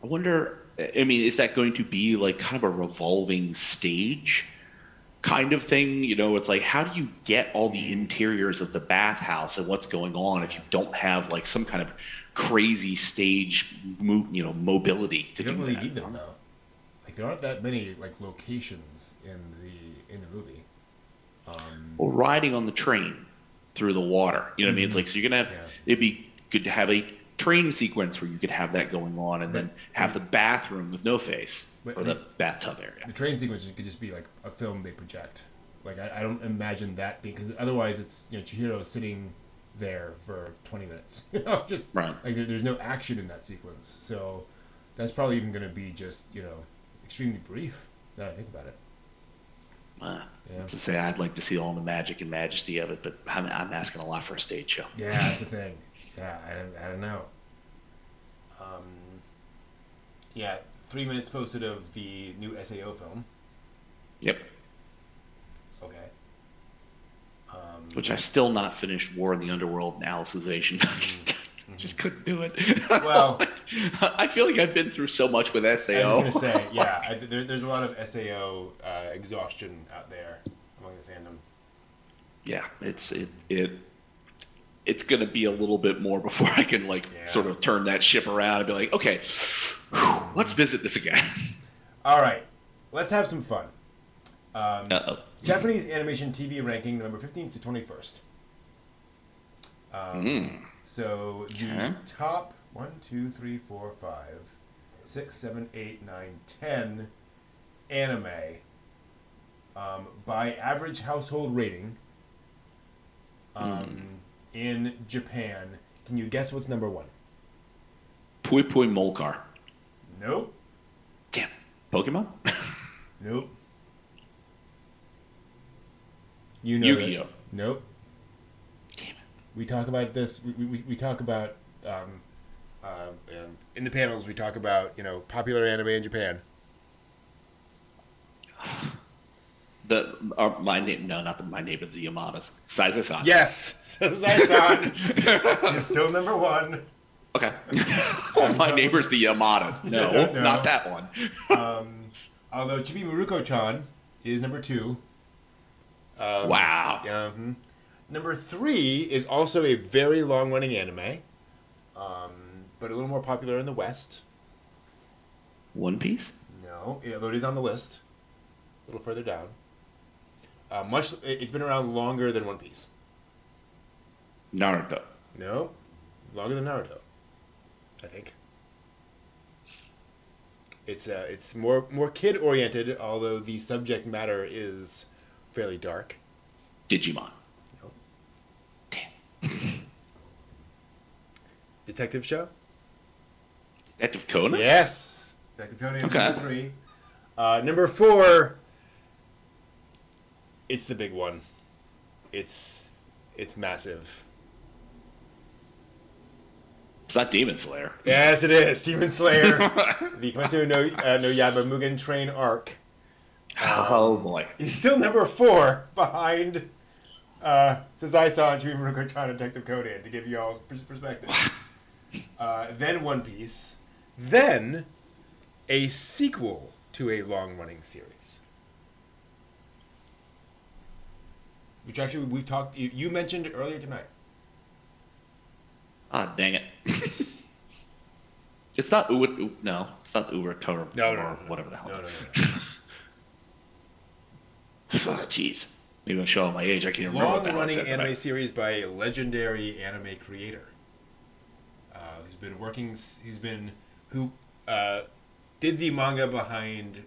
wonder, I mean, is that going to be like kind of a revolving stage kind of thing? You know, it's like, how do you get all the interiors of the bathhouse and what's going on if you don't have like some kind of crazy stage, mobility to do that? You don't really need them, though. Like, there aren't that many like locations in the movie. Well, riding on the train through the water, you know what I mean? It's like, so you're gonna have. It'd be good to have a train sequence where you could have that going on, and then have the bathroom with no face, or the bathtub area. The train sequence could just be like a film they project. Like, I don't imagine that being, because otherwise it's, Chihiro sitting there for 20 minutes. Just like there's no action in that sequence. So that's probably even going to be just extremely brief. Now I think about it. To say, I'd like to see all the magic and majesty of it, but I'm asking a lot for a stage show. Yeah, that's the thing. Yeah, I don't know. 3 minutes posted of the new SAO film. Yep. Okay. Which I still not finished War in the Underworld analysization. Just couldn't do it. Well, I feel like I've been through so much with SAO. I was going to say, there's a lot of SAO exhaustion out there among the fandom. Yeah, it's going to be a little bit more before I can sort of turn that ship around and be like, okay, let's visit this again. All right, let's have some fun. Japanese animation TV ranking November 15th to 21st. So the top 1, 2, 3, 4, 5, 6, 7, 8, 9, 10 anime by average household rating in Japan. Can you guess what's number 1? Pui Pui Molcar. Nope. Damn. Pokemon? Nope. Yu-Gi-Oh. Nope. Damn it. We talk about this. We talk about in the panels. We talk about popular anime in Japan. My neighbor, the Yamadas. Saizai-san. Yes, Saizai-san is still number 1. Okay. My neighbor's the Yamadas. No, not that one. Although Chibi Maruko-chan is number 2. Wow. Yeah. Number 3 is also a very long-running anime, but a little more popular in the West. One Piece? No, although it is on the list. A little further down. It's been around longer than One Piece. Naruto. No, longer than Naruto, I think. It's more kid oriented, although the subject matter is fairly dark. Digimon. No. Damn. Detective show. Detective Conan. Yes, Detective Conan. Okay. Number 3. Number 4. It's the big one. It's massive. It's not Demon Slayer. Yes, it is. Demon Slayer. The Kimetsu no Yaiba Mugen Train arc. Oh, boy. He's still number 4 behind Sazai-san and Chibi Maruko-chan and Detective Conan, to give you all perspective. Then One Piece. Then a sequel to a long-running series. Which actually we've talked... You mentioned earlier tonight. Ah, dang it. It's not no, it's not the Uber Totem or whatever the hell. No. Jeez. Maybe I'm showing my age. I can't remember what the hell I said. Long-running anime series by a legendary anime creator. Who did the manga behind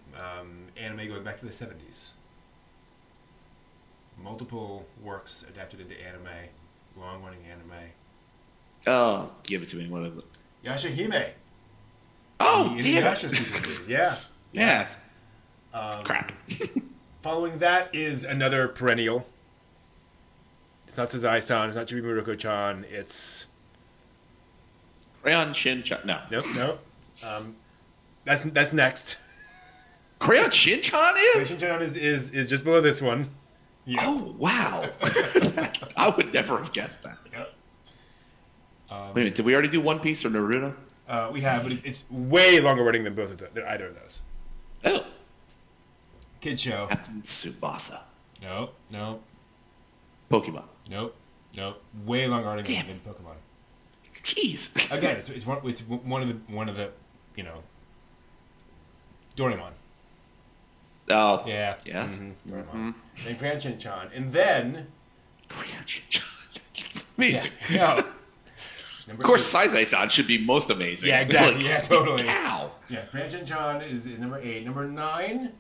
anime going back to the 70s. Multiple works adapted into anime, long-running anime. Oh, give it to me. What is it? Yashahime. Oh, the damn Inuyasha it. sequences, yeah. Yes. Crap. Following that is another perennial. It's not Sazai-san, it's not Chibi Maruko-chan, it's... Crayon Shin-chan. No. Nope. That's next. Crayon Shin-chan is? Shin-chan is just below this one. Yeah. Oh, wow. I would never have guessed that. Yep. Wait a minute, did we already do One Piece or Naruto? We have, but it's way longer running than either of those. Oh. Kid show. Captain Tsubasa. Nope. Pokemon. Nope. Way longer running than Pokemon. Jeez. Again, it's one of the Doraemon. Oh. Yeah. Mm-hmm. Doraemon. Mm-hmm. Then Crayon Shin-chan. And then... Crayon Shin-chan. It's amazing. Yeah. Of course, Saizai-san should be most amazing. Yeah, exactly. Like, yeah, totally. Cow. Yeah, Crayon Shin-chan is number 8. Number 9,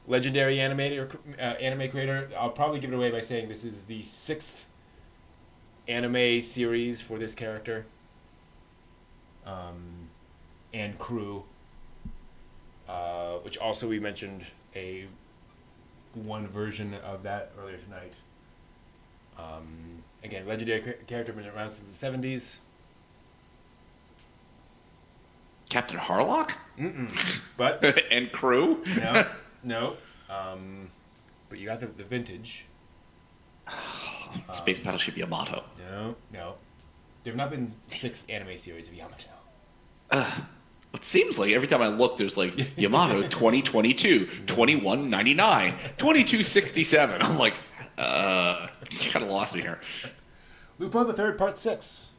legendary anime creator. I'll probably give it away by saying this is the 6th anime series for this character. And crew. Which also we mentioned one version of that earlier tonight. Again, legendary character, been around since the 70s. Captain Harlock? But and crew? No. But you got the vintage. Space Battleship Yamato. No. There have not been 6 anime series of Yamato. It seems like every time I look, there's like Yamato 2022, 2199, 2267. I'm like, you kind of lost me here. Lupin the Third, Part 6.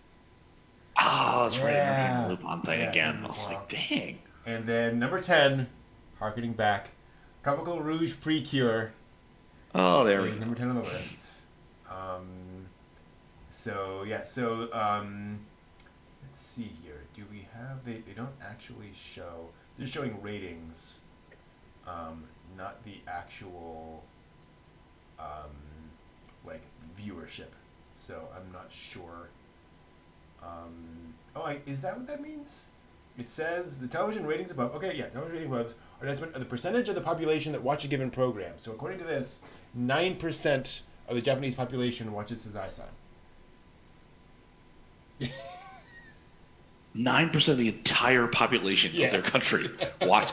Oh, that's right. I'm the Lupin thing again. I was like, dang. And then number 10, harkening back, Tropical Rouge Precure. Oh, there we go. Number 10 on the list. Let's see here. Do we have... They don't actually show... They're showing ratings, not the actual, viewership. So I'm not sure. Is that what that means? It says the television ratings above... Okay, yeah, television ratings above are an estimate of the percentage of the population that watch a given program. So according to this, 9% of the Japanese population watches Sazai-san. 9% of the entire population of their country watch.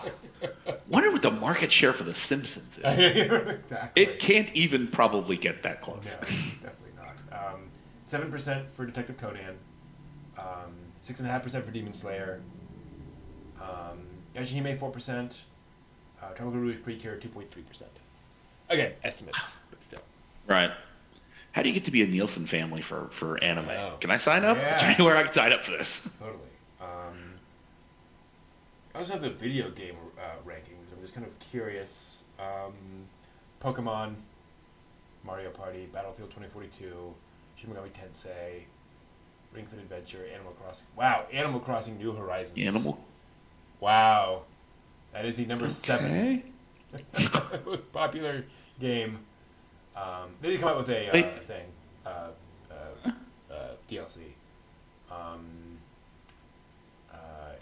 Wonder what the market share for The Simpsons is. Exactly. It can't even probably get that close. No, definitely not. 7% for Detective Conan. 6.5% for Demon Slayer. Yashahime 4%. Tropical Rouge Precure 2.3%. Again, estimates, but still. Right. How do you get to be a Nielsen family for anime? Can I sign up? Yeah. Is there anywhere I can sign up for this? Totally. I also have the video game rankings. I'm just kind of curious. Pokemon, Mario Party, Battlefield 2042, Shin Megami Tensei, Ring Fit Adventure, Animal Crossing. Wow, Animal Crossing New Horizons. Wow. That is the number 7 most popular game. They did come out with a thing, DLC.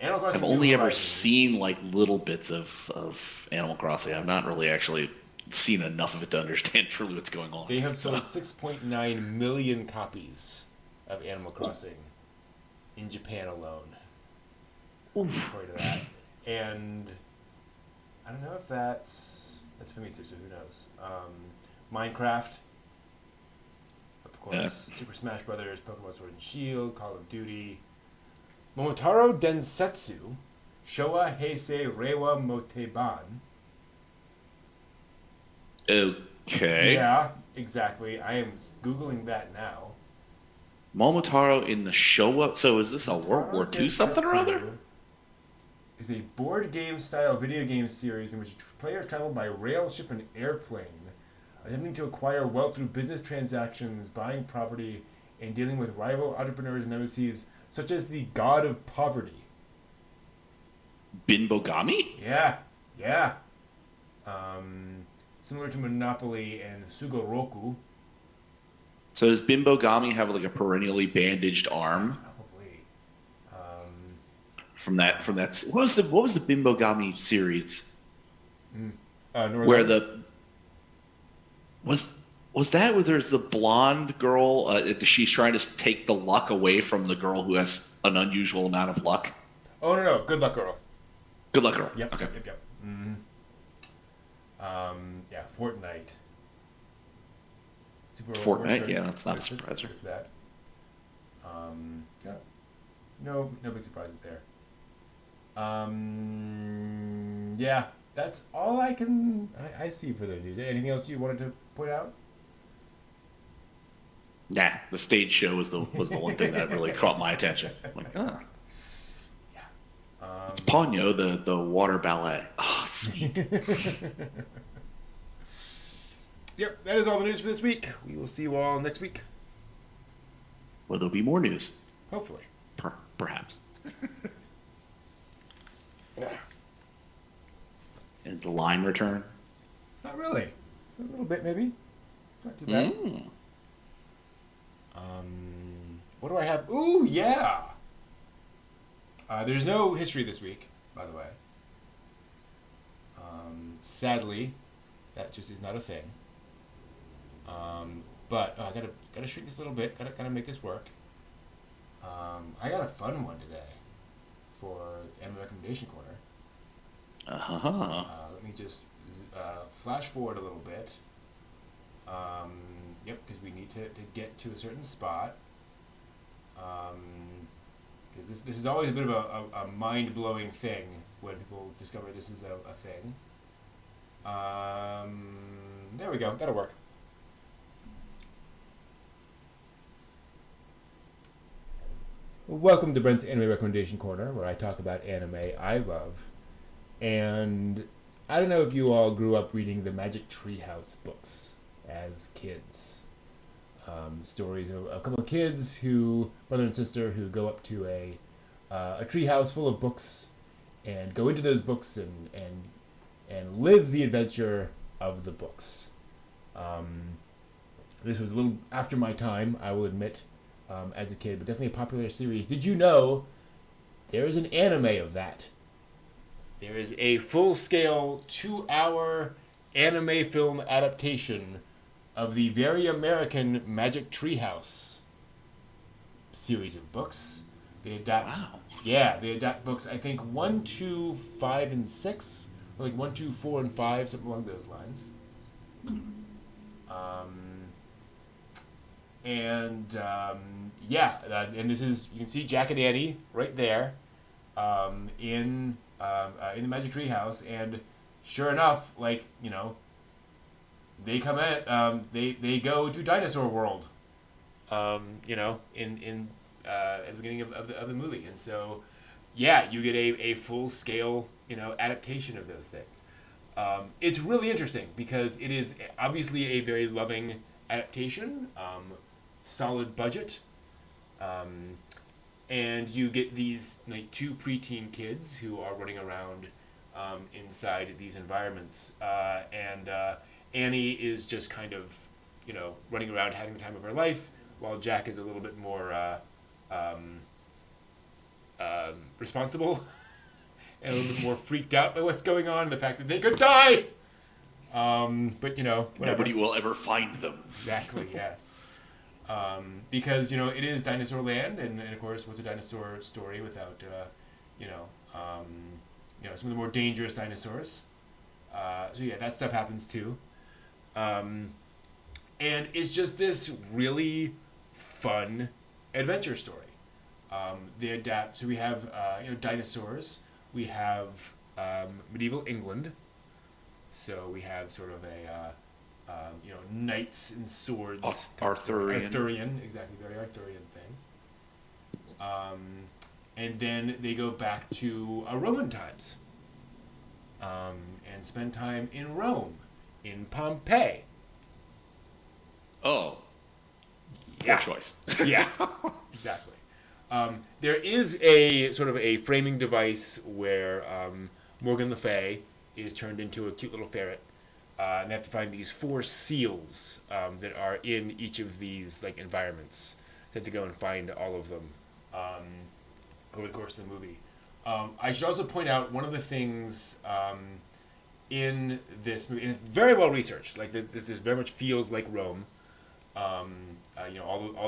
Animal Crossing. I've only ever seen like little bits of Animal Crossing. I've not really actually seen enough of it to understand truly what's going on. They have sold 6.9 million copies of Animal Crossing in Japan alone. According to that. And I don't know if that's Famitsu, so who knows? Minecraft, of course, Super Smash Brothers, Pokemon Sword and Shield, Call of Duty, Momotaro Densetsu, Showa Heisei Reiwa Moteban. Okay. Yeah, exactly. I am Googling that now. Momotaro in the Showa? So is this a World War II something or other? Is a board game style video game series in which players travel by rail, ship, and airplane, attempting to acquire wealth through business transactions, buying property, and dealing with rival entrepreneurs and nemesis, such as the God of Poverty. Binbogami? Yeah. Similar to Monopoly and Sugoroku. So does Binbogami have like a perennially bandaged arm? Probably. From that, what was the Binbogami series? Where was that where there's the blonde girl? She's trying to take the luck away from the girl who has an unusual amount of luck. Oh no! Good Luck Girl. Good Luck Girl. Yep. Okay. Yep. Mm-hmm. Yeah, Fortnite. Fortnite. Yeah, that's not a surprise. That. Yeah. No big surprises there. Yeah, that's all I see for the news. Anything else you wanted to point out? Nah, the stage show was the one thing that really caught my attention. I'm like, Yeah. It's Ponyo, the water ballet. Oh, sweet. Yep, that is all the news for this week. We will see you all next week. Well, there'll be more news. Hopefully. Perhaps. Yeah. And the line return? Not really. A little bit, maybe. Not too bad. What do I have? Ooh, yeah! There's no history this week, by the way. Sadly, that just is not a thing. But I gotta shrink this a little bit. Gotta make this work. I got a fun one today for Anime Recommendation Corner. Let me just flash forward a little bit. Yep, because we need to get to a certain spot. Because this is always a bit of a mind-blowing thing when people discover this is a thing. There we go. That'll work. Welcome to Brent's Anime Recommendation Corner, where I talk about anime I love. And I don't know if you all grew up reading the Magic Treehouse books as kids. Stories of a couple of kids brother and sister, who go up to a treehouse full of books and go into those books and live the adventure of the books. This was a little after my time, I will admit, as a kid, but definitely a popular series. Did you know there is an anime of that? There is a full-scale 2-hour anime film adaptation of the very American Magic Treehouse series of books. They adapt. Wow. Yeah, they adapt books. I think 1, 2, 5, and 6, or like 1, 2, 4, and 5, something along those lines. And this is, you can see Jack and Annie right there, in the Magic Treehouse, and sure enough, they come at they go to Dinosaur World, in at the beginning of the movie, and so yeah, you get a full scale adaptation of those things. It's really interesting because it is obviously a very loving adaptation, solid budget, and you get these like two preteen kids who are running around inside these environments, and Annie is just kind of running around having the time of her life, while Jack is a little bit more responsible and a little bit more freaked out by what's going on and the fact that they could die. But whatever. Nobody will ever find them. Exactly. Yes. Because it is dinosaur land, and of course, what's a dinosaur story without some of the more dangerous dinosaurs. So yeah, that stuff happens too. And it's just this really fun adventure story. They adapt. So we have dinosaurs. We have medieval England. So we have sort of a knights and swords. Arthurian, exactly, very Arthurian thing. And then they go back to Roman times. And spend time in Rome, in Pompeii. Oh. Yeah. Poor choice. Yeah, exactly. There is a sort of a framing device where Morgan Le Fay is turned into a cute little ferret, and they have to find these 4 seals that are in each of these like environments. They have to go and find all of them over the course of the movie. I should also point out one of the things in this movie, and it's very well researched. Like this very much feels like Rome. All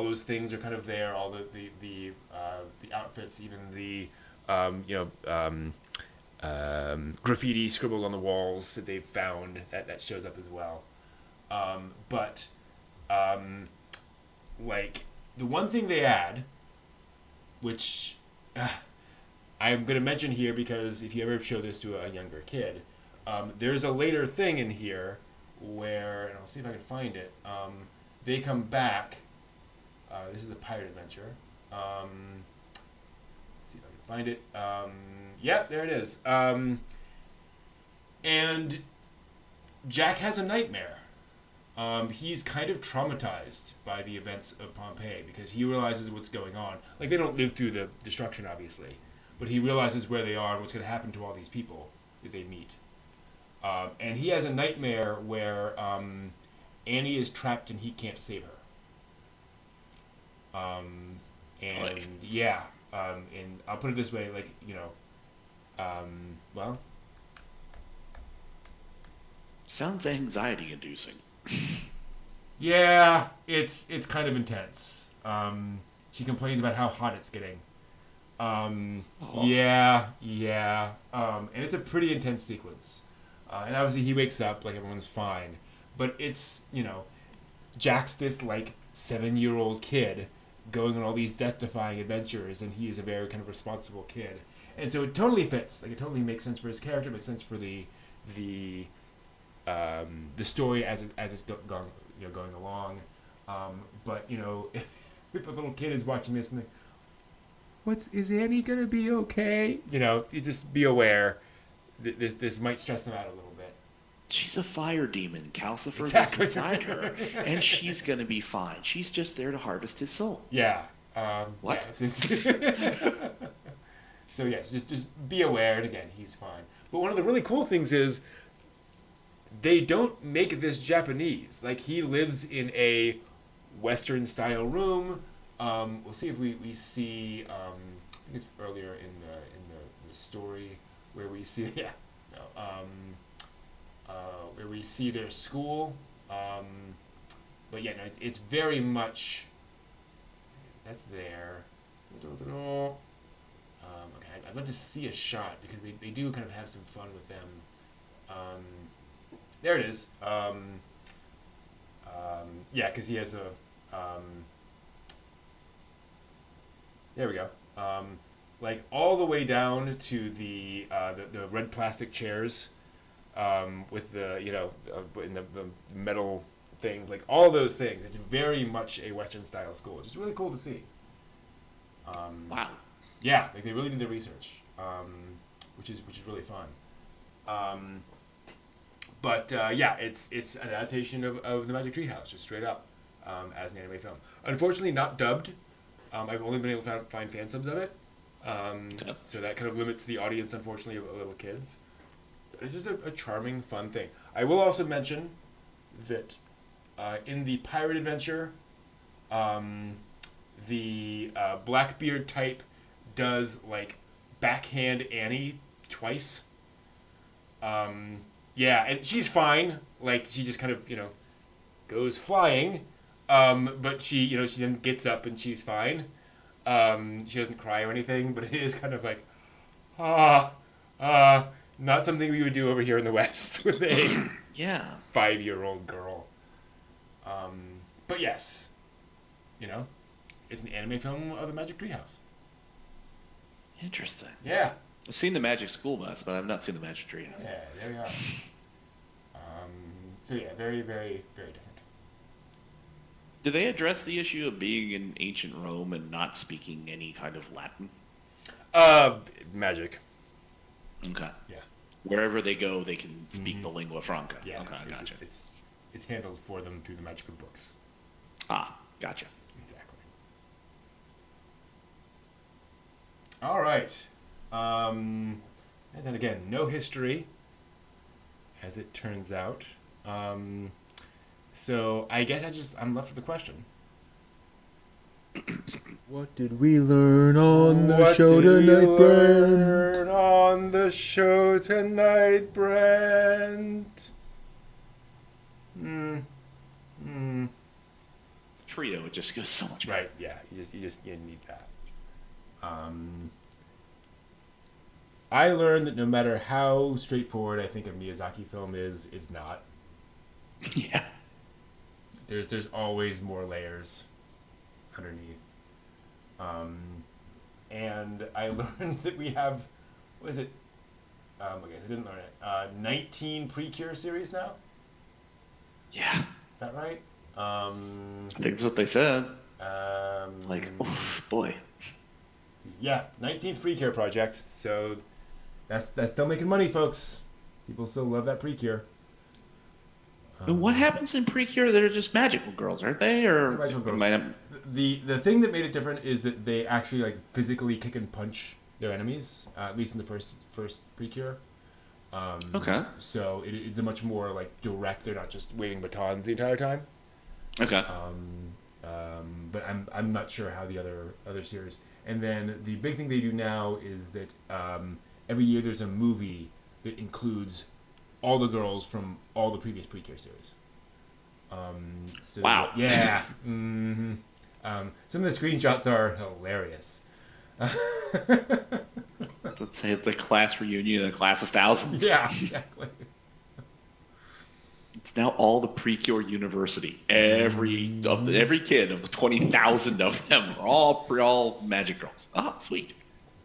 those things are kind of there. All the outfits, even the graffiti scribbled on the walls that they've found that shows up as well. But like the one thing they add, which I'm going to mention here because if you ever show this to a younger kid, there's a later thing in here where, and I'll see if I can find it. They come back. This is a pirate adventure. See if I can find it. Yeah, there it is. And Jack has a nightmare. He's kind of traumatized by the events of Pompeii because he realizes what's going on. Like, they don't live through the destruction, obviously, but he realizes where they are and what's going to happen to all these people that they meet. And he has a nightmare where Annie is trapped and he can't save her. And I'll put it this way, well, sounds anxiety inducing. Yeah, it's kind of intense. She complains about how hot it's getting. Yeah. And it's a pretty intense sequence. And obviously he wakes up like everyone's fine, but it's Jack's this 7-year-old kid going on all these death-defying adventures, and he is a very kind of responsible kid, and so it totally fits. Like, it totally makes sense for his character, it makes sense for the story as it's going along. But if a little kid is watching this and is Annie gonna be okay? You just be aware that this might stress them out a little bit. She's a fire demon. Calcifer lives inside her, and she's gonna be fine. She's just there to harvest his soul. Yeah. What? Yeah. So yes, just be aware, and again, he's fine. But one of the really cool things is they don't make this Japanese. Like, he lives in a Western style room. We'll see if we see. I think it's earlier in the story where we see where we see their school. But yeah, no, it's very much that's there. Okay, I'd love to see a shot because they do kind of have some fun with them. There it is. Yeah, because he has a. There we go. All the way down to the red plastic chairs with the in the metal things, like all those things. It's very much a Western style school, which is really cool to see. Wow. Yeah, like they really did the research, which is really fun. But it's an adaptation of the Magic Tree House, just straight up, as an anime film. Unfortunately, not dubbed. I've only been able to find fan subs of it, so that kind of limits the audience, unfortunately, of little kids. It's just a charming, fun thing. I will also mention that in the pirate adventure, the Blackbeard type does like backhand Annie twice. Yeah, and she's fine. Like she just kind of goes flying, but she then gets up and she's fine. She doesn't cry or anything, but it is kind of like not something we would do over here in the West with a 5-year-old girl. But yes, it's an anime film of the Magic Tree House. Interesting. Yeah. I've seen the Magic School Bus, but I've not seen the Magic Tree House. Yeah, there we are. So yeah, very, very, very different. Do they address the issue of being in ancient Rome and not speaking any kind of Latin? Magic. Okay. Yeah. Wherever they go, they can speak the lingua franca. Yeah. Okay, gotcha. It's handled for them through the magical books. Ah, gotcha. Exactly. All right. And then again, no history, as it turns out. So I guess I'm left with the question. What did we learn on the show tonight, Brent? On the show tonight, Brent. The trio, it just goes so much better. Right, yeah. You need that. I learned that no matter how straightforward I think a Miyazaki film is, it's not. Yeah. There's always more layers underneath. And I learned that we have, what is it? I didn't learn it. 19 Precure series now? Yeah. Is that right? I think that's what they said. Boy. Yeah, 19th Precure project. So that's still making money, folks. People still love that Precure. What happens in Precure? They're just magical girls, aren't they? Or magical girls. The thing that made it different is that they actually like physically kick and punch their enemies. At least in the first Precure. Okay. So it's a much more like direct. They're not just waving batons the entire time. Okay. But I'm not sure how the other series. And then the big thing they do now is that every year there's a movie that includes all the girls from all the previous Precure series. Wow. Yeah. Mm-hmm. Some of the screenshots are hilarious. Let's say it's a class reunion, a class of thousands. Yeah, exactly. It's now all the Precure University. Every kid of the 20,000 of them are all magic girls. Oh, sweet.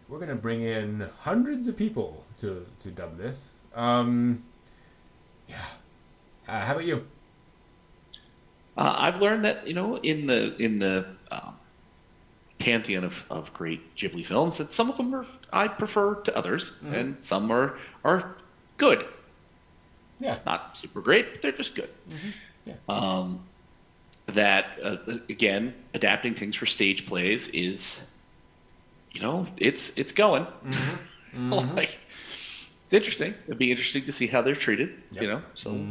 We're gonna bring in hundreds of people to dub this. Yeah. How about you? I've learned that in the pantheon of great Ghibli films, that some of them I prefer to others, and some are good. Yeah. Not super great, but they're just good. Mm-hmm. Yeah. That again, adapting things for stage plays is, it's going. Mm-hmm. Mm-hmm. It's interesting. It'd be interesting to see how they're treated. Yep. So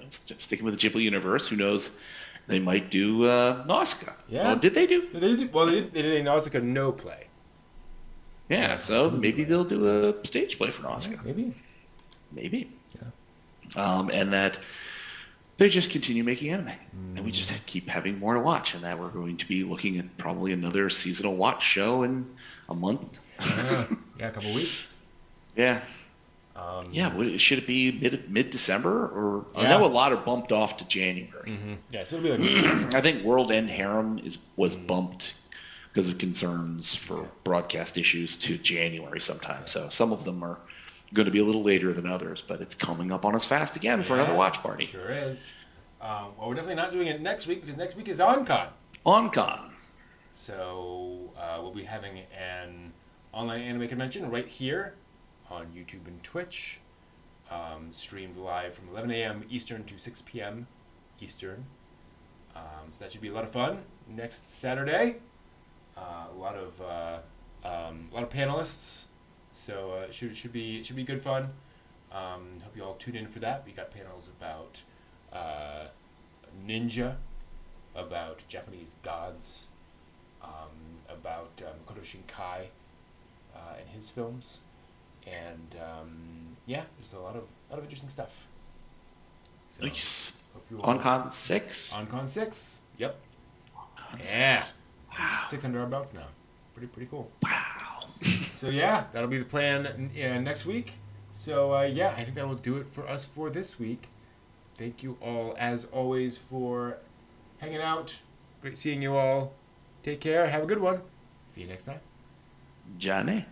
sticking with the Ghibli universe, who knows? They might do Nausicaa. Yeah. Oh, did they do? They did a Nausicaa no play. Yeah. So maybe they'll do a stage play for Nausicaa. Yeah, maybe. Yeah. And that they just continue making anime, and we just keep having more to watch, and that we're going to be looking at probably another seasonal watch show in a month. A couple weeks. Yeah. Should it be mid-December? Or I know a lot are bumped off to January. Mm-hmm. Yeah, so it'll be like I think World End Harem was bumped because of concerns for broadcast issues to January sometime. So some of them are going to be a little later than others, but it's coming up on us fast again for another watch party. Sure is. Well, we're definitely not doing it next week because next week is OnCon. OnCon. So we'll be having an online anime convention right here on YouTube and Twitch, streamed live from 11 a.m. Eastern to 6 p.m. Eastern. So that should be a lot of fun. Next Saturday, a lot of panelists. So it should be good fun. Hope you all tune in for that. We got panels about ninja, about Japanese gods, about Makoto Shinkai and his films, and there's a lot of interesting stuff. So, nice. OnCon 6. OnCon 6. Yep. OnCon Yeah. 6. Wow. 600 our belts now. Pretty cool. Wow. So that'll be the plan next week. So I think that will do it for us for this week. Thank you all, as always, for hanging out. Great seeing you all. Take care. Have a good one. See you next time. Johnny.